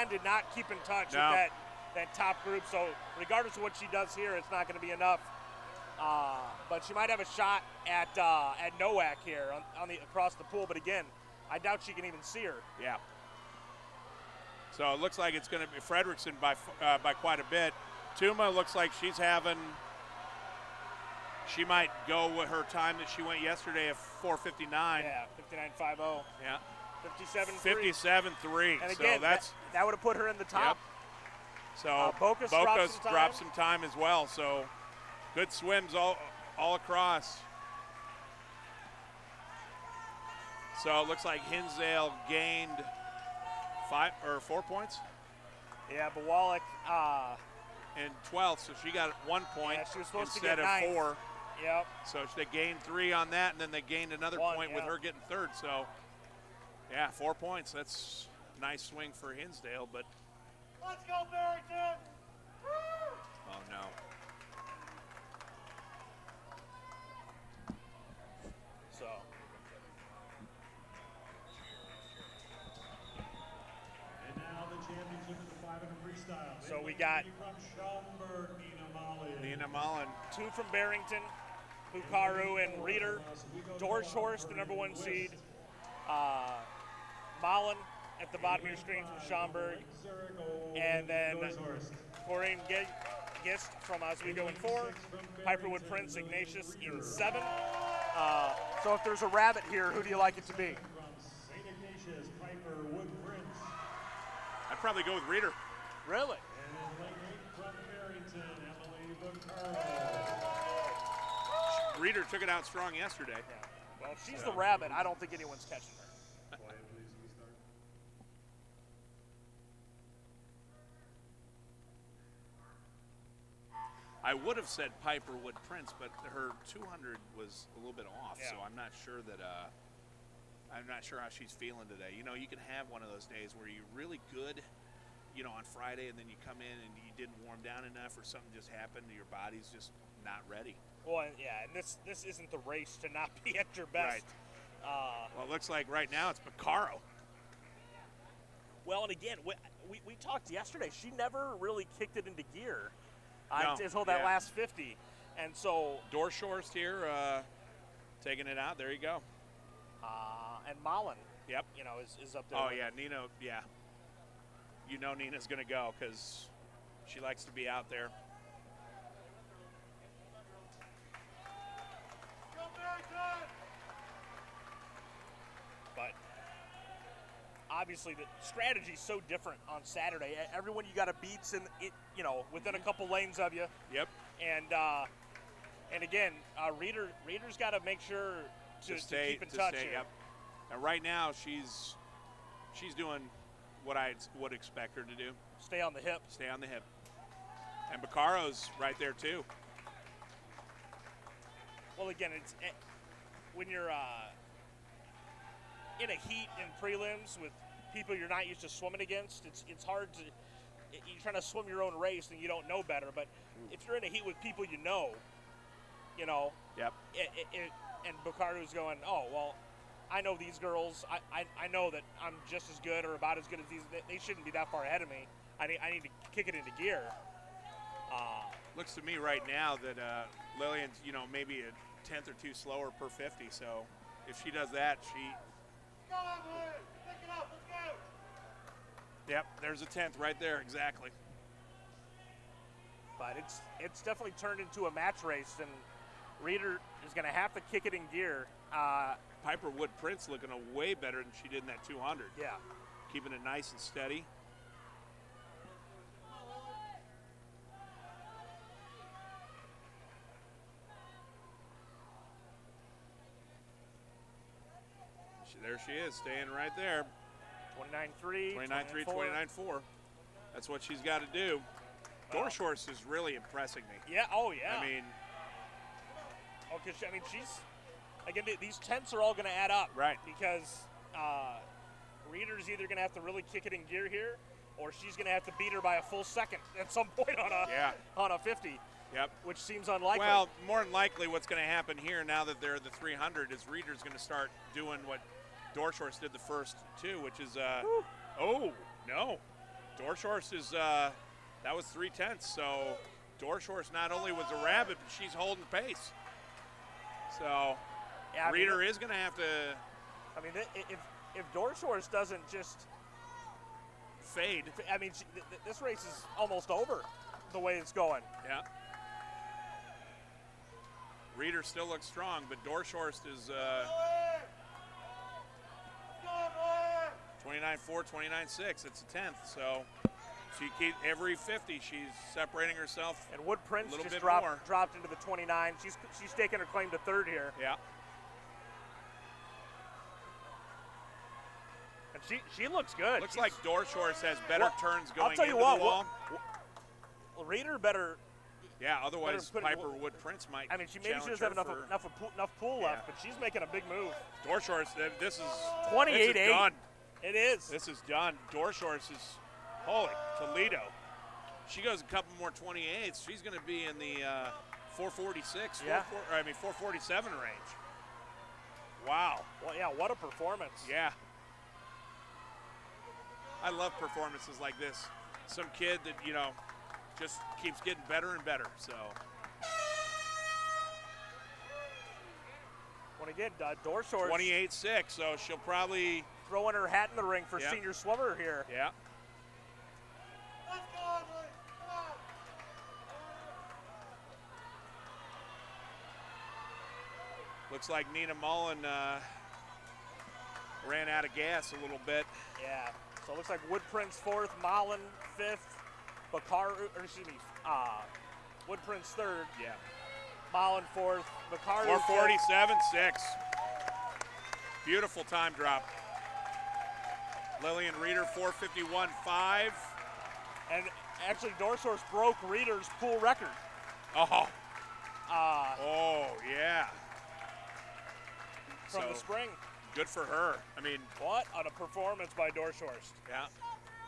did not keep in touch No. with that top group. So regardless of what she does here, it's not going to be enough. But she might have a shot at Nowak here on the across the pool. But again, I doubt she can even see her. Yeah. So it looks like it's going to be Fredrickson by quite a bit. Tuma looks like she's having. She might go with her time that she went yesterday of 4:59. Yeah, 59.50. Yeah. 57.3. 57.3. And again, so that's that would have put her in the top. Yep. So Bocas dropped some time as well. So good swims all across. So it looks like Hinsdale gained 4 points. Yeah, Bawalik. And 12th, so she got 1 point Yeah, she was supposed to instead get of ninth. 4. Yep. So they gained 3 on that, and then they gained another One, point with yeah. her getting third. So, yeah, 4 points. That's a nice swing for Hinsdale, but. Let's go, Barrington! Oh, no. So. And now the championship of the 500 freestyle. So we got from Schaumburg, Nina Mullen. Nina Mullen. 2 from Barrington, Hukaru and Reeder. Dorshorst, the number 1 seed. Mullen at the bottom of your screen from Schaumburg. And then Corinne Gist from Oswego in 4. Piperwood Prince Ignatius in 7. So if there's a rabbit here, who do you like it to be? From St. Ignatius, Piper Wood Prince. I'd probably go with Reeder. Really? And then lane 8 from Barrington, Emily Vaccaro. Reeder took it out strong yesterday. Yeah. Well, if she's the rabbit, I don't think anyone's catching her. Quiet, please, we start. I would have said Piper Wood Prince, but her 200 was a little bit off, Yeah. so I'm not sure that. I'm not sure how she's feeling today. You know, you can have one of those days where you're really good, you know, on Friday, and then you come in and you didn't warm down enough, or something just happened, and your body's just not ready. Well, yeah, and this isn't the race to not be at your best. Well, it looks like right now it's Baccaro. Well, and again, we talked yesterday. She never really kicked it into gear No, until that yeah. last 50. And so, Dorshorst here, taking it out. There you go. and Mullen, Yep. you know, is up there. Oh, yeah, Nina, yeah. You know Nina's going to go because she likes to be out there. Go, Barrington! But obviously the strategy's so different on Saturday. Everyone you got to beat's in it, you know, within a couple lanes of you. Yep. And again, Reeder's got to make sure to keep in touch here. Yep. And right now she's doing what I would expect her to do. Stay on the hip. Stay on the hip. And Baccaro's right there too. Well, again, it's when you're in a heat in prelims with people you're not used to swimming against. It's hard to. You're trying to swim your own race and you don't know better. But if you're in a heat with people you know. Yep. And Baccaro's going, oh well, I know these girls. I know that I'm just as good or about as good as these. They shouldn't be that far ahead of me. I need to kick it into gear. Looks to me right now that Lillian's, you know, maybe a tenth or two slower per 50. So if she does that, Go, Emily! Pick it up, let's go! Yep, there's a tenth right there, exactly. But it's definitely turned into a match race, and Reeder is going to have to kick it in gear. Piper Wood Prince looking way better than she did in that 200. Yeah. Keeping it nice and steady. There she is, staying right there. 29.3, 29.3, 29.4. That's what she's got to do. Dorshorst is really impressing me. Yeah. Oh, yeah. I mean, she's again. These tenths are all going to add up, right? Because Reeder's either going to have to really kick it in gear here, or she's going to have to beat her by a full second at some point on a 50. Yep. Which seems unlikely. Well, more than likely, what's going to happen here now that they're the 300 is Reeder's going to start doing what Dorshorst did the first two, which is oh no, Dorshorst is that was 3/10. So Dorshorst not only was a rabbit, but she's holding pace. So Yeah, Reeder is going to have to. I mean, if Dorshorst doesn't just fade, I mean, this race is almost over the way it's going. Yeah. Reeder still looks strong, but Dorshorst is 29.4, 29.6. It's a 10th, so she keeps every 50. She's separating herself. And Wood Prince a little just bit dropped more. dropped into the 29. She's taking her claim to third here. Yeah. And she looks good. Looks like Dorshorst has better turns going I'll tell you into what, the wall. Reeder better. Yeah, otherwise better Piper Wood Prince might. I mean, maybe she doesn't have enough pool left, but she's making a big move. Dorshorst, this is 28-8. This is done. It is. This is done. Dorshorst is holy Toledo. She goes a couple more 28s. She's going to be in the 446, 447 range. Wow. Well, yeah, what a performance. Yeah. I love performances like this. Some kid that, just keeps getting better and better. So. Well, again, Dorshorst 28-6, so she'll probably throwing her hat in the ring for senior swimmer here. Yeah. Let's go, Emily. Come on. Looks like Nina Mullen ran out of gas a little bit. Yeah. So it looks like Wood Prince fourth, Mullen fifth, Wood Prince third. Yeah. Mullen fourth, Bakari 447.6. Beautiful time drop. Lillian Reeder 451.5. And actually, Dorshorst broke Reeder's pool record. Oh. Oh, yeah. From the spring. Good for her. I mean, what a performance by Dorshorst. Yeah.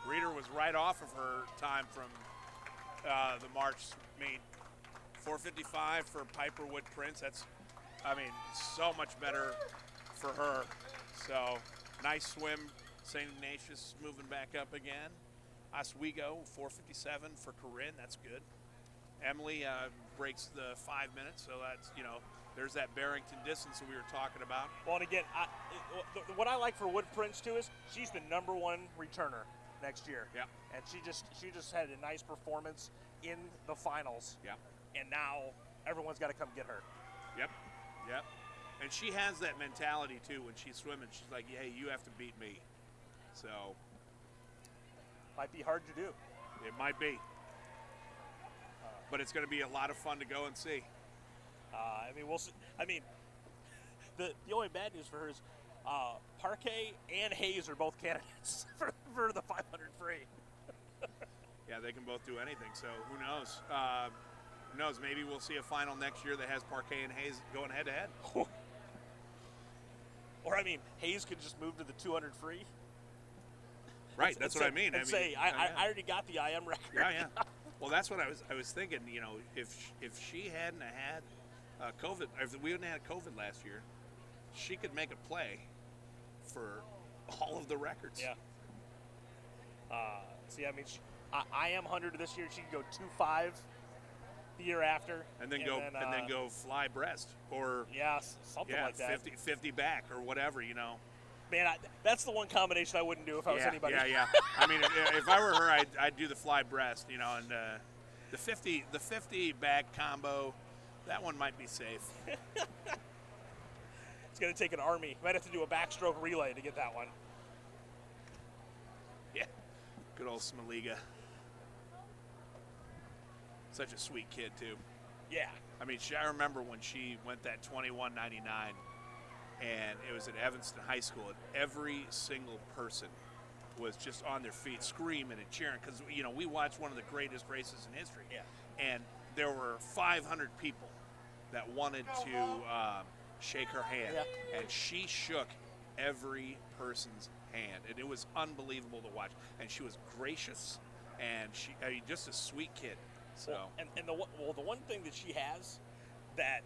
Reeder was right off of her time from the March meet. 455 for Piper Wood Prince. That's, so much better for her. So, nice swim. St. Ignatius moving back up again. Oswego, 457 for Corinne. That's good. Emily breaks the 5 minutes, so that's, there's that Barrington distance that we were talking about. Well, and again, what I like for Wood Prince too is she's the #1 returner next year. Yeah. And she just had a nice performance in the finals. Yeah. And now everyone's got to come get her. Yep. Yep. And she has that mentality too when she's swimming. She's like, hey, you have to beat me. So. Might be hard to do. It might be. But it's going to be a lot of fun to go and see. We'll see. The only bad news for her is Parquet and Hayes are both candidates for the 500 free. Yeah, they can both do anything. So who knows? Who knows? Maybe we'll see a final next year that has Parquet and Hayes going head to head. Or Hayes could just move to the 200 free. Right, that's what I mean. I already got the IM record. Yeah. Well, that's what I was thinking. If she hadn't had COVID, if we hadn't had COVID last year, she could make a play for all of the records. Yeah. IM 100 this year, she could go 2.5 the year after, and then go fly breast or something like that. 50 back or whatever. Man, that's the one combination I wouldn't do if I was anybody. Yeah. If I were her, I'd do the fly breast, and the 50 back combo, that one might be safe. It's going to take an army. Might have to do a backstroke relay to get that one. Yeah, good old Smaliga. Such a sweet kid too. Yeah. I remember when she went that 21.99. And it was at Evanston High School, and every single person was just on their feet screaming and cheering because, we watched one of the greatest races in history. Yeah. And there were 500 people that wanted to shake her hand. Yeah. And she shook every person's hand. And it was unbelievable to watch. And she was gracious, and just a sweet kid. So. Well, the one thing that she has that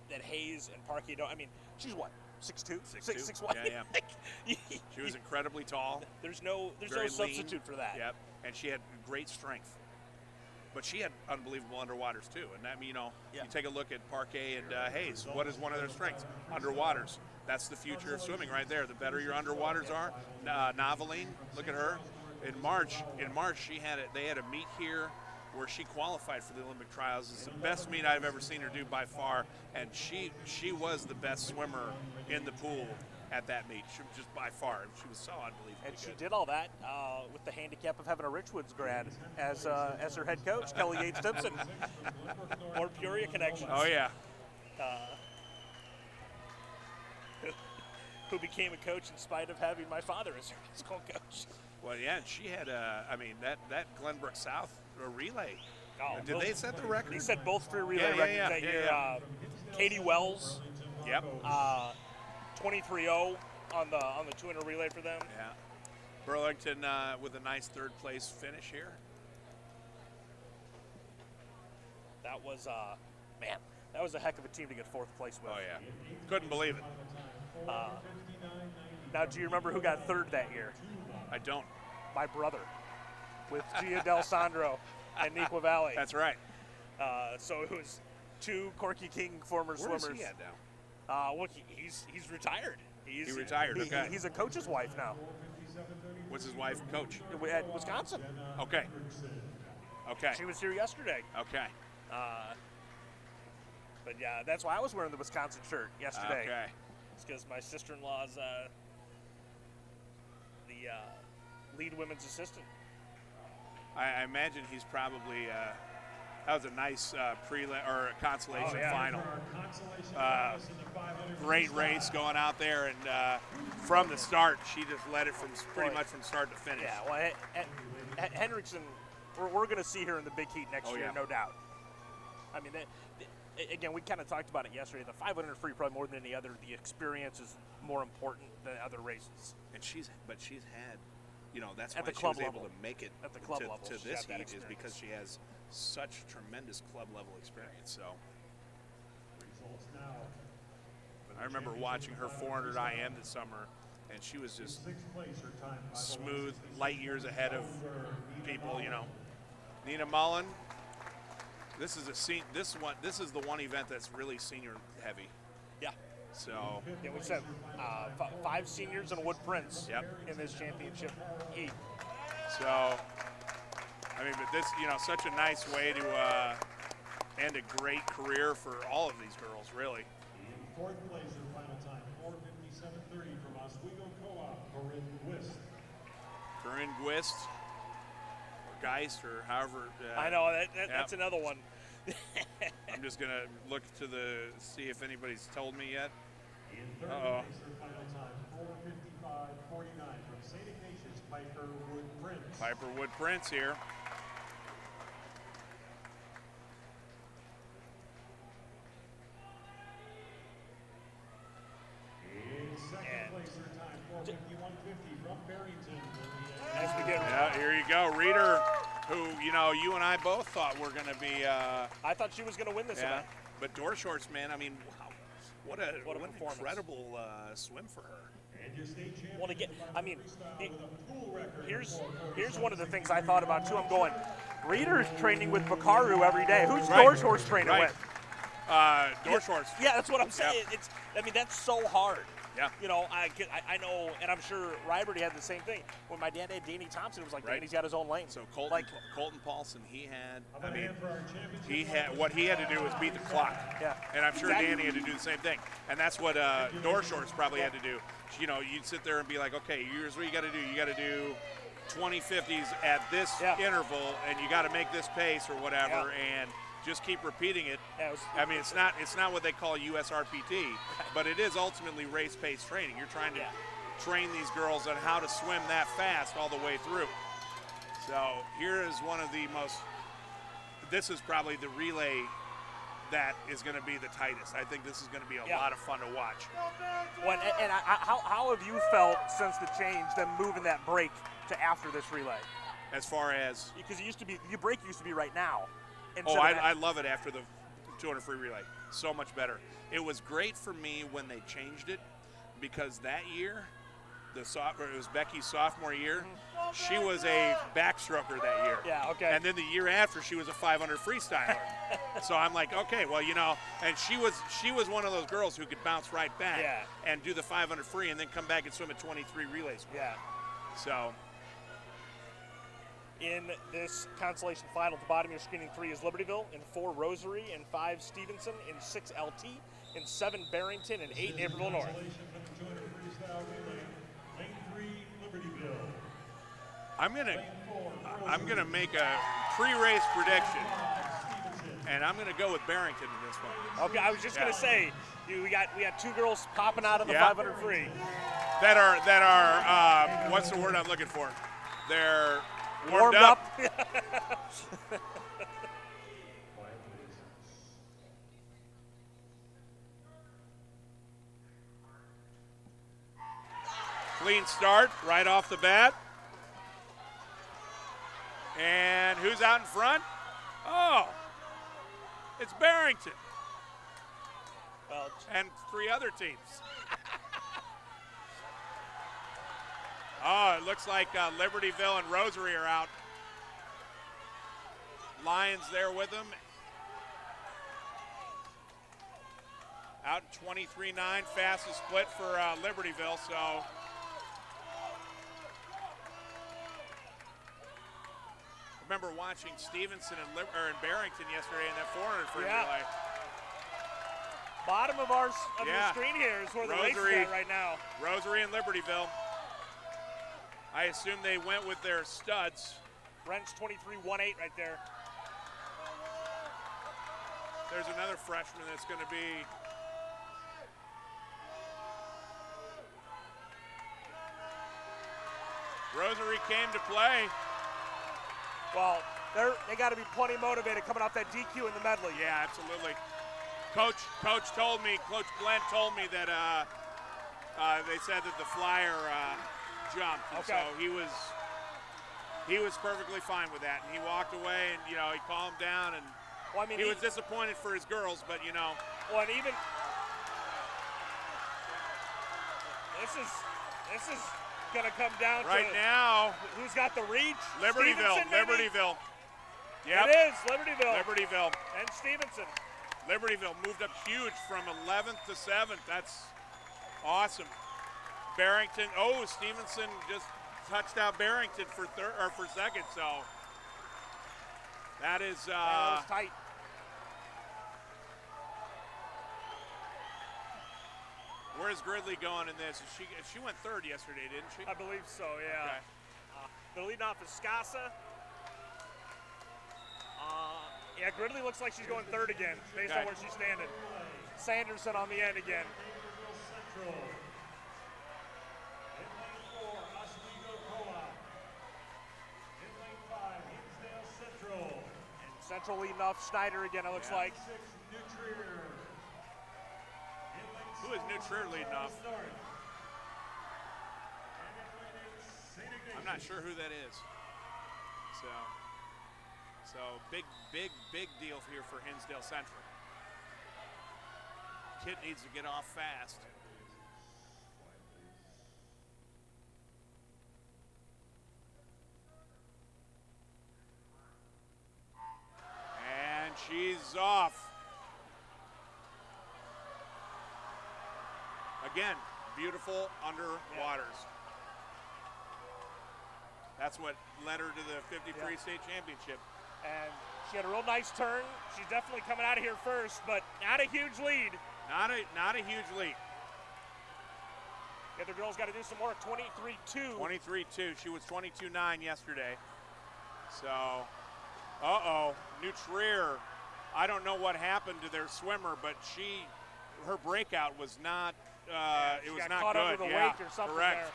that Hayes and Parkey don't. She's what, 6'2", 6'2". 6'1". Yeah. She was incredibly tall. There's no very substitute lean. for that. Yep, and she had great strength. But she had unbelievable underwaters too, and that, you take a look at Parquet and Hayes. What is one of their strengths? Underwaters. That's the future of swimming right there. The better your underwaters are. Noveline, look at her. In March, they had a meet here where she qualified for the Olympic trials. It's the best meet I've ever seen her do by far, and she was the best swimmer in the pool at that meet. She was just by far. She was so unbelievably And she good. did all that with the handicap of having a Richwoods grad as her head coach, Kelly Yates Simpson. More Peoria connections. Oh yeah. Who became a coach in spite of having my father as her high school coach. Well, yeah, and she had that Glenbrook South relay. Oh, Did they set the record? They set both free relay records that year. Katie Wells. Yep. 23-0 on the 200 relay for them. Yeah. Burlington with a nice third place finish here. That was that was a heck of a team to get fourth place with. Oh yeah. Couldn't believe it. Now, do you remember who got third that year? I don't. My brother, with Gia Del Sandro and Nequa Valley. That's right. So it was two Corky King former Where swimmers. is he at now? Well, he's retired. He retired. Okay. He's a coach's wife now. What's his wife coach? At Wisconsin. Okay. Okay. She was here yesterday. Okay. But yeah, that's why I was wearing the Wisconsin shirt yesterday. Okay. It's because my sister-in-law's the lead women's assistant. I imagine he's probably. That was a nice consolation final. Great race going out there, and from the start, she just led it from pretty much from start to finish. Yeah, well, Hendrickson, we're going to see her in the big heat next year, no doubt. I mean, again, we kind of talked about it yesterday. The 500 free, probably more than any other, the experience is more important than other races. And she's had, that's at why the club she was level. able to make it at the club level to she's this got that heat is because she has such tremendous club level experience. So I remember watching her 400 IM this summer, and she was just smooth, light years ahead of people. Nina Mullen. This is the one event that's really senior heavy. Yeah. So yeah, we said 5 seniors and Wood Prince in this championship heat. So, I mean, but this, such a nice way to end a great career for all of these girls, really. In fourth place in final time, 4:57.30 from Oswego Co-op, Corinne Gwist. Corinne Gwist, or Geist, or however. I know, that's another one. I'm just going to look to see if anybody's told me yet. In third place for final time, 4:55.49 from St. Ignatius, Piper Wood Prince. Piper Wood Prince here. In second place for time, 4:51.50 from Barrington. As we get here you go. Reader, who, you and I both thought were going to be. I thought she was going to win this event. But door shorts, man, I mean, wow. What an performance. incredible swim for her. Well, again, I mean, here's one of the things I thought about too. I'm going, Reader's training with Bakaru every day. Who's door shorts training with? Door shorts. Yeah, that's what I'm saying. Yeah. That's so hard. Yeah. I know, and I'm sure Ryberty had the same thing. When my dad had Danny Thompson, it was like Danny's got his own lane. So Colton Paulson, what he had to do was beat the clock. Yeah. And I'm sure Danny had to do the same thing. And that's what door shorts probably had to do. You'd sit there and be like, okay, here's what you got to do. You got to do 20 50s at this interval, and you got to make this pace or whatever, and just keep repeating it. It's not what they call USRPT, but it is ultimately race-paced training. You're trying to train these girls on how to swim that fast all the way through. So here is one of the most. This is probably the relay that is going to be the tightest. I think this is going to be a lot of fun to watch. Well, and how have you felt since the change, them moving that break to after this relay? As far as because your break used to be right now. I love it after the 200 free relay. So much better. It was great for me when they changed it because that year, it was Becky's sophomore year, she was a backstroker that year. Yeah, okay. And then the year after, she was a 500 freestyler. So I'm like, okay, well, and she was one of those girls who could bounce right back and do the 500 free and then come back and swim a 23 relay square. Yeah. So in this consolation final, the bottom of your screening 3 is Libertyville, in 4 Rosary, in 5 Stevenson, in 6 LT, in 7 Barrington, and 8 Naperville North. I'm gonna make a pre-race prediction, and I'm gonna go with Barrington in this one. Okay, I was just gonna say, we got 2 girls popping out of the 500 free. That are what's the word I'm looking for? They're warmed up. Clean start right off the bat. And who's out in front? Oh, it's Barrington. Well, and 3 other teams. Oh, it looks like Libertyville and Rosary are out. Lions there with them. Out in 23-9, fastest split for Libertyville, so. Remember watching Stevenson and Barrington yesterday in that 400 free relay. Bottom of our the screen here is where the race is at right now. Rosary and Libertyville. I assume they went with their studs. Brent's 23-18 right there. There's another freshman that's going to be. Rosary came to play. Well, they got to be plenty motivated coming off that DQ in the medley. Yeah, absolutely. Coach Glenn told me that they said that the flyer jumped, and so he was perfectly fine with that, and he walked away, and he calmed down, and he was disappointed for his girls, but Well, and even this is gonna come down right to now. Who's got the reach? Libertyville. Yep. It is Libertyville. Libertyville and Stevenson. Libertyville moved up huge from 11th to 7th. That's awesome. Barrington. Oh, Stevenson just touched out Barrington for second. So that is that was tight. Where's Gridley going in this? She went third yesterday, didn't she? I believe so. Yeah. Okay. They're leading off is Scassa. Yeah, Gridley looks like she's going third again, based on where she's standing. Sanderson on the end again. And Central leading off Schneider again, it looks like. Who is New Trier leading off? I'm not sure who that is. So big deal here for Hinsdale Central. Kid needs to get off fast. And she's off. Again, beautiful underwaters. That's what led her to the 53 state championship. And she had a real nice turn. She's definitely coming out of here first, but not a huge lead. Not a huge lead. The other girl's got to do some work. 23-2. 23-2. She was 22-9 yesterday. So, New Trier. I don't know what happened to their swimmer, but her breakout was not. It was not caught good. Under the weight or something correct. There.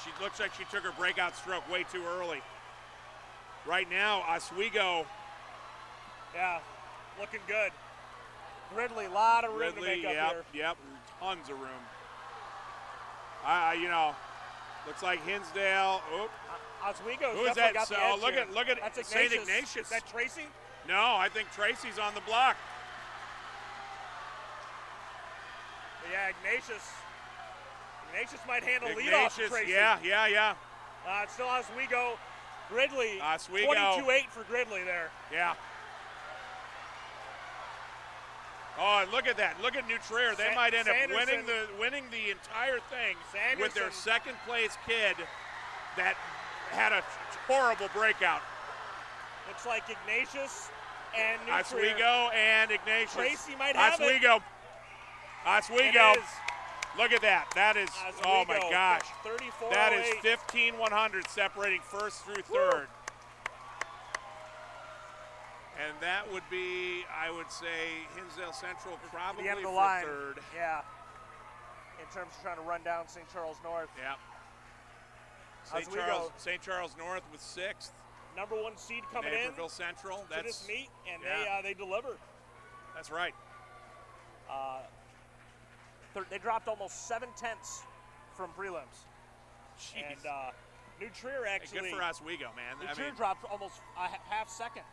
She looks like she took her breakout stroke way too early. Right now, Oswego. Yeah, looking good. Gridley, a lot of room to make up here. Yep, tons of room. Looks like Hinsdale. Oswego. Who is that? So look at That's St. Ignatius. Is that Tracy? No, I think Tracy's on the block. But yeah, Ignatius Ignatius might handle leadoff, Ignatius, Tracy. yeah. It's still Oswego. Gridley, Oswego. 22-8 for Gridley there. Yeah. Oh, and look at that. Look at New Trier. They might end up winning the entire thing with their second place kid that had a horrible breakout. Looks like Ignatius and New Oswego Trier. and Ignatius. Tracy might have Oswego. it. Oswego. It is. Look at that. That is, Oswego, oh my gosh. 34-08. That is 15-100 separating first through third. And that would be, I would say, Hinsdale Central probably the end of the for line. third. Yeah. In terms of trying to run down St. Charles North. Yeah. St. Charles North with sixth. Number 1 seed coming in. Naperville Central. To this meet, and they deliver. That's right. They dropped almost 7/10 from prelims. Jeez. And New Trier actually. Hey, good for Oswego, man. New Trier dropped almost a half second.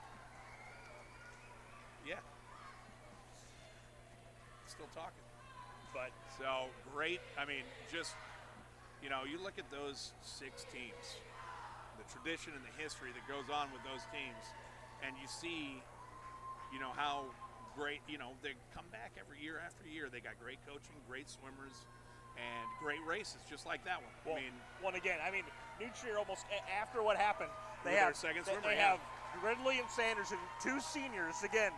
Yeah. Still talking. But so great. I mean, just, you know, you look at those 6 teams, the tradition and the history that goes on with those teams, and you see, you know, how great, you know, they come back every year after year. They got great coaching, great swimmers, and great races, just like that one. Well, I mean, New Trier almost, after what happened, they have Gridley and Sanderson, 2 seniors. Again,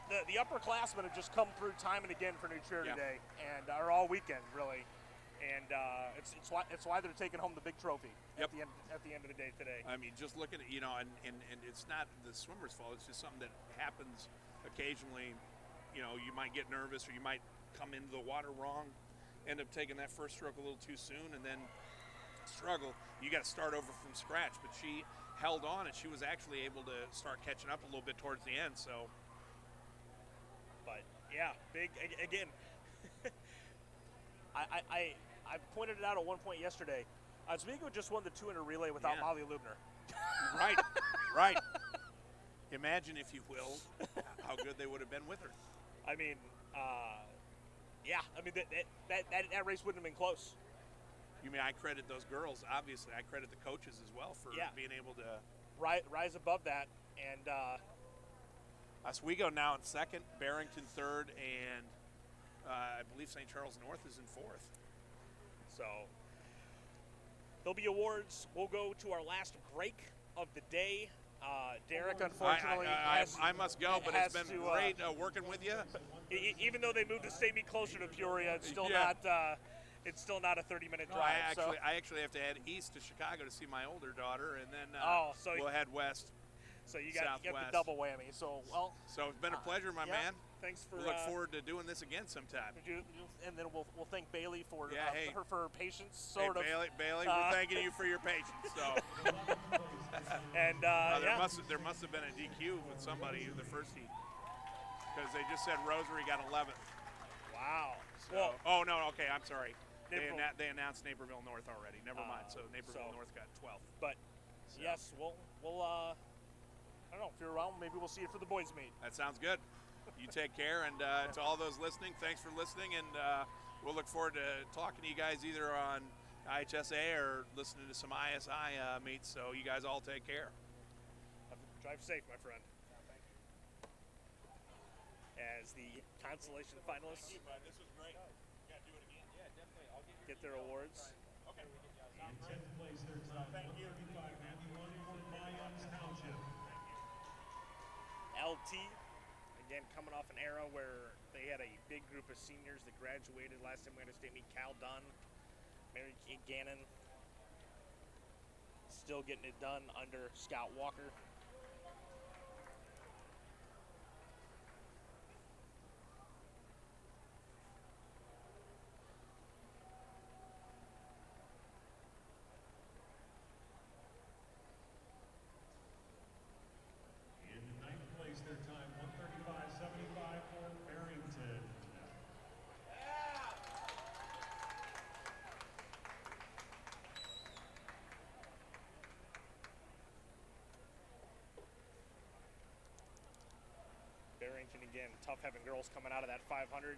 the upperclassmen have just come through time and again for New Trier today, and are all weekend really, and it's why they're taking home the big trophy at the end of the day today. I mean, just looking at, you know, and it's not the swimmer's fault. It's just something that happens occasionally. You know, you might get nervous or you might come into the water wrong, end up taking that first stroke a little too soon, and then struggle. You got to start over from scratch. But she held on, and she was actually able to start catching up a little bit towards the end. So, but yeah, big again. I pointed it out at one point yesterday. Oswego just won the 200 relay without Molly Lubner. Right. Imagine, if you will, how good they would have been with her. I mean, that race wouldn't have been close. You mean I credit those girls? Obviously, I credit the coaches as well for being able to rise above that. And Oswego now in second, Barrington third, and I believe St. Charles North is in fourth. So there'll be awards. We'll go to our last break of the day. Derek, unfortunately, I must go, but it's been great working with you. Even though they moved the state meet closer to Peoria, it's still not. It's still not a 30-minute drive. I actually have to head east to Chicago to see my older daughter, and then we'll head west. So you got the double whammy. So it's been a pleasure, my man. Thanks for. We look forward to doing this again sometime. And then we'll thank Bailey for her patience. Bailey, we're thanking you for your patience. So. And there must have been a DQ with somebody in the first heat, because they just said Rosary got 11th. Wow. So, okay, I'm sorry. They announced Naperville North already. Never mind. So Naperville North got 12th. But yes, we'll I don't know, if you're around, maybe we'll see you for the boys meet. That sounds good. You take care, and to all those listening, thanks for listening, and we'll look forward to talking to you guys either on IHSA or listening to some ISI meets. So you guys all take care. Drive safe, my friend. Thank you. As the consolation finalists. This was great. You got to do it again. Yeah, definitely. I'll get their awards. Okay. In 10th place, their time, 135.91 for Mayans Township. LT, again, coming off an era where they had a big group of seniors that graduated. Last time we had a state meet, Cal Dunn, Mary Kate Gannon, still getting it done under Scott Walker. In 9th place, their time, 135.75 for Barrington. Barrington again, tough having girls coming out of that 500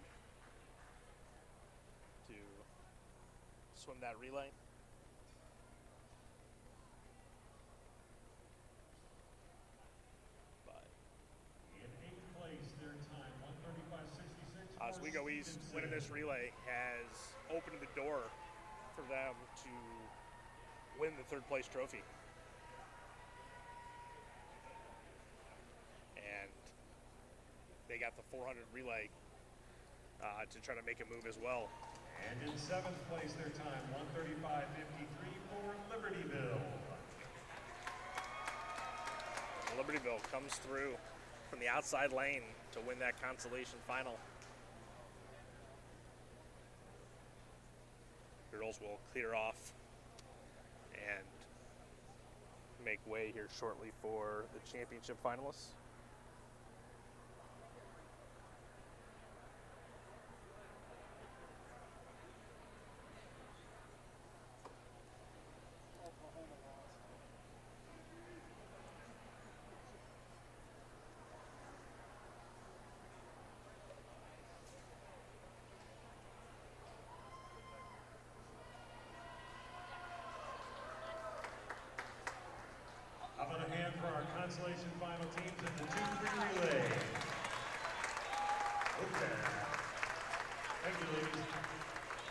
to swim that relay. But In 8th place, their time, 1:35.66. Oswego East winning this relay has opened the door for them to win the 3rd place trophy. And they got the 400 relay to try to make a move as well. And in 7th place, their time, 1:35.53 for Libertyville. Libertyville comes through from the outside lane to win that consolation final. Girls will clear off and make way here shortly for the championship finalists. How about a hand for our consolation final teams in the 2-3 relay? Okay. Thank you, ladies.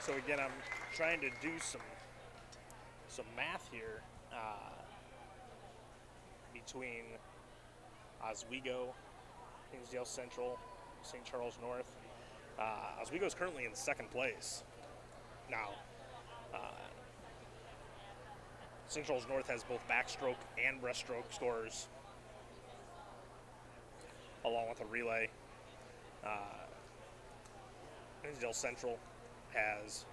So again, I'm trying to do some math here between Oswego, Hinsdale Central, St. Charles North. Oswego is currently in 2nd place. Now, St. Charles North has both backstroke and breaststroke scores, along with a relay. Hinsdale Central has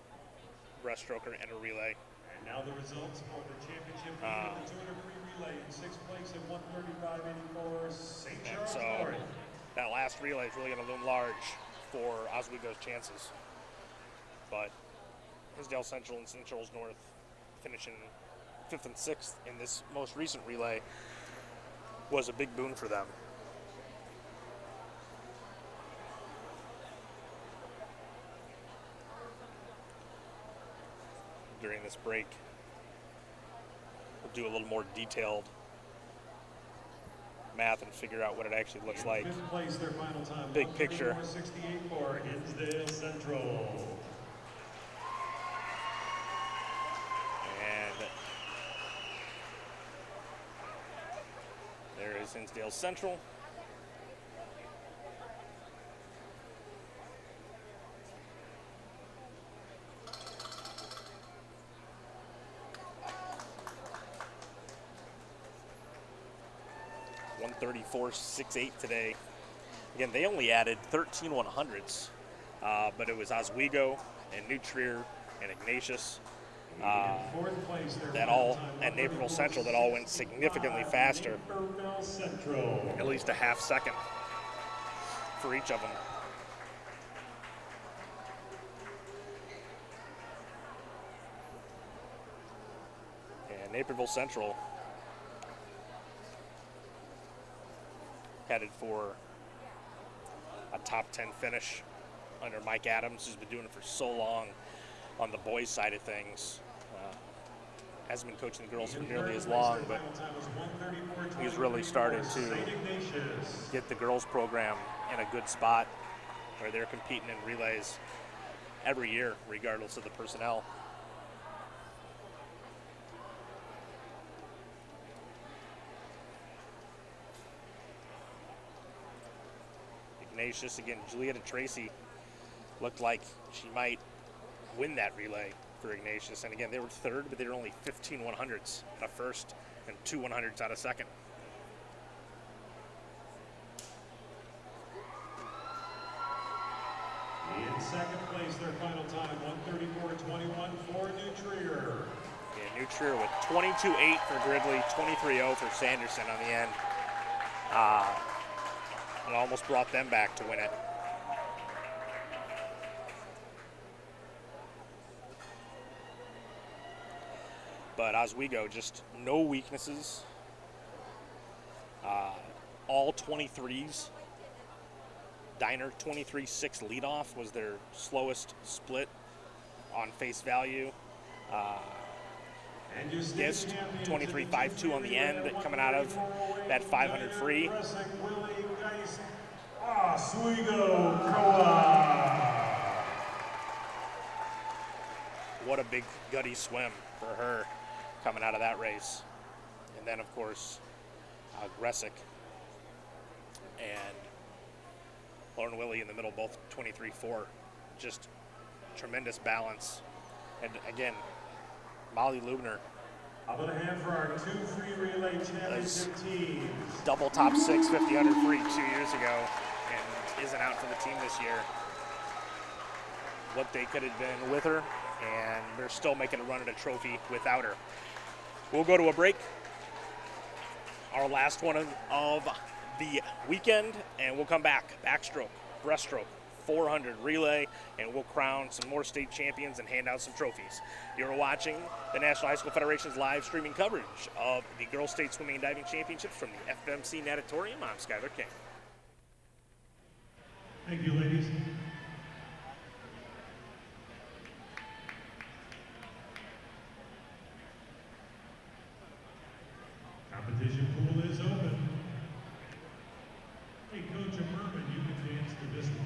breaststroker and a relay. And now the results for the championship meet of the 200 free relay. In 6th place at 1:35.84, St. Charles So North. that last relay is really going to loom large for Oswego's chances. But Hinsdale Central and St. Charles North finishing 5th and 6th in this most recent relay was a big boon for them. During this break, we'll do a little more detailed math and figure out what it actually looks In like. 5th place, their final time, Big picture. 1:34.68 for Hinsdale Central. And there is Hinsdale Central. $134.68 today. Again, they only added 13 100s, but it was Oswego and New Trier and Ignatius In 4th place, their that final all, time, and Naperville Central that all went significantly faster, Naperville Central. at least a half second for each of them. And Naperville Central headed for a top 10 finish under Mike Adams, who's been doing it for so long on the boys' side of things. Hasn't been coaching the girls for nearly as long, but he's really started to get the girls program in a good spot where they're competing in relays every year, regardless of the personnel. Ignatius, again, Julietta Tracy looked like she might win that relay for Ignatius. And again, they were 3rd, but they were only 15 100s out of 1st and 2 100s out of 2nd. In 2nd place, their final time, 1:34.21 for New Trier. Yeah, New Trier with 22.8 for Gridley, 23.0 for Sanderson on the end. It almost brought them back to win it. But Oswego, just no weaknesses. All 23s. Diner 23-6 leadoff was their slowest split on face value. Gist 23.52 on the end, coming out of that 500 free. What a big gutty swim for her coming out of that race. And then, of course, Gressick and Lauren Willie in the middle, both 23.4. Just tremendous balance. And again, Molly Lubner. I'm going to have for our 2 free relay championship teams. Double top 6 50-100 free 2 years ago and isn't out for the team this year. What they could have been with her, and they're still making a run at a trophy without her. We'll go to a break. Our last one of the weekend, and we'll come back. Backstroke, breaststroke, 400 relay, and we'll crown some more state champions and hand out some trophies. You're watching the National High School Federation's live streaming coverage of the Girls State Swimming and Diving Championships from the FMC Natatorium. I'm Skyler King. Thank you, ladies. Competition pool is open. Hey, Coach Merman, you can dance to this one.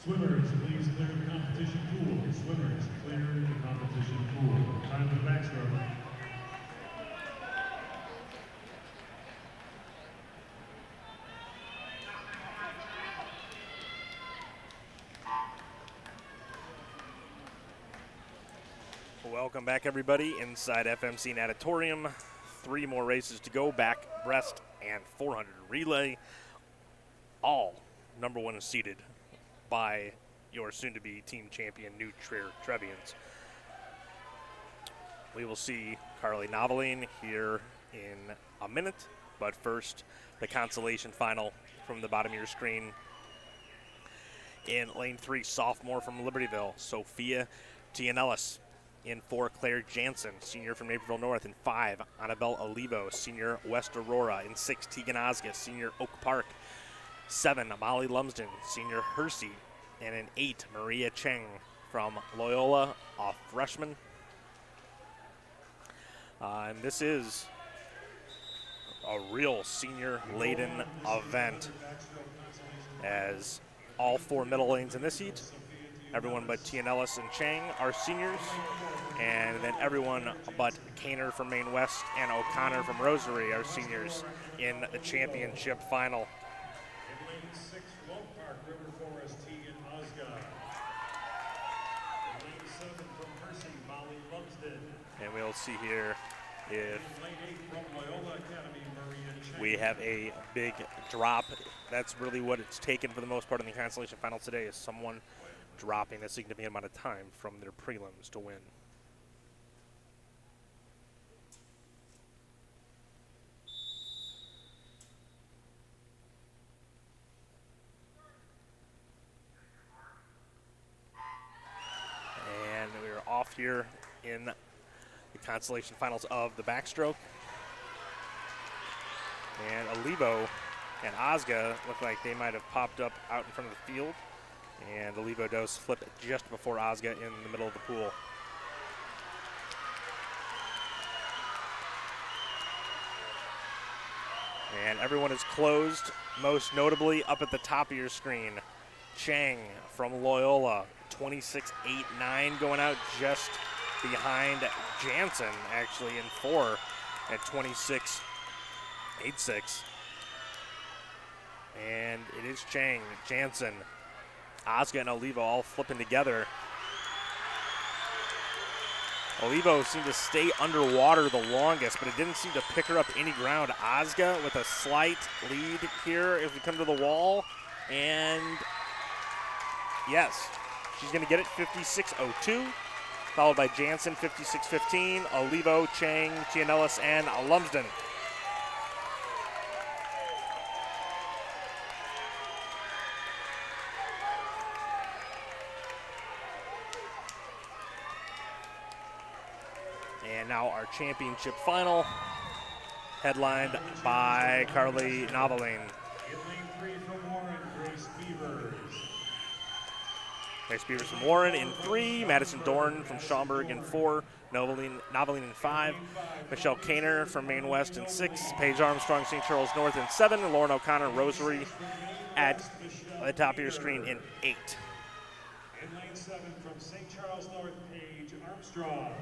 Swimmers, please clear the competition pool. Swimmers, clear the competition pool. Time for the backstroke. Welcome back, everybody, inside FMC Natatorium. 3 more races to go, back, breast, and 400 relay. All number 1 seeded by your soon-to-be team champion, New Trier Trevians. We will see Carly Noveline here in a minute, but first, the consolation final from the bottom of your screen. In lane 3, sophomore from Libertyville, Sophia Tianellis. In 4, Claire Jansen, senior from Naperville North. In 5, Annabelle Olivo, senior West Aurora. In 6, Tegan Osga, senior Oak Park. 7, Molly Lumsden, senior Hersey. And in 8, Maria Cheng from Loyola, a freshman. And this is a real senior-laden event, as all 4 middle lanes in this heat, everyone but Tianellis and Chang are seniors, and then everyone but Kaner from Maine West and O'Connor from Rosary are seniors in the championship final. In lane 6, Lone Park, River Forest, Tegan Osga. In lane 7 from Hersey, Molly Lumsden. And we'll see here if In lane 8 from Loyola Academy, Maria Cheng. we have a big drop. That's really what it's taken for the most part in the consolation final today, is someone dropping a significant amount of time from their prelims to win. And we're off here in the consolation finals of the backstroke. And Olivo and Osga look like they might have popped up out in front of the field. And Olivo does flip just before Osga in the middle of the pool. And everyone is closed, most notably up at the top of your screen. Chang from Loyola, 26.89, going out just behind Jansen, actually, in 4 at 26.86. And it is Chang, Jansen, Osga, and Olivo all flipping together. Olivo seemed to stay underwater the longest, but it didn't seem to pick her up any ground. Osga with a slight lead here as we come to the wall. And yes, she's going to get it, 56.02, followed by Jansen, 56.15, Olivo, Chang, Tianellis, and Lumsden. And now our championship final, headlined by Carly Noveline. In lane 3 from Warren, Grace Beavers. Grace Beavers from Warren in 3, Madison Dorn from Schaumburg in 4, Noveline in 5, Michelle Kaner from Maine West in 6, Paige Armstrong, St. Charles North in 7, Lauren O'Connor, Rosary at the top of your screen in 8. In lane 7 from St. Charles North, Paige Armstrong.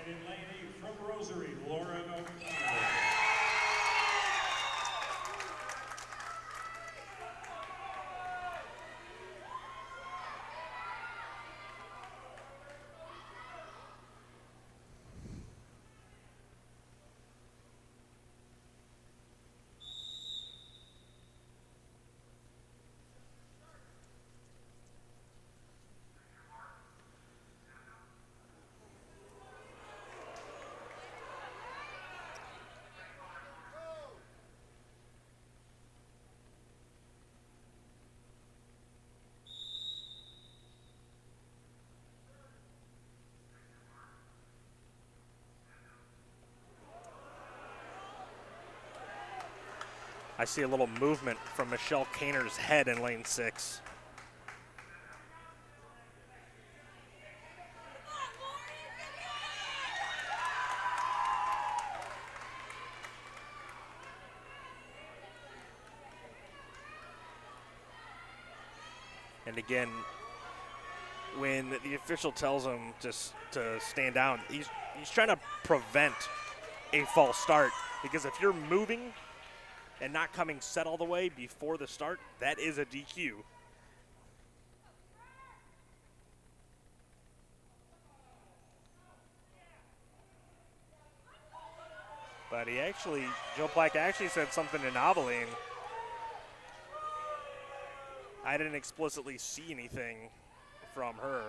And in lane 8 from Rosary, Lauren O'Connor. I see a little movement from Michelle Kaner's head in lane 6. And again, when the official tells him just to stand down, he's trying to prevent a false start, because if you're moving and not coming set all the way before the start, that is a DQ. But Joe Black actually said something to Noveline. I didn't explicitly see anything from her.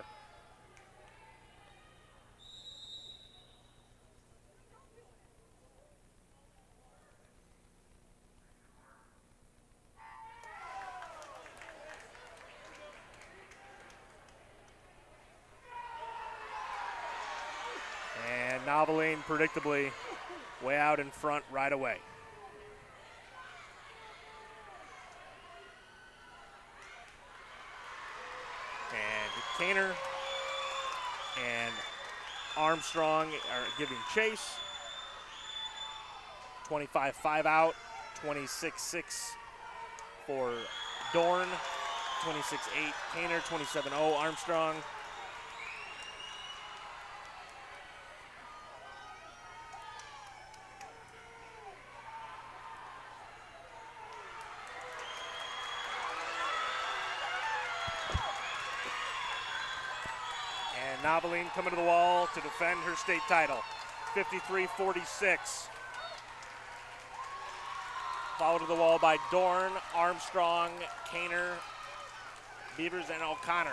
And Noveline, predictably, way out in front right away. And Kaner and Armstrong are giving chase. 25-5 out, 26-6 for Dorn, 26-8 Kaner, 27-0 Armstrong. And Noveline coming to the wall to defend her state title, 53-46. Followed to the wall by Dorn, Armstrong, Kaner, Beavers, and O'Connor.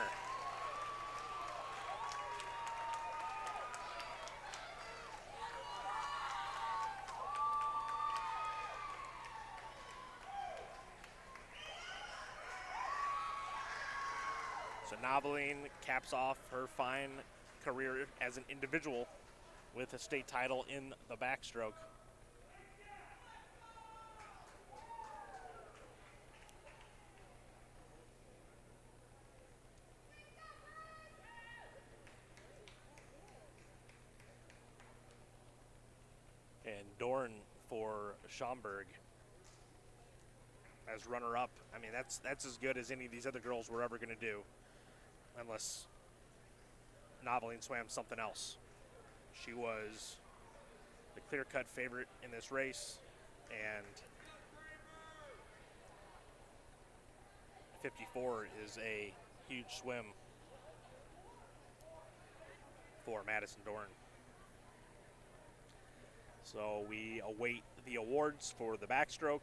So Noveline caps off her fine career as an individual with a state title in the backstroke. And Dorn for Schaumburg as runner-up. I mean, that's as good as any of these other girls were ever going to do, unless Noveline swam something else. She was the clear-cut favorite in this race, and 54 is a huge swim for Madison Dorn. So we await the awards for the backstroke.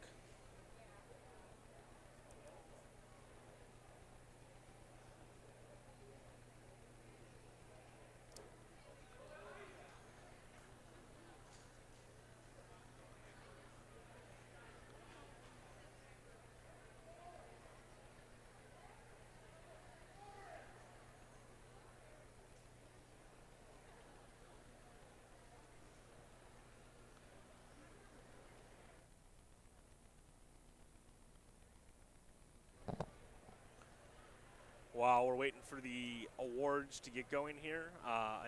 While we're waiting for the awards to get going here,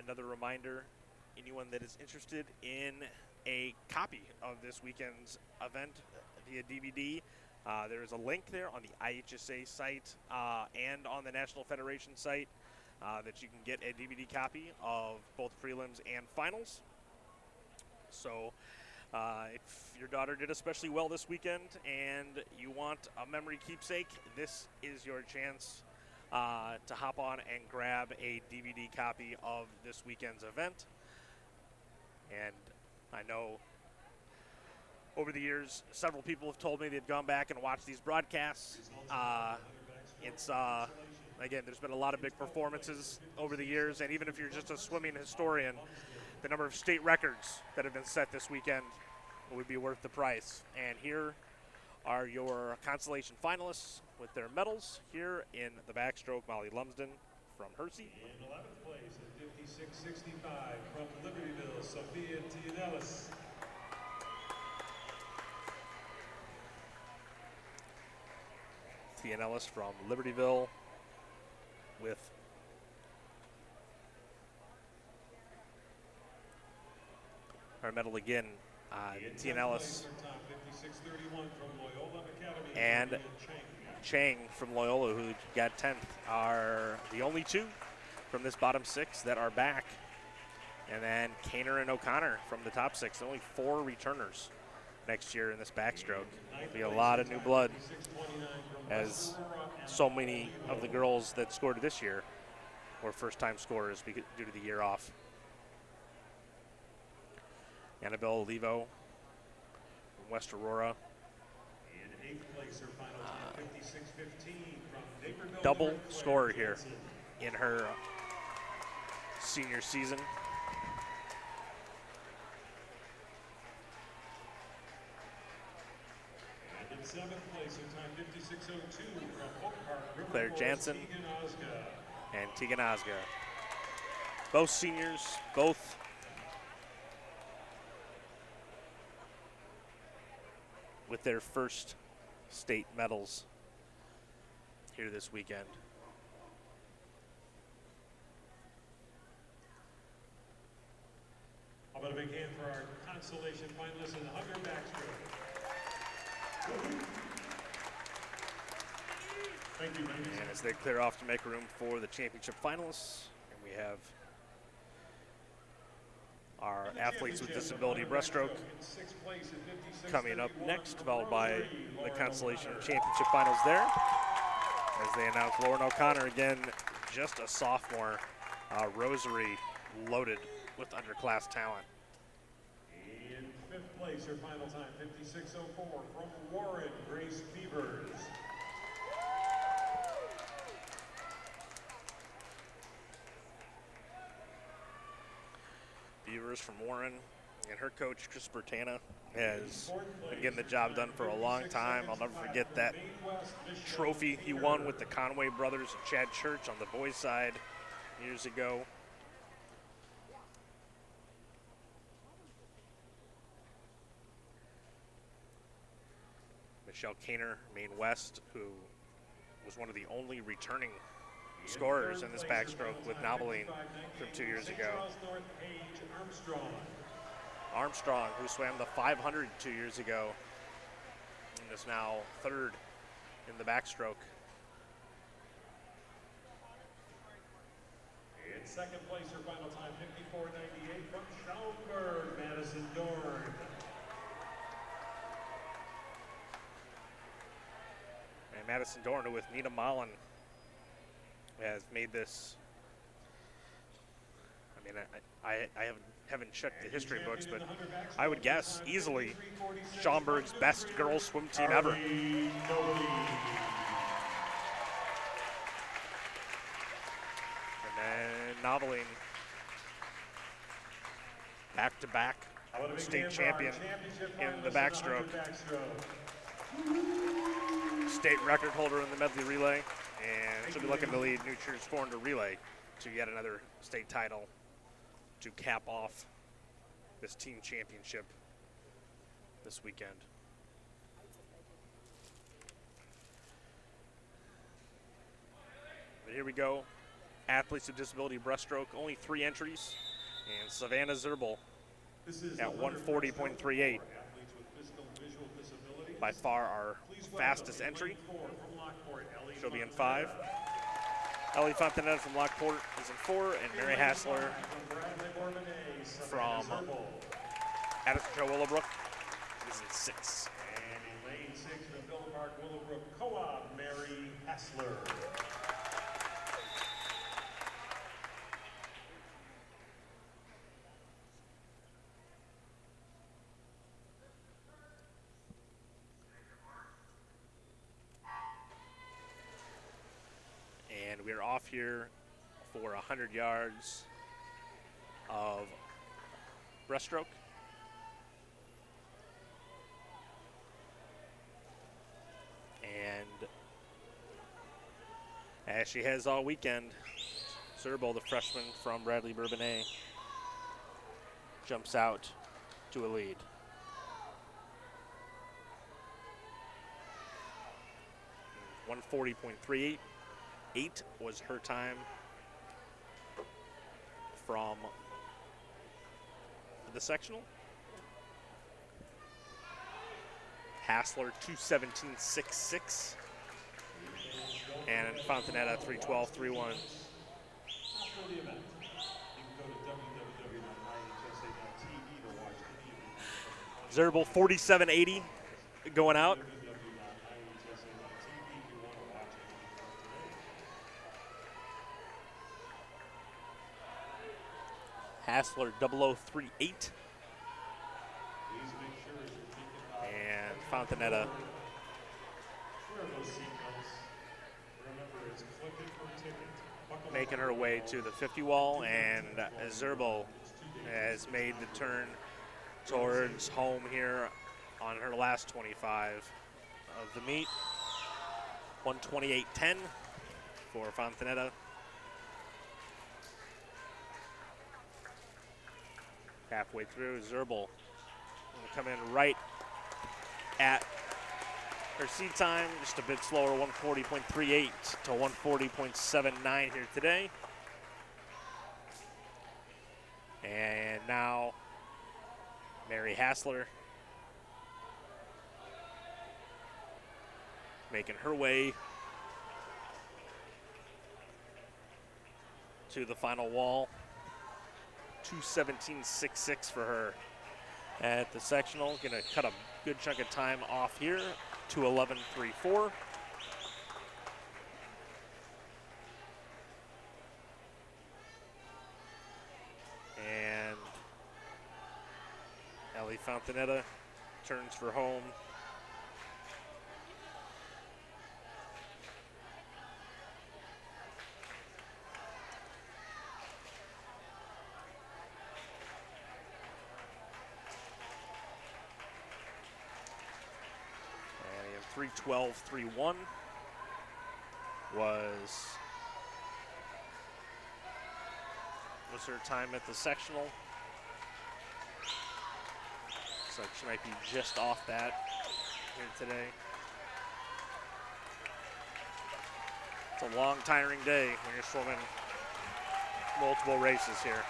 another reminder, anyone that is interested in a copy of this weekend's event via DVD, there is a link there on the IHSA site and on the National Federation site that you can get a DVD copy of both prelims and finals. So if your daughter did especially well this weekend and you want a memory keepsake, this is your chance to hop on and grab a DVD copy of this weekend's event. And I know over the years, several people have told me they've gone back and watched these broadcasts. Again, there's been a lot of big performances over the years, and even if you're just a swimming historian, the number of state records that have been set this weekend would be worth the price. And here are your consolation finalists with their medals here in the backstroke. Molly Lumsden from Hershey. In 11th place at 56.65 from Libertyville, Sophia Tianellis. Tianellis from Libertyville with her medal again. Tianellis and Chang from Loyola, who got 10th, are the only two from this bottom 6 that are back. And then Kaner and O'Connor from the top 6. Only 4 returners next year in this backstroke. It'll be a lot of new blood, as so many of the girls that scored this year were first-time scorers due to the year off. Annabelle Levo from West Aurora. Double scorer here in her senior season. And in 7th place, in time 56:02 from Oak Park, Claire Jansen and Tegan Osga. Both seniors, both with their first state medals here this weekend. How about a big hand for our consolation finalists in the 100 backstroke? Thank you, ladies. And as they clear off to make room for the championship finalists, and we have our athletes with disability breaststroke coming up next, followed by the consolation championship finals there. As they announce Lauren O'Connor, again, just a sophomore, Rosary loaded with underclass talent. In 5th place, her final time, 56:04 from Warren, Grace Beavers. Beavers from Warren, and her coach, Chris Bertana, has been getting the job done for a long time. I'll never forget that trophy he won with the Conway brothers and Chad Church on the boys' side years ago. Michelle Kaner, Maine West, who was one of the only returning scorers in this backstroke with Noveline from 2 years ago. Armstrong, who swam the 500 2 years ago, and is now 3rd in the backstroke. In 2nd place, her final time, 54:98 from Schaumburg, Madison Dorn. And Madison Dorn, with Nina Mullen, has made this. I mean, I haven't checked the history books, but I would guess easily Schaumburg's best girls swim team ever. And then Noveline, back-to-back state champion in the backstroke. State record holder in the medley relay, and she'll be looking to lead New Triers 400 relay to yet another state title to cap off this team championship this weekend. But here we go. Athletes with disability breaststroke, only 3 entries, and Savannah Zerbel at 140.38. By far our fastest entry. She'll be in 5. Ellie Fontanetta from Lockport is in 4, and Mary Hassler from Addison Willowbrook is in 6. And in lane 6, the Villa Park Willowbrook Co-op, Mary Hassler. And we're off here for 100 yards of breaststroke. And as she has all weekend, Zerbel, the freshman from Bradley Bourbonnais, jumps out to a lead. .140.38. 8 was her time from the sectional. Hassler 2:17.66. And Fontanetta 312, 3-1. Not for the event. You can go to www.ihsa.tv to watch any of Zerbal 4780 going out. www.ihsa.tv if you want to watch anything from today. Hassler 0038. Please make sure as you're thinking about And Fontanetta wear those seatbelts. Remember, it's click it for ticket. Buckle making her way to the 50 wall, and Zerbal has made the turn towards home here on her last 25 of the meet. 128.10 for Fontanetta. Halfway through, Zerbal will come in right at her seat time, just a bit slower, 140.38 to 140.79 here today. And now Mary Hassler making her way to the final wall. 2:17.66 for her at the sectional. Gonna cut a good chunk of time off here. 2:11.34. And Ellie Fontanetta turns for home. And 3:12.31 was her time at the sectional. Looks like she might be just off that here today. It's a long, tiring day when you're swimming multiple races here.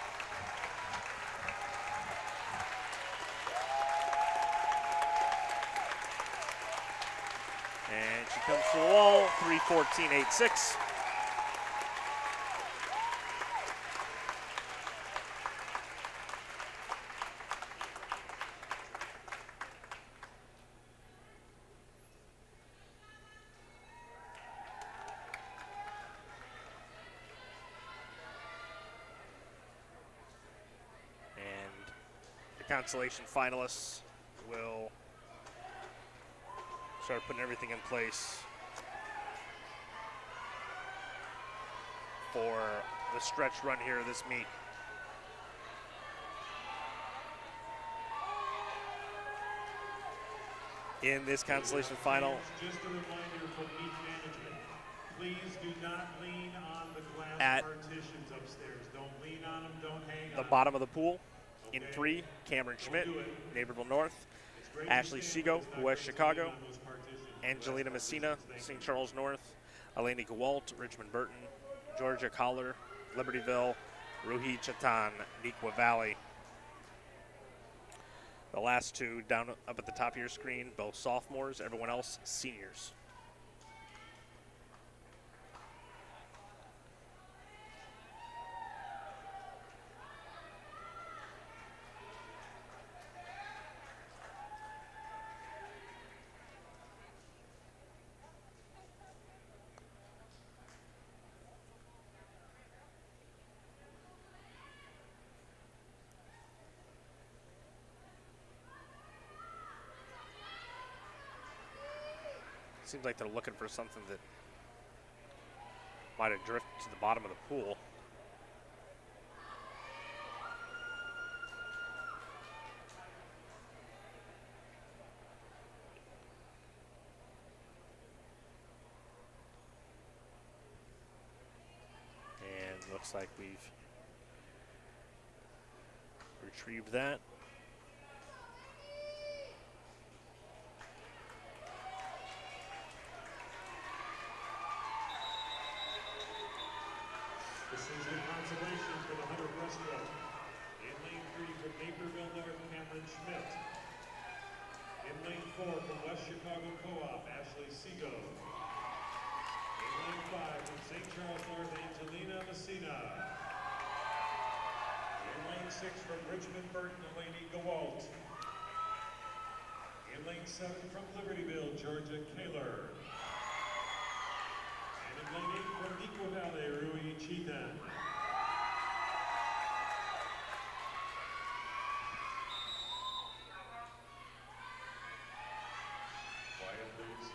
And she comes to the wall, 3:14.86. Consolation finalists will start putting everything in place for the stretch run here of this meet. In this consolation final, just a reminder for meet management, please do not lean on the glass at partitions upstairs. Don't lean on them, don't hang on the them. bottom of the pool, in 3, Cameron Schmidt, Naperville North, Ashley Seago, West Chicago, Angelina Messina, St. Charles North, Eleni Gawalt, Richmond Burton, Georgia Collar, Libertyville, Ruhi Chatan, Nequa Valley. The last two down up at the top of your screen, both sophomores, everyone else seniors. Seems like they're looking for something that might have drifted to the bottom of the pool. And looks like we've retrieved that. This is in consolation for the 100 breaststroke. In lane 3 from Naperville North, Cameron Schmidt. In lane 4 from West Chicago Co-op, Ashley Seago. In Lane 5 from St. Charles North, Angelina Messina. In lane 6 from Richmond Burton, Eleni Gawalt. In lane 7 from Libertyville, Georgia Kaler. And in lane 8 from Equa Valley, Rui Chitan. Quiet, please.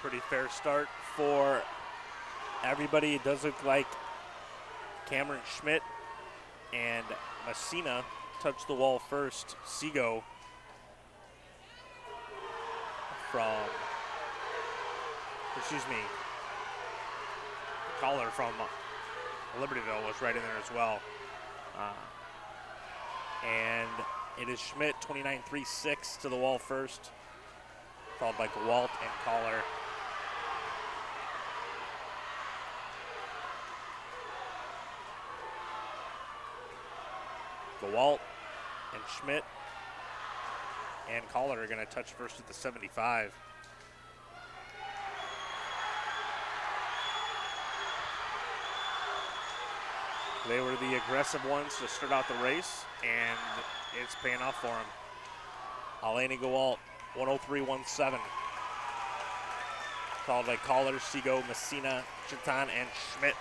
Pretty fair start for everybody. It does look like Cameron Schmidt and Messina touched the wall first. Seago Caller from Libertyville was right in there as well. And it is Schmidt, 29.36 to the wall first, followed by Gawalt and Caller. Gawalt and Schmidt and Caller are going to touch first at the 75. They were the aggressive ones to start out the race, and it's paying off for them. Eleni Gawalt, 103.17. Followed by Caller, Seago, Messina, Chitan, and Schmidt.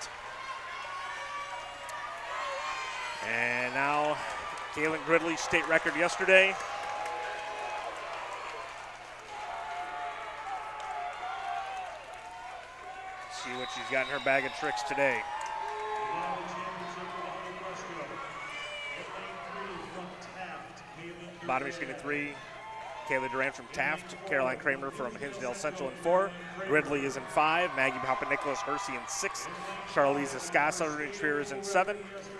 And now, Kaylin Gridley, state record yesterday. See what she's got in her bag of tricks today. Bottom screen in 3, Kayla Durant from Taft, Caroline Kramer from Hinsdale Central in 4, Gridley is in 5, Maggie Papanicholas Hersey in 6, Charlize Escasa Trier is in 7,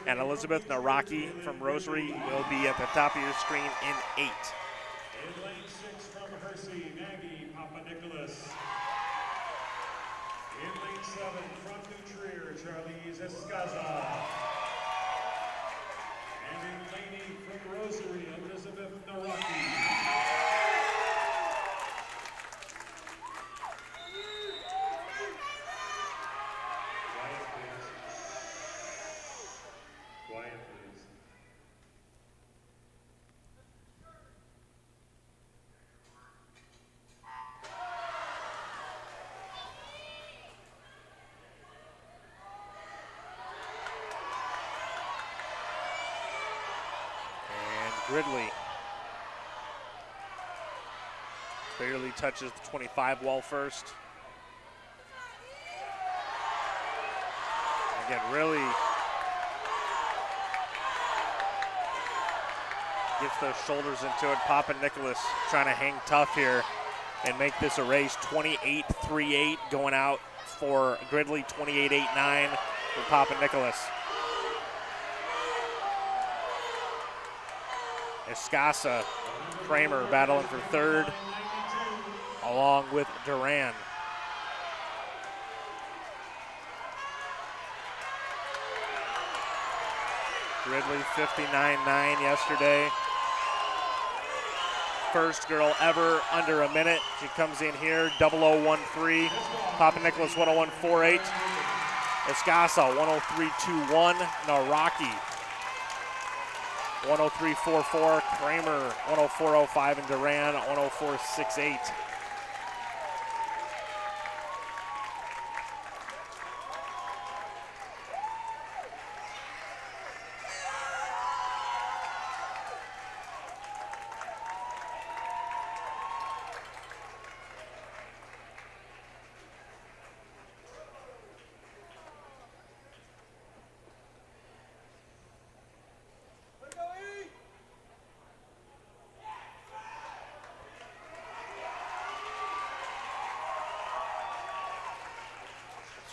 and Elizabeth Naraki from Rosary will be at the top of your screen in 8. In lane 6 from Hersey, Maggie Papanicholas. In lane 7 from New Trier, Charlize Escasa. And in lane 8 from Rosary, Elizabeth Naraki. Quiet, please. Quiet, please. Gridley barely touches the 25 wall first. Again, really gets those shoulders into it. Papanicholas trying to hang tough here and make this a race. 28.38 going out for Gridley, 28.89 for Papanicholas. Escasa, Kramer battling for third, along with Duran. Gridley 59.9 yesterday. First girl ever under a minute. She comes in here, 0013. Papanicholas 101.48. Escasa 103.21. Naraki 103.44, Kramer 104.05, and Duran 104.68.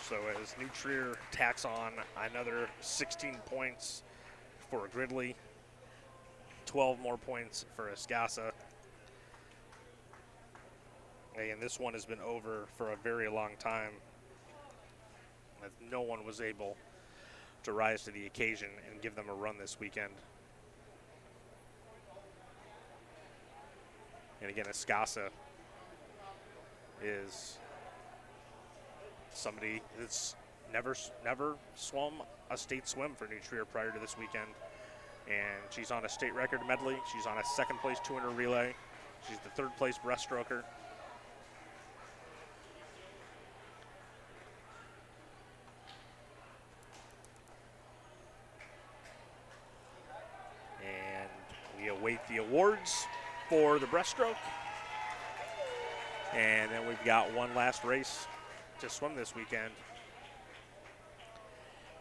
So as New Trier tacks on another 16 points for Gridley, 12 more points for Escasa. And this one has been over for a very long time. as no one was able to rise to the occasion and give them a run this weekend. And again, Escasa is somebody that's never swum a state swim for New Trier prior to this weekend. And she's on a state record medley. She's on a second place 200 relay. She's the third place breaststroker. And we await the awards for the breaststroke. And then we've got one last race to swim this weekend.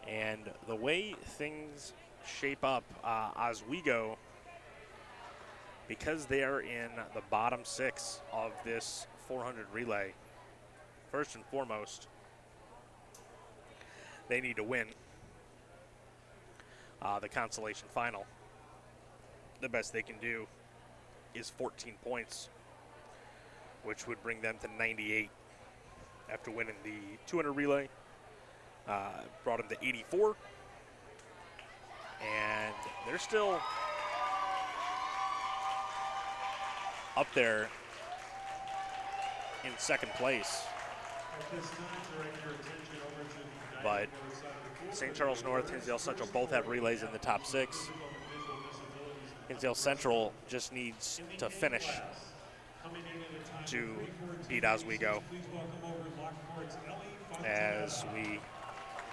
And the way things shape up, Oswego, because they are in the bottom 6 of this 400 relay, first and foremost, they need to win the consolation final. The best they can do is 14 points, which would bring them to 98 after winning the 200 relay. Brought them to 84. And they're still up there in second place. But St. Charles North, Hinsdale Central both have relays in the top 6. Hinsdale Central just needs to finish to beat Oswego as we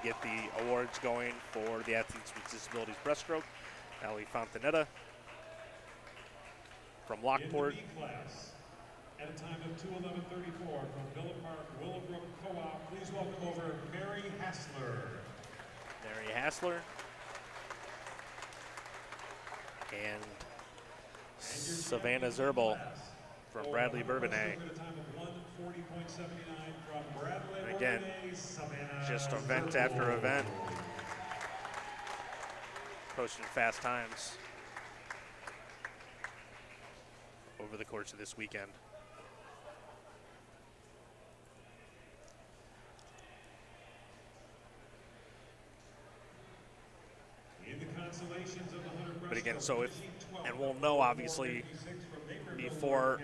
get the awards going for the Athletes with Disabilities breaststroke. Ellie Fontanetta from Lockport. At a time of 2:11:34 from Villa Park, Willowbrook Co-op, please welcome over Mary Hassler. Mary Hassler. And Savannah Zerbal from Bradley Bourbonnais. And again, just event after event, posting fast times over the course of this weekend. But again, so if, and we'll know obviously before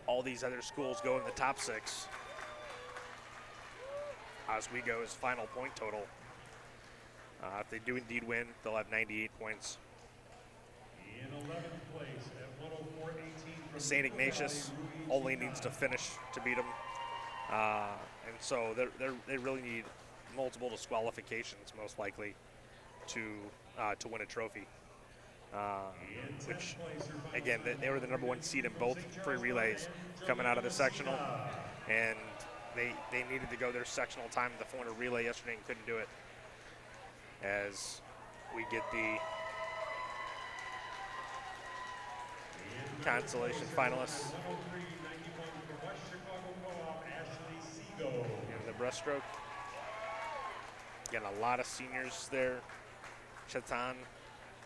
all these other schools go in the top 6, Oswego's final point total. If they do indeed win, they'll have 98 points. In 11th place at 104.18 St. Ignatius only needs to finish to beat them. And so they really need multiple disqualifications, most likely, to win a trophy. Which, again, they were the #1 seed in both free relays coming out of the sectional. And they needed to go their sectional time in the 400 relay yesterday and couldn't do it. As we get the consolation finalists in the breaststroke. Again, a lot of seniors there. Chetan,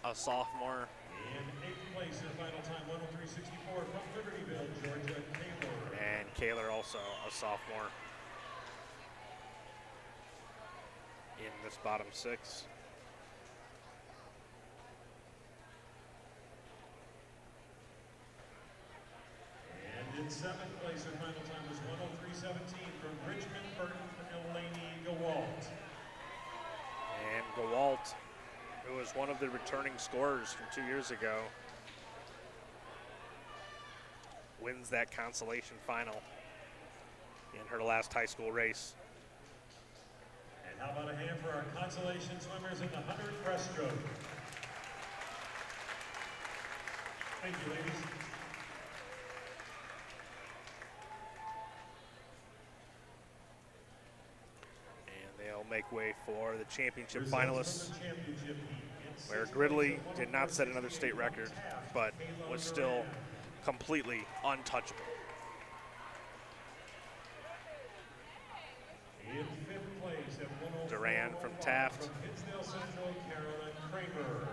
a sophomore. In 8th place, in final time 103.64 from Libertyville, Georgia, Kaler. And Kaler also a sophomore in this bottom 6. And in 7th place, in final time was 103.17 from Richmond, Burton, Elaney, Gawalt. And Gawalt, who was one of the returning scorers from 2 years ago, wins that consolation final in her last high school race. And how about a hand for our consolation swimmers in the 100 breaststroke? Thank you, ladies. And they'll make way for the championship finalists, where Gridley did not set another state record, but was still completely untouchable. In 5th place at 104, Duran from Taft. From Hinsdale Central, Carolyn Kramer.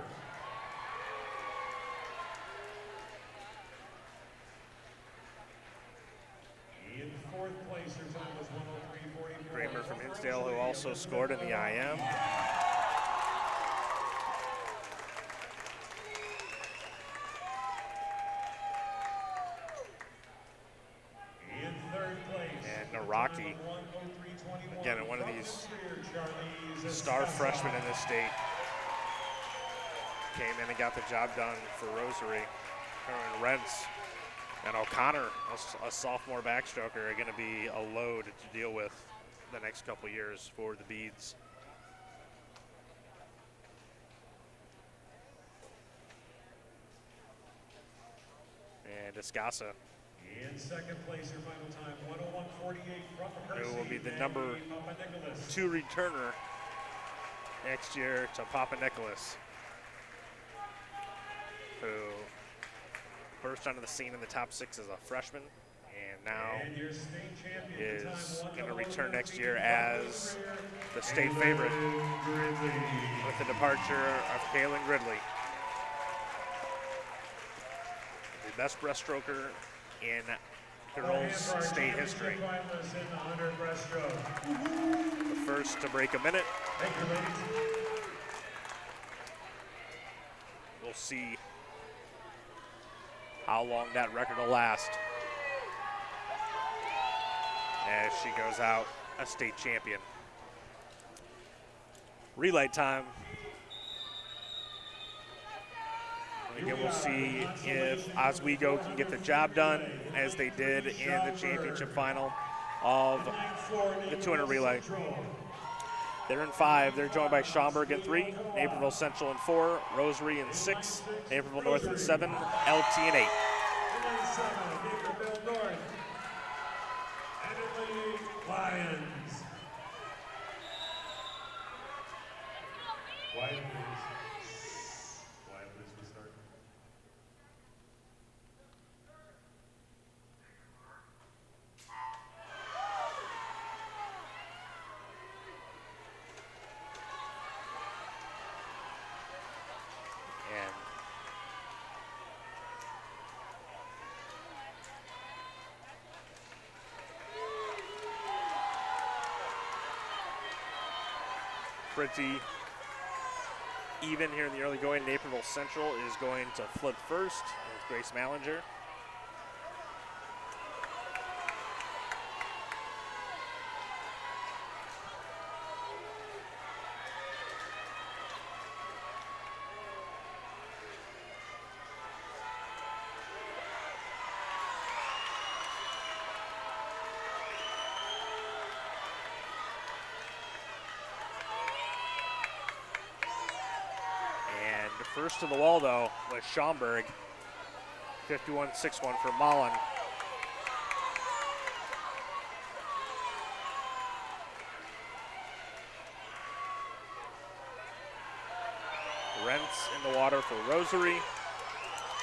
In 4th place, her time was 103.44. Kramer from Hinsdale, who also scored in the IM. In third place. And Naraki, again, one of these star freshmen in this state, came in and got the job done for Rosary. And Rents and O'Connor, a sophomore backstroker, are going to be a load to deal with the next couple years for the Beads. And Escasa, In second place, your final time, 101.48 from who will be the number 2 returner next year to Papa Nicholas, who burst onto the scene in the top 6 as a freshman, and now is going to return next year as the state favorite with the departure of Kaylin Gridley, the best breaststroker in girls state history. The first to break a minute. We'll see how long that record will last as she goes out a state champion. Relay time. And again, we'll see if Oswego can get the job done as they did in the championship final of the 200 relay. They're in 5. They're joined by Schaumburg in 3, Naperville Central in 4, Rosary in 6, Naperville North in 7, LT in 8. Naperville North, Adelaide Lions. Quiet, please. Quiet, please, we start. And pretty even here in the early going. Naperville Central is going to flip first with Grace Mallinger. First to the wall, though, was Schaumburg. 51-61 for Mullen. Rents in the water for Rosary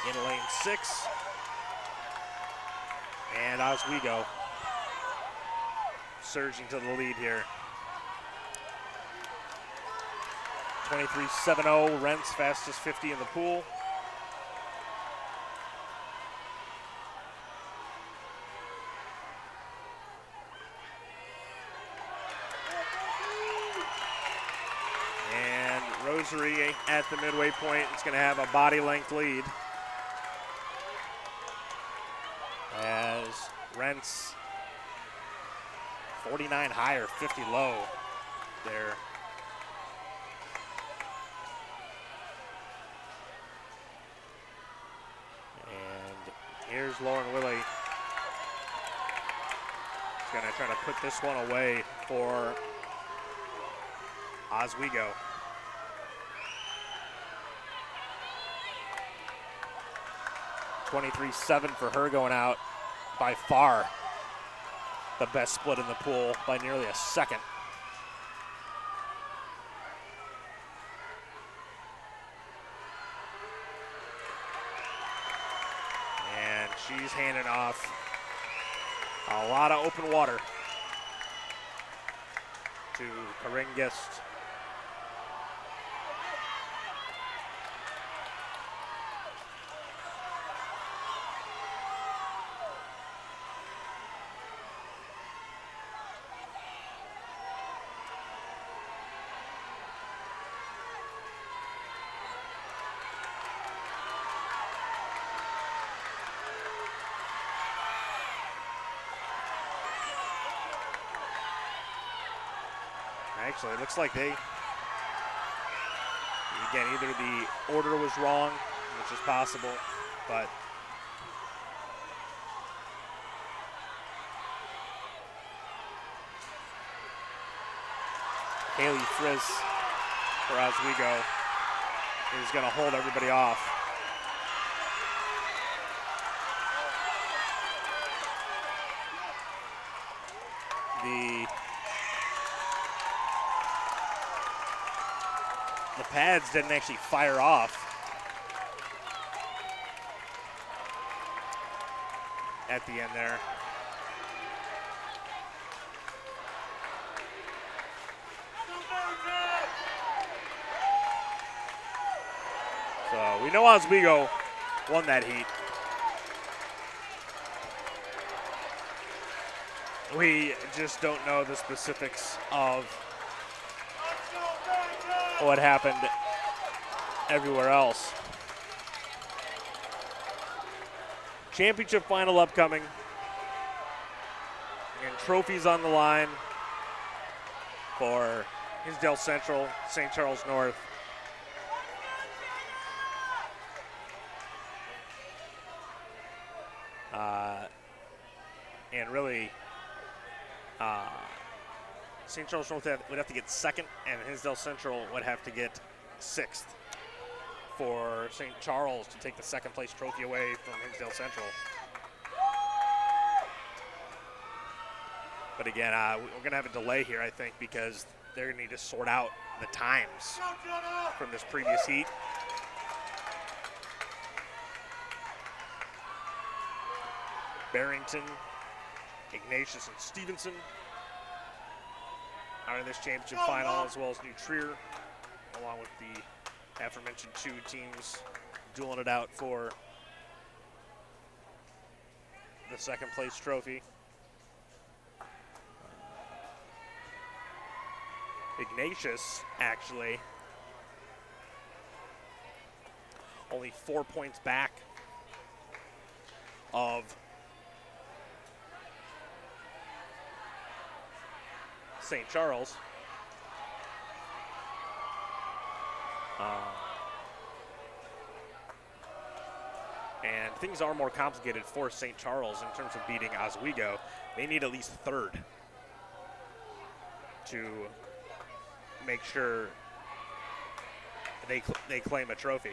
in lane 6. And Oswego surging to the lead here. 23.70, Rents fastest 50 in the pool. And Rosary at the midway point is going to have a body length lead as Rents 49 high or 50 low there. Here's Lauren Willey. She's going to try to put this one away for Oswego. .23.7 for her going out. By far the best split in the pool by nearly a second. She's handing off a lot of open water to Corinne Gist. Actually, it looks like they, again, either the order was wrong, which is possible, but Haley Friz for Oswego is going to hold everybody off. The pads didn't actually fire off at the end there. So we know Oswego won that heat. We just don't know the specifics of what happened everywhere else. Championship final upcoming. And trophies on the line for Hinsdale Central, St. Charles North. And really, St. Charles North would have to get second, and Hinsdale Central would have to get sixth for St. Charles to take the second place trophy away from Hinsdale Central. But again, we're going to have a delay here, I think, because they're going to need to sort out the times from this previous heat. Barrington, Ignatius, and Stevenson are in this championship final, as well as New Trier, along with the aforementioned two teams dueling it out for the second place trophy. Ignatius, actually, only 4 points back of St. Charles. And things are more complicated for St. Charles in terms of beating Oswego. They need at least third to make sure they claim a trophy.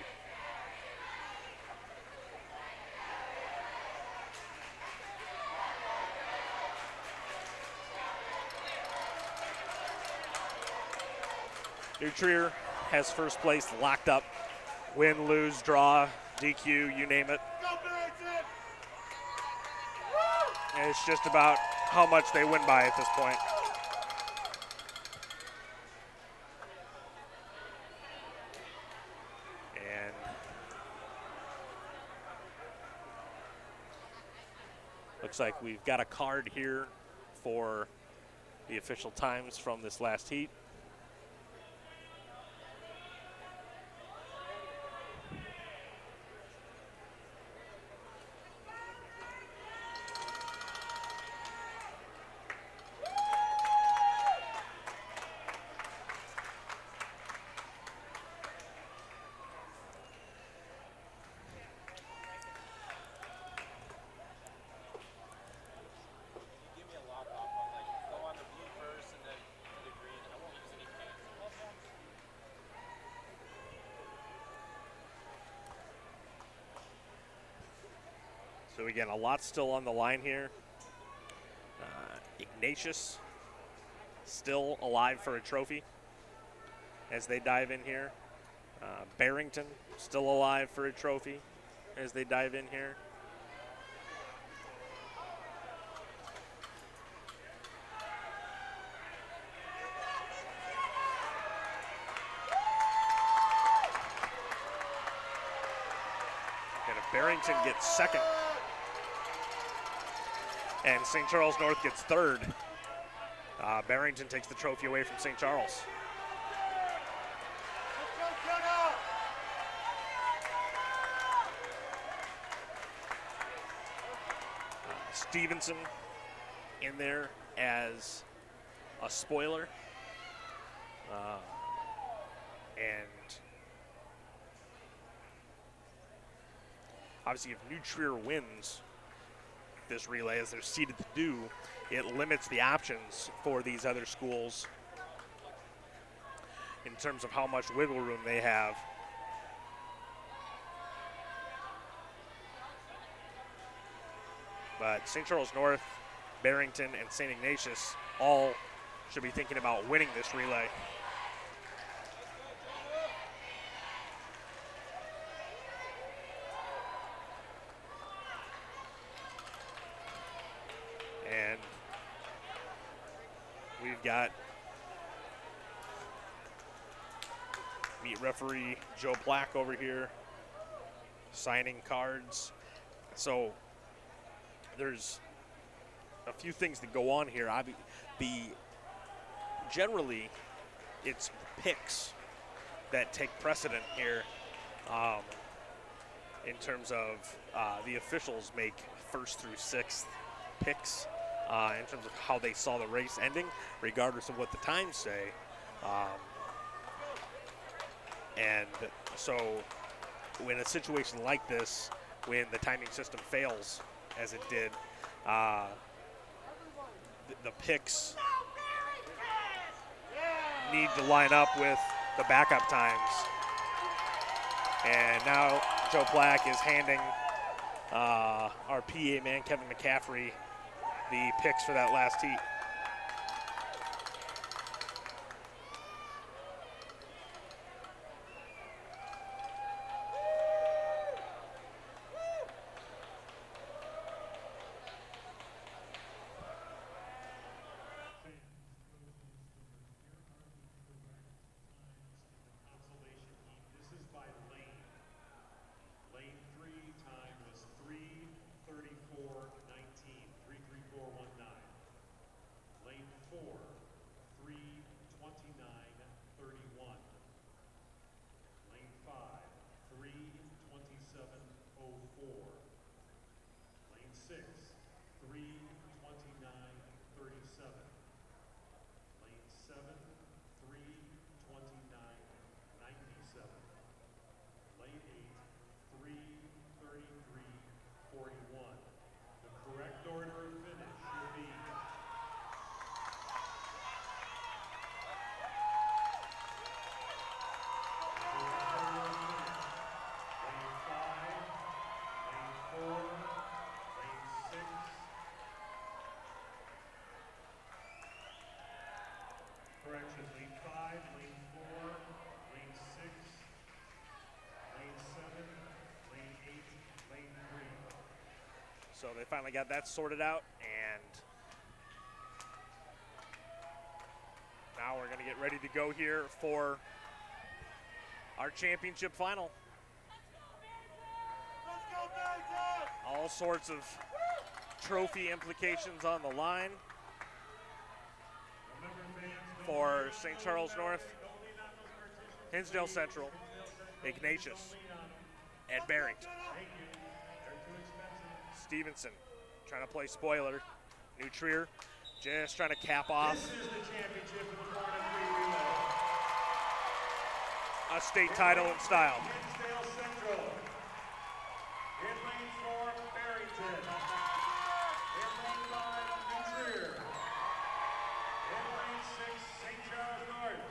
New Trier has first place locked up. Win, lose, draw, DQ, you name it. And it's just about how much they win by at this point. And looks like we've got a card here for the official times from this last heat. So again, a lot still on the line here. Ignatius still alive for a trophy as they dive in here. Barrington still alive for a trophy as they dive in here. And if Barrington gets second, and St. Charles North gets third, Barrington takes the trophy away from St. Charles. Stevenson in there as a spoiler. And obviously, if New Trier wins this relay, as they're seeded to do, it limits the options for these other schools in terms of how much wiggle room they have. But St. Charles North, Barrington, and St. Ignatius all should be thinking about winning this relay. And we've got meet referee Joe Black over here signing cards. So there's a few things that go on here. Generally, it's picks that take precedent here in terms of the officials make first through sixth picks in terms of how they saw the race ending, regardless of what the times say. And so when a situation like this, when the timing system fails, as it did, the picks need to line up with the backup times. And now Joe Black is handing our PA man, Kevin McCaffrey, the picks for that last heat. Correction, lane 5, lane 4, lane 6, lane 7, lane 8, lane 3. So they finally got that sorted out, and now we're going to get ready to go here for our championship final. Let's go, Barrington! All sorts of trophy implications on the line for St. Charles North, Hinsdale Central, Ignatius, and Barrington. Stevenson trying to play spoiler. New Trier just trying to cap off This is the championship of the 4x3 relay. a state title in style. Hinsdale Central. In lane 4, Barrington. In lane 5, New Trier. In lane 6, St. Charles North.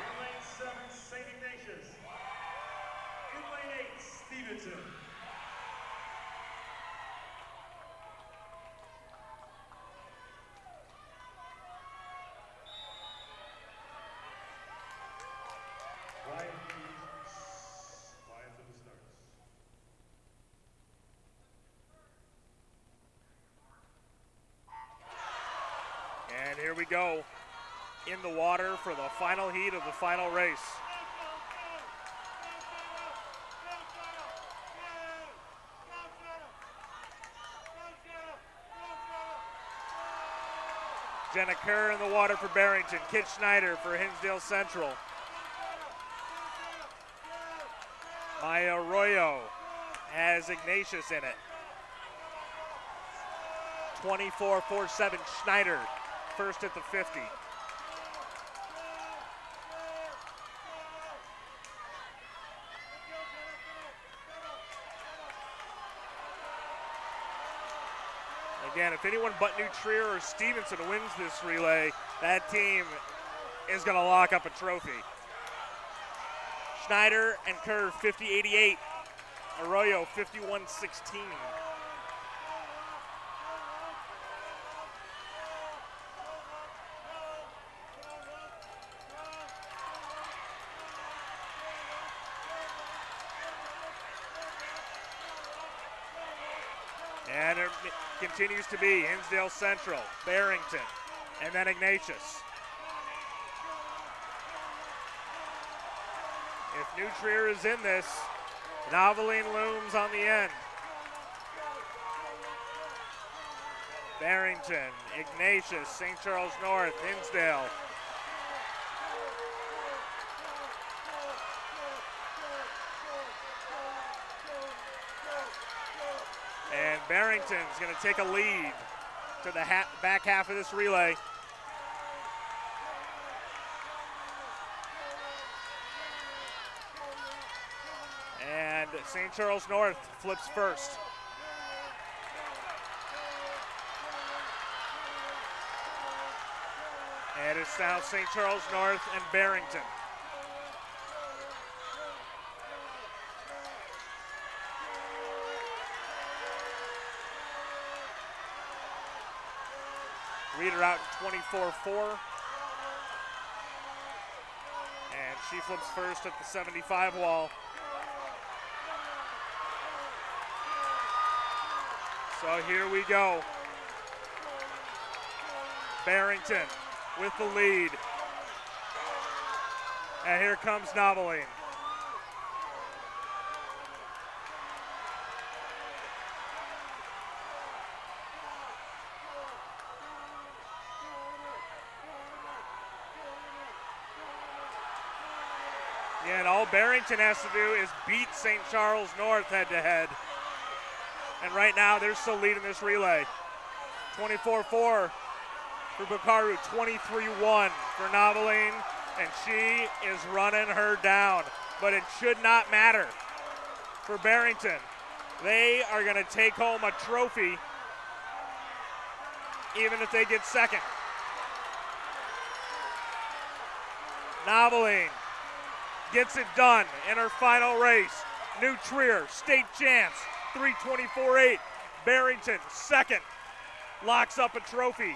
In lane 7, St. Ignatius. In lane 8, Stevenson. Quiet, please. Quiet for the starts. And here we go in the water for the final heat of the final race. Jenna Kerr in the water for Barrington. Kit Schneider for Hinsdale Central. Maya Arroyo has Ignatius in it. 24-4-7 Schneider, first at the 50. Again, if anyone but New Trier or Stevenson wins this relay, that team is going to lock up a trophy. Schneider and Kerr 50-88. Arroyo 51-16. And it continues to be Hinsdale Central, Barrington, and then Ignatius. If New Trier is in this, Noveline looms on the end. Barrington, Ignatius, St. Charles North, Hinsdale. And Barrington's going to take a lead to the back half of this relay. And St. Charles North flips first. And it's now St. Charles North and Barrington. Reader out in 24-4. And she flips first at the 75 wall. So here we go. Barrington with the lead. And here comes Noveline. Yeah, and all Barrington has to do is beat St. Charles North head-to-head. And right now, they're still leading this relay. 24-4 for Bukaru, 23-1 for Noveline, and she is running her down. But it should not matter for Barrington. They are going to take home a trophy, even if they get second. Noveline gets it done in her final race. New Trier, state champs. 3:24.8. Barrington, second, locks up a trophy.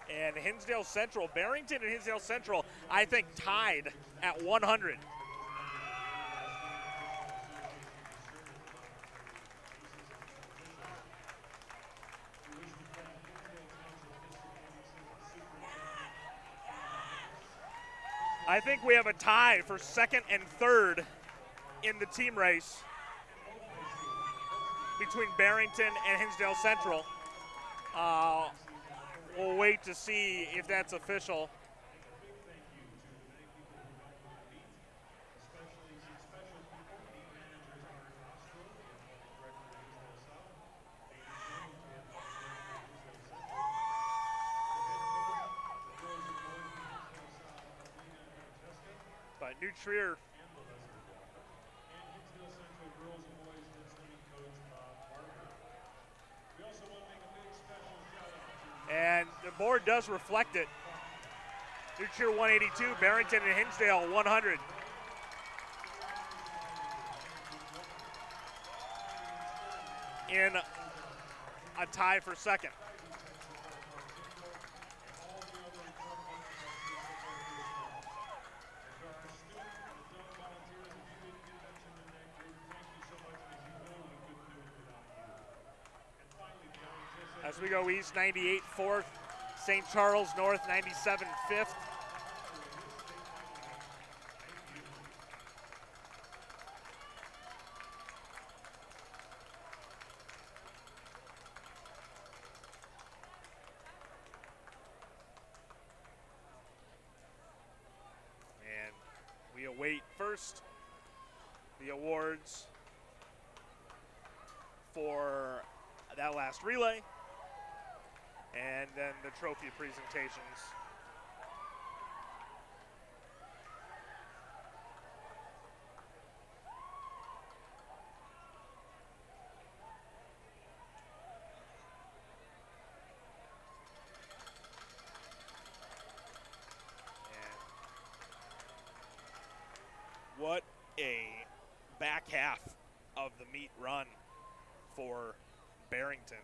And Hinsdale Central, Barrington and Hinsdale Central, I think tied at 100. I think we have a tie for second and third in the team race between Barrington and Hinsdale Central. We'll wait to see if that's official. But New Trier and the board does reflect it. New Trier 182, Barrington and Hinsdale 100. In a tie for second. As we go east, 98 fourth, St. Charles North 97 fifth. And we await first the awards for that last relay, and then the trophy presentations. What a back half of the meet run for Barrington,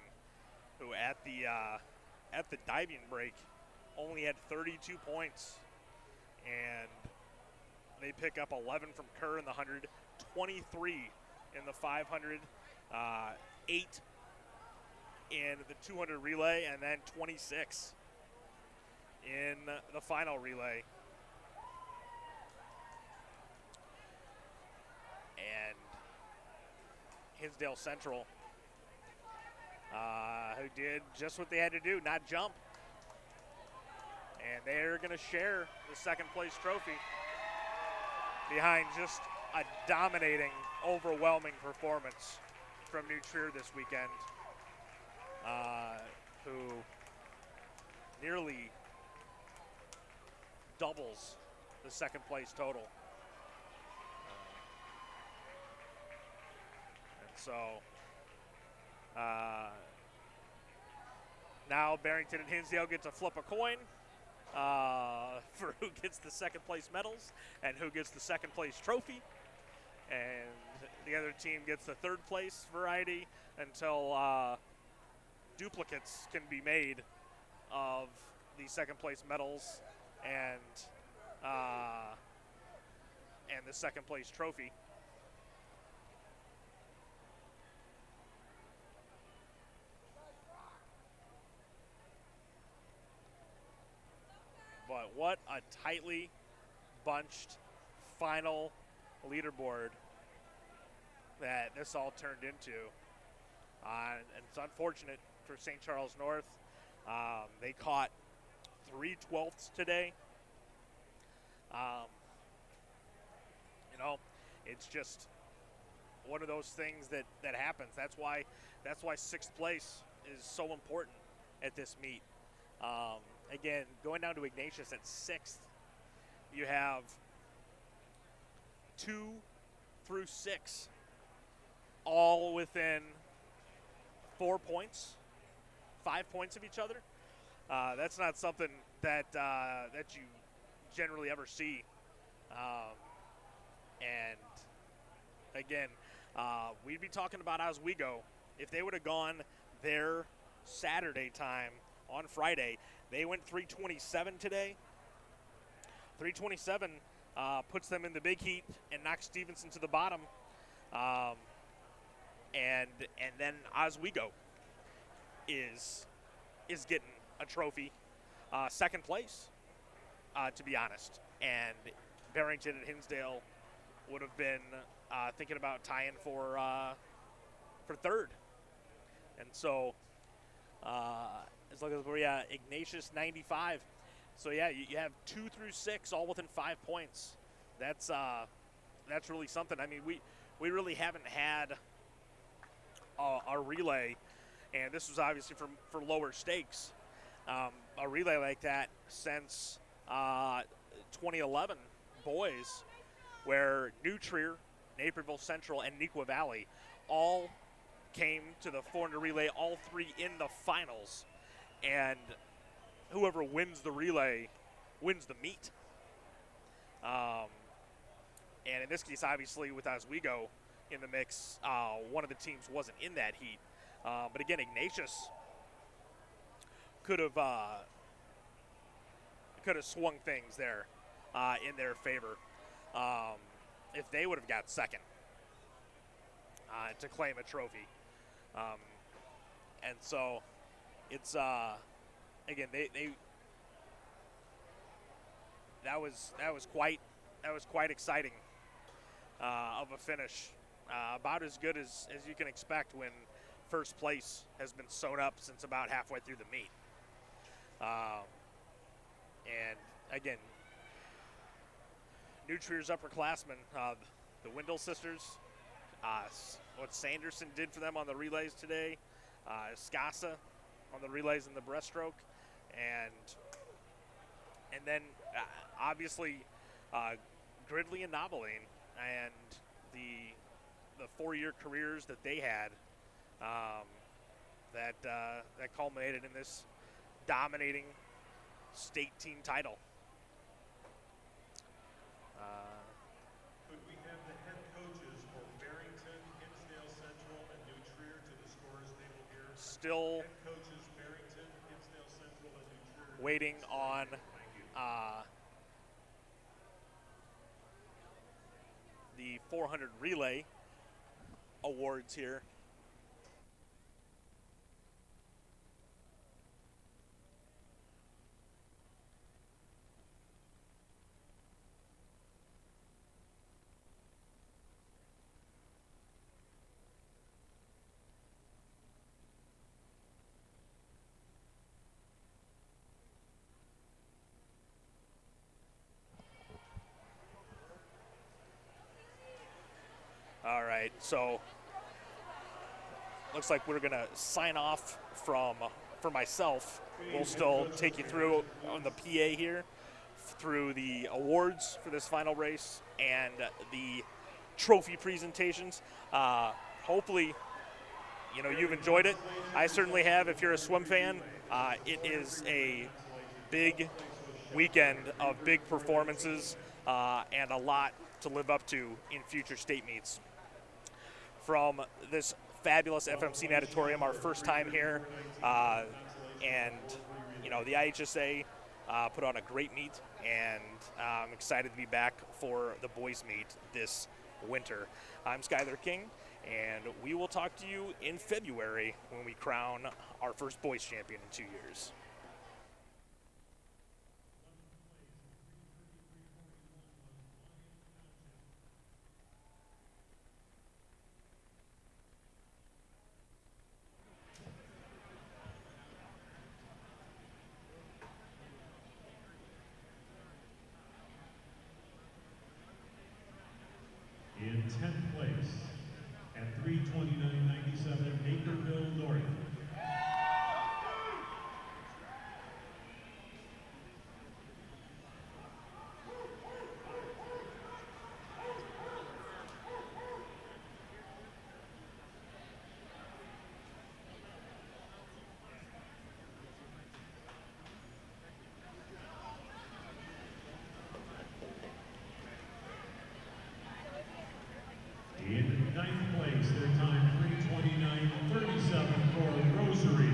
who at the diving break only had 32 points, and they pick up 11 from Kerr in the 100, 23 in the 500, 8 in the 200 relay, and then 26 in the final relay. And Hinsdale Central, who did just what they had to do, not jump. And they're going to share the second place trophy behind just a dominating, overwhelming performance from New Trier this weekend, who nearly doubles the second place total. So now Barrington and Hinsdale get to flip a coin for who gets the second place medals and who gets the second place trophy. And the other team gets the third place variety until duplicates can be made of the second place medals and the second place trophy. But what a tightly bunched final leaderboard that this all turned into. And it's unfortunate for St. Charles North. They caught 3/12 today. It's just one of those things that happens. That's why sixth place is so important at this meet. Again, going down to Ignatius at 6th, you have 2 through 6 all within 4 points, 5 points of each other. That's not something that you generally ever see. And again, we'd be talking about Oswego if they would have gone their Saturday time on Friday. They went 3:27 today. 3:27 puts them in the big heat and knocks Stevenson to the bottom. And then Oswego is getting a trophy, second place, to be honest. And Barrington and Hinsdale would have been thinking about tying for third. And so as long as we're Ignatius 95. So yeah, you have 2 through 6 all within 5 points. That's really something. I mean, we really haven't had a relay, and this was obviously for lower stakes, a relay like that since 2011 boys, where New Trier, Naperville Central, and Neuqua Valley all came to the 400 relay, all three in the finals, and whoever wins the relay wins the meet. And in this case, obviously, with Oswego in the mix, one of the teams wasn't in that heat. But again, Ignatius could have swung things there in their favor if they would have got second to claim a trophy. And so it's again that was quite exciting of a finish, about as good as you can expect when first place has been sewn up since about halfway through the meet. And again, New Trier's upperclassmen, the Wendell sisters, what Sanderson did for them on the relays today, Scassa on the relays and the breaststroke, and then obviously Gridley and Nobeline and the 4-year careers that they had that culminated in this dominating state team title. Could we have the head coaches for Barrington, Hinsdale Central, and New Trier to the scores table here? Still Head coaches Barrington, Hinsdale Central, and New Trier. waiting on the 400 relay awards here. All right, so looks like we're gonna sign off for myself. We'll still take you through on the PA here through the awards for this final race and the trophy presentations. Hopefully, you've enjoyed it. I certainly have. If you're a swim fan, it is a big weekend of big performances and a lot to live up to in future state meets. From this fabulous FMC Natatorium, our first time here, and the IHSA put on a great meet, and I'm excited to be back for the boys meet this winter. I'm Skyler King, and we will talk to you in February when we crown our first boys champion in 2 years. In 10th place, at 3:29.97, Naperville North. In 9th place, their time 3:29.37 for Rosary.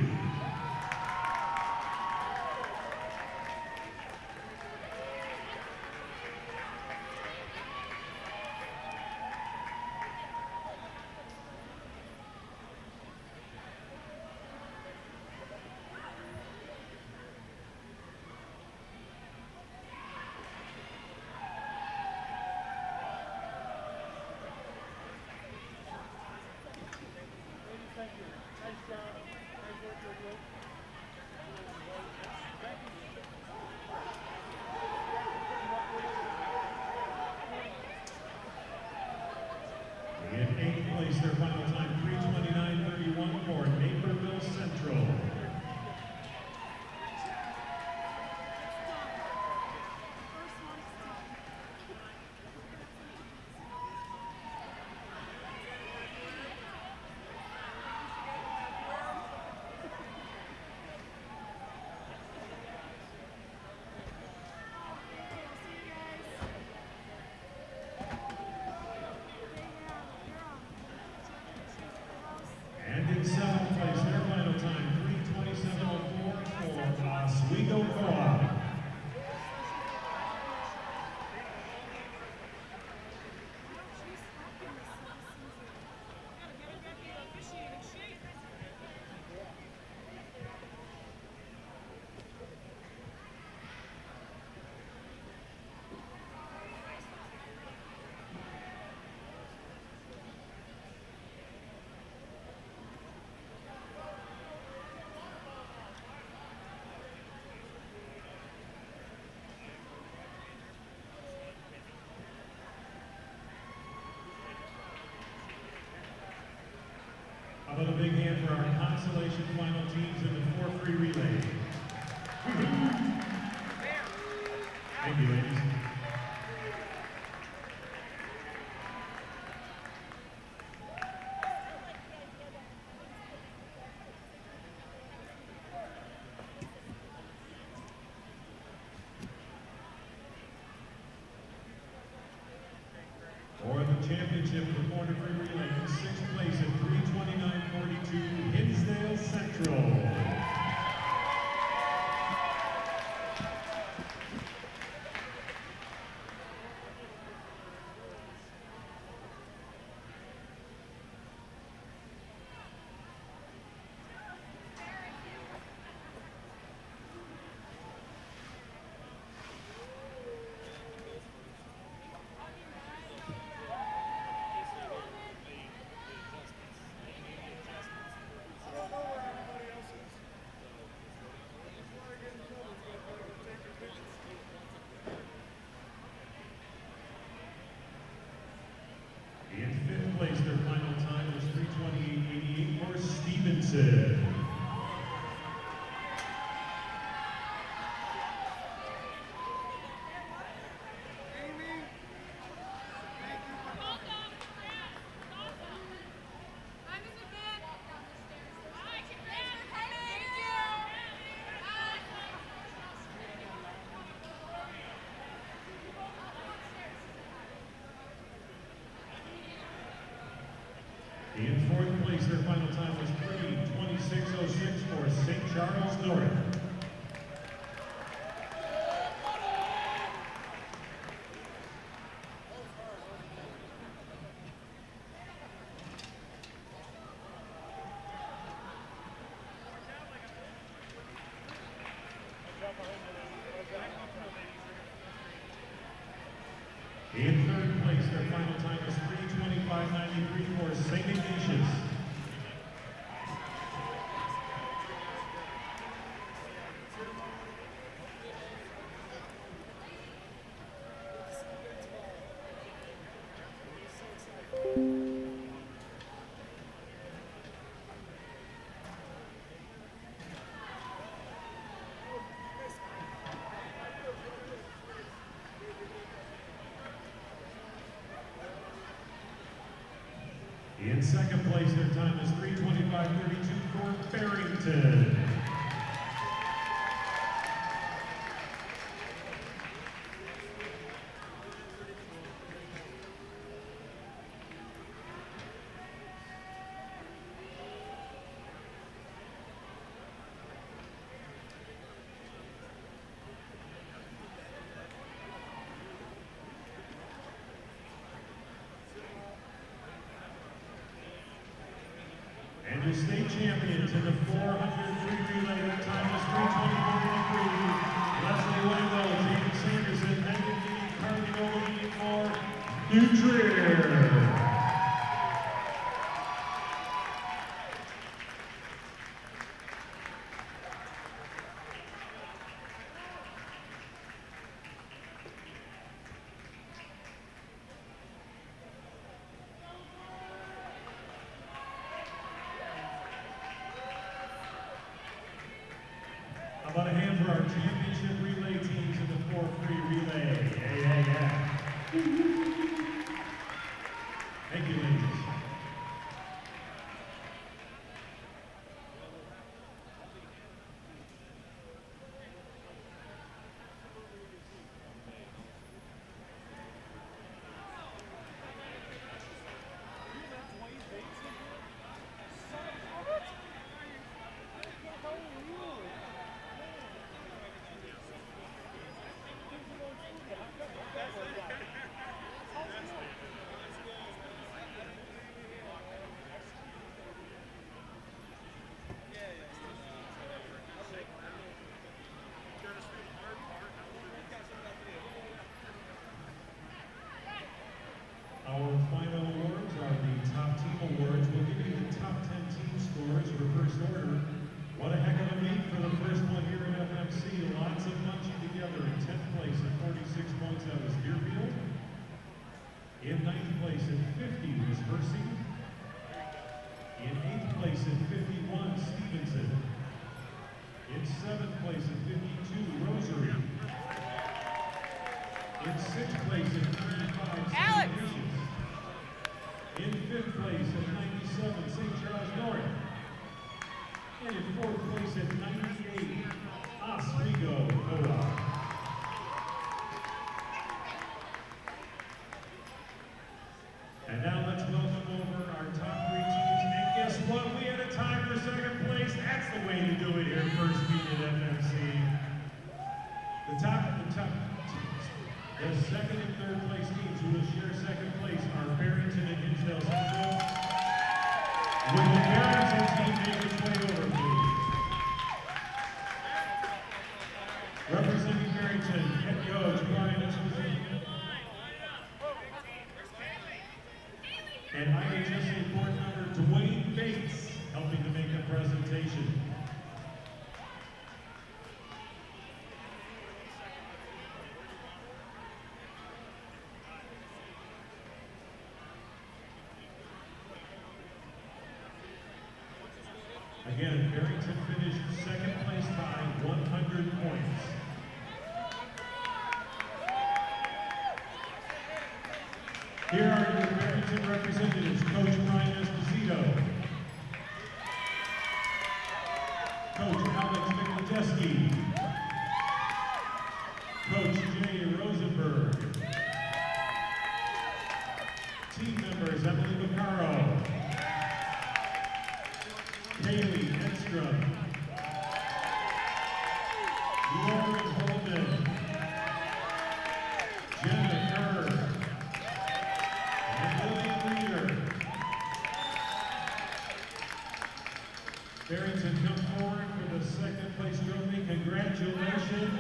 In 8th place, their final time 3:29.31 for Naperville Central. And in 7th place, their final time 3:27.04 for Oswego Co-op. consolation final teams in the 4 free relay. Thank you, ladies. For the championship of the 400 free relay, in 6th place at 3:29.42, Hinsdale Central. In 5th place, their final time was 3:28.88 for Stevenson. In 4th place, their final time was 3:26.06 for St. Charles North. In 3rd place, their final time was 3:25.93 for St. Ignatius. In 2nd place, their time is 3:25.32 for Barrington. And your state champions in the 400 free relay, their time was 3:24.3. Leslie Wendell, James Sanderson, Megan Lee, Carly Nolan for New Trier. How about a hand for our championship relay teams in the 4 free relay? Yeah. Thank you, ladies. Our final awards are the top team awards. We'll give you the top 10 team scores for first order. What a heck of a meet for the first one here at FMC. Lots of punching together. In 10th place at 46 points, that was Deerfield. In 9th place at 50 was Hersey. In 8th place at 51, Stevenson. In 7th place at 52, Rosary. In 6th place at 35, St. Ignatius. In 5th place at 97, St. Charles North. And in 4th place at 98, Oswego Co-op. And now let's welcome over our top 3 teams. And guess what? We had a tie for 2nd place. That's the way to do it here, first meet at FMC. The 2nd and 3rd place teams who will share 2nd place are Barrington and Hinsdale Central. Will the Barrington team make its way over, please? Representing Barrington, head coach Brian Esposito. And IHSA board member Dwayne Bates helping to make a presentation. Again, Barrington finished 2nd place by 100 points. Here are your Barrington representatives, Coach Brian Esposito, Coach Alex McNadeski, Coach Jay Rosenberg, team members Emily Vaccaro, Kaylee Edstrom, Lauren Holden, Jenna Kerr, and Lily Reeder. Barrington, come forward for the 2nd place trophy. Congratulations.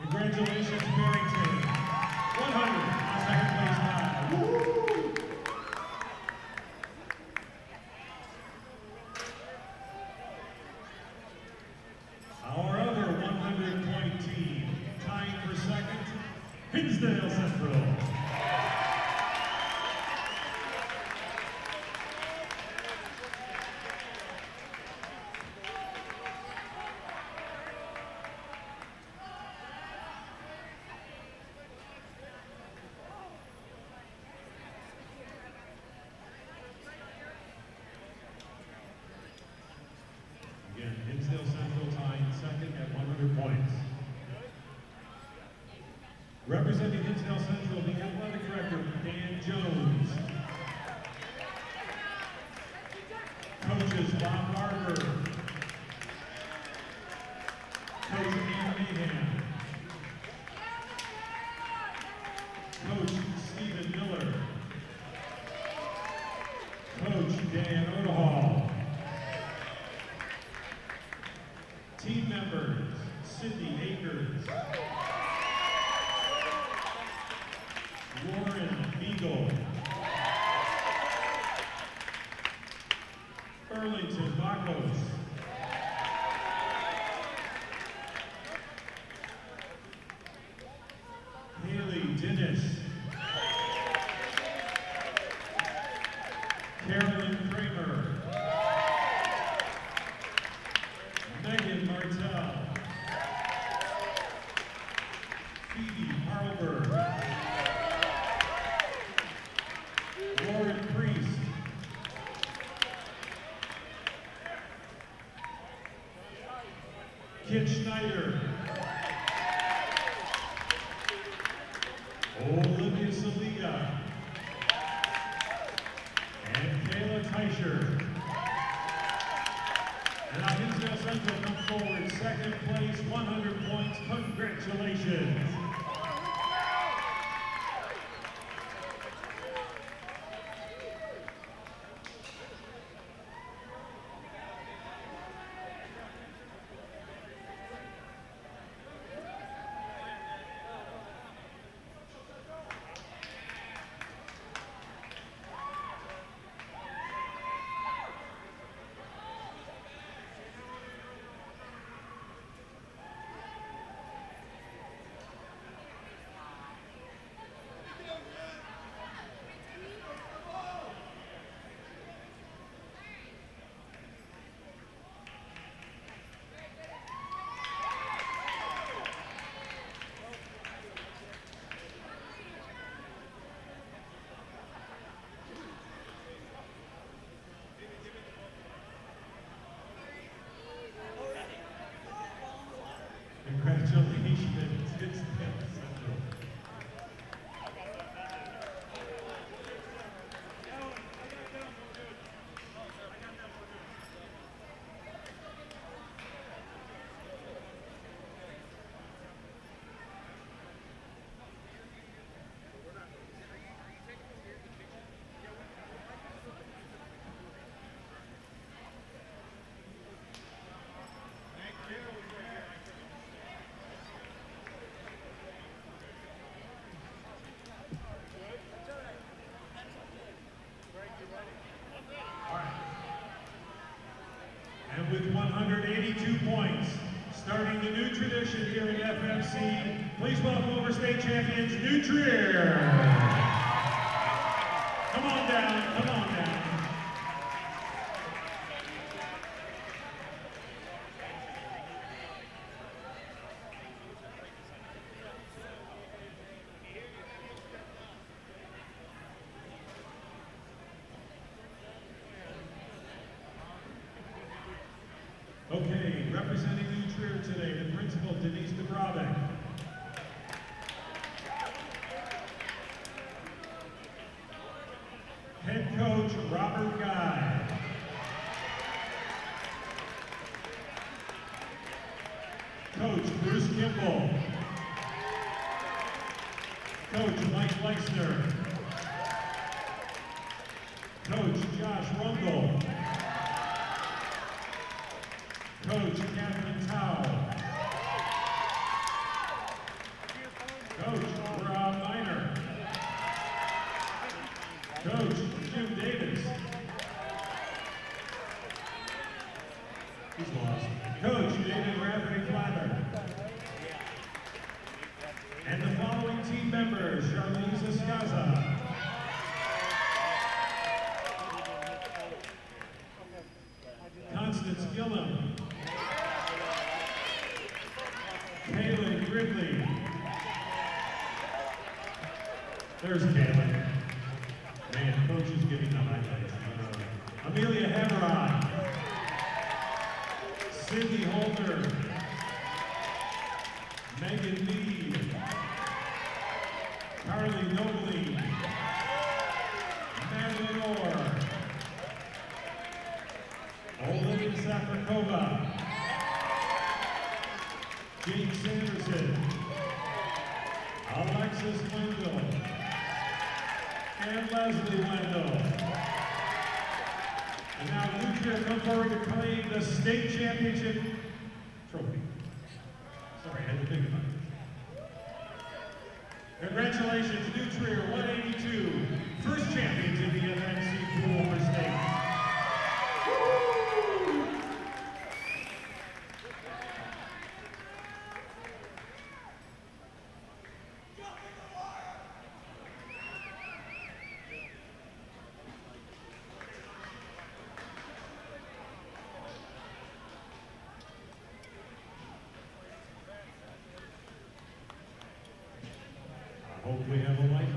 Congratulations, Barrington. 100 on 2nd place high. Woo! Our other 100-point team, tying for 2nd, Hinsdale Central. Again, Hinsdale Central tying 2nd at 100 points. Representing Hinsdale Central, the athletic director, Dan Jones. Coaches, Bob Barber. Coach Ian Mahan. Coach Stephen Miller. Coach Dan Odehall. Team members, Sydney Akers, Warren Beagle, Burlington Bacos, Haley Dennis, Carolyn Kramer, Megan Martell, Phoebe Harlberg, Lauren Priest, Kit Schneider, Olivia Saliga, and Kayla Teicher. And our Hinsdale Central come forward, 2nd place, 100 points. Congratulations. points. Starting the new tradition here at FMC, please welcome over state champions, New Trier. Come on down, come on down. Okay, representing New Trier today, the principal, Denise DeBravek. Head coach, Robert Guy. Coach, Bruce Kimball. Coach, Mike Leisner. Coach, Josh Rundle. Coach, Catherine Tao. Coach, Rob Miner. Coach, Jim Davis. He's lost. Coach, David Rafferty-Flather. And the following team members, Charlize Escaza. Constance Gillum. Kaylin Gridley. There's Kaylin. Man, coach is giving the highlights. Amelia Heverod. Cindy Holder. Megan Lee. Carly Nobley. Madeline Orr. Olivia Safrakova. Jane Sanderson. Alexis Wendell. And Leslie Wendell. And now New Trier come forward to claim the state championship trophy. Sorry, I had to think about it. Congratulations, New Trier 182, first champions in the FMC pool for state. I hope we have a light